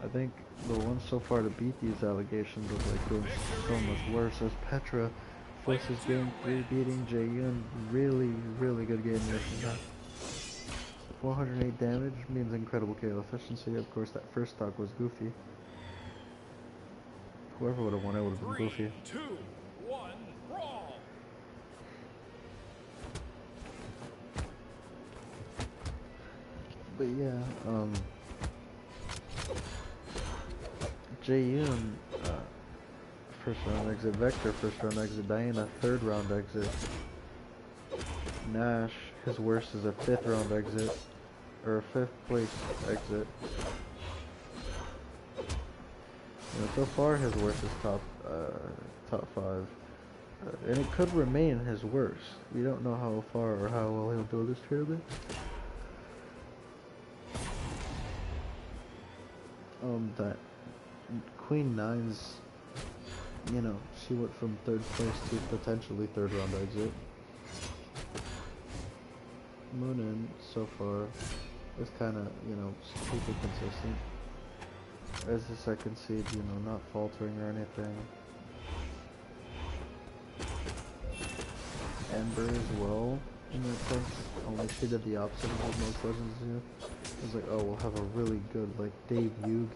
I think the ones so far to beat these allegations of, like, doing so much worse as Petra forces game 3 beating Jaeyoon. Really, really good game there. 408 damage means incredible KO efficiency. Of course, that first stock was goofy. Whoever would have won it would have been goofy. 3, 2, 1, brawl. But yeah, Jaeyoon, first round exit. Vector, first round exit. Diana, third round exit. Nash, his worst is a fifth round exit, or a fifth place exit. You know, so far his worst is top five, and it could remain his worst. We don't know how far or how well he'll do this tournament. That Queen Nine's, you know, she went from third place to potentially third round exit. Moonin so far is kind of, you know, super consistent as the second seed, you know, not faltering or anything. Ember as well, in that sense, only she did the opposite of what most legends do. It was like, oh, we'll have a really good, like, debut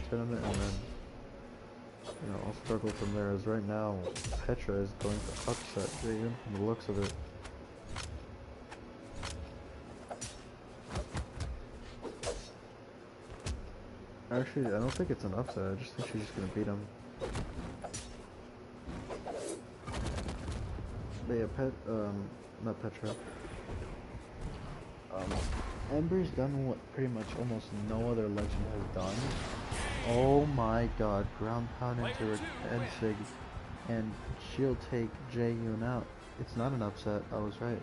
tournament, and then, you know, I'll struggle from there, as right now, Petra is going to upset Jaeyoon from the looks of it. Actually, I don't think it's an upset, I just think she's just gonna beat him. But yeah, not Petra. Ember's done what pretty much almost no other legend has done. Oh my god, ground pound into her Sig, and she'll take Jaeyoon out. It's not an upset, I was right.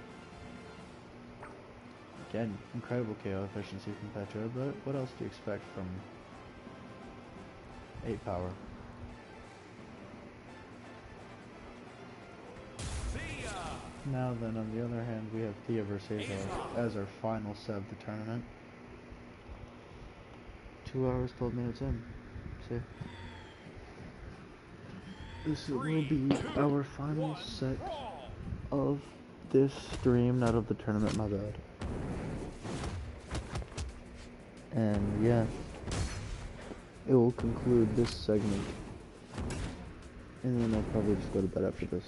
Again, incredible KO efficiency from Petra, but what else do you expect from 8 power? Now then, on the other hand, we have Thea versus Azar as our final set of the tournament. 2 hours, 12 minutes in. See? This will be our final set of this stream, not of the tournament, my bad. And yeah, it will conclude this segment. And then I'll probably just go to bed after this.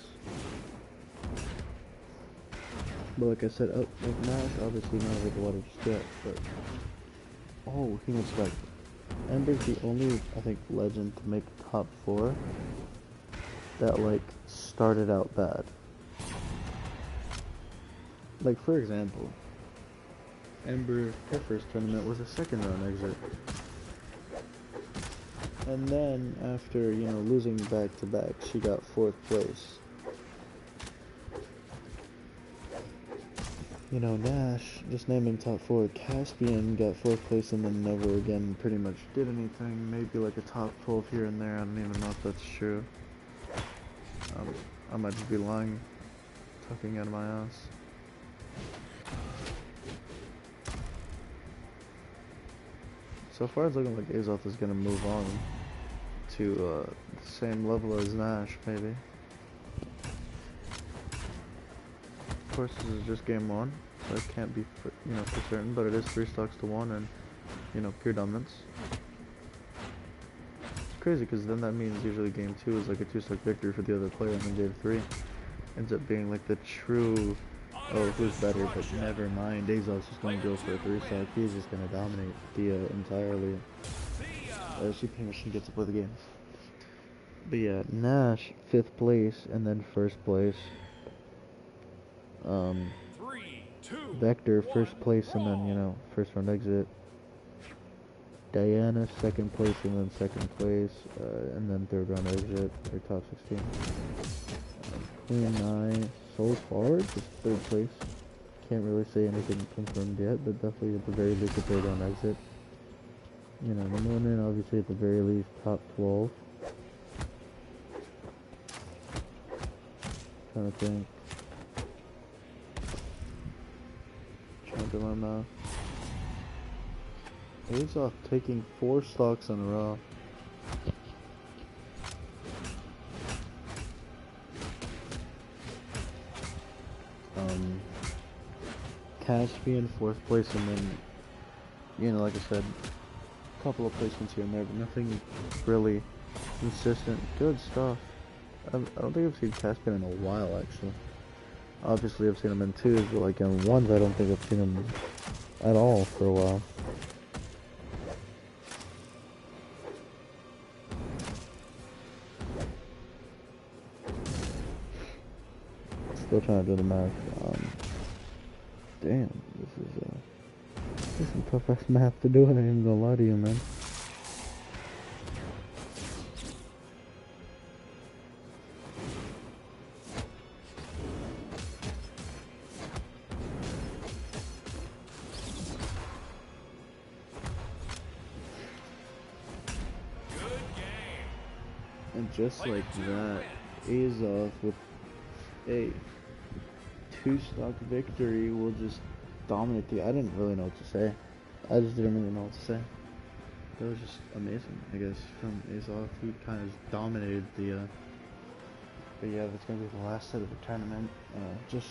But like I said, like Nash, obviously not like a lot of step, but oh, he was like Ember's the only, I think, legend to make top 4 that like started out bad. Like for example, Ember, her first tournament was a second round exit, and then after, you know, losing back to back, she got 4th place. You know, Nash, just naming top 4, Caspian got 4th place and then never again pretty much did anything. Maybe like a top 12 here and there, I don't even know if that's true. I might just be lying, talking out of my ass. So far it's looking like Azoth is going to move on to the same level as Nash, maybe. Of course, this is just game 1, so it can't be for, you know, for certain, but it is 3 stocks to 1 and, you know, pure dominance. It's crazy because then that means usually game 2 is like a 2-stock victory for the other player, and then game 3 ends up being like the true, oh, who's better, but never mind, Azoth's just going to go for a 3-stock, he's just going to dominate Thea entirely. She pretty much gets to play the game. But yeah, Nash, 5th place, and then 1st place. Vector, 1st place, and then, you know, 1st round exit. Diana, 2nd place, and then 2nd place, and then 3rd round exit, or top 16. Queen I, so far, just 3rd place. Can't really say anything confirmed yet, but definitely at the very least a 3rd round exit. You know, the Moonin, obviously at the very least top 12. Trying to think. Trying to my mouth. Azoth taking 4 stocks in a row. Caspian 4th place, and then, you know, like I said, a couple of placements here and there, but nothing really consistent. Good stuff. I don't think I've seen Caspian in a while, actually. Obviously, I've seen him in twos, but like in ones, I don't think I've seen him at all for a while. Still trying to do the math. Damn, this is some tough ass math to do. I ain't gonna lie to you, man. Good game. And just Player like two that, wins. Azov with a two-stock victory will just dominate the. I didn't really know what to say. I just didn't really know what to say. That was just amazing, I guess, from Azov, who kind of dominated the. But yeah, that's gonna be the last set of the tournament. Just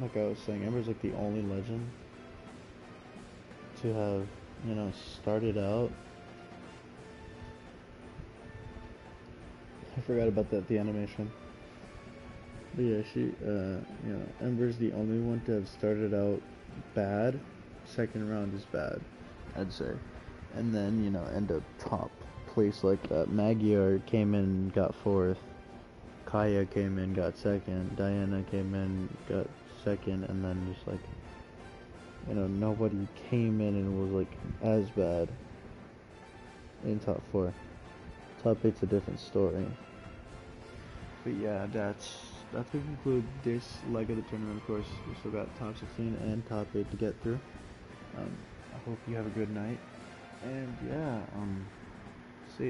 like I was saying, Ember's like the only legend to have, started out. I forgot about that, the animation. But yeah, Ember's the only one to have started out bad. Second round is bad, I'd say. And then, end up top place like that. Magyar came in, got fourth. Kaya came in, got second. Diana came in, got second. And then just like, nobody came in and was like as bad in top four. Top eight's a different story. But yeah, that's will conclude this leg of the tournament. Of course, we still got top 16 and top 8 to get through. I hope you have a good night, and yeah,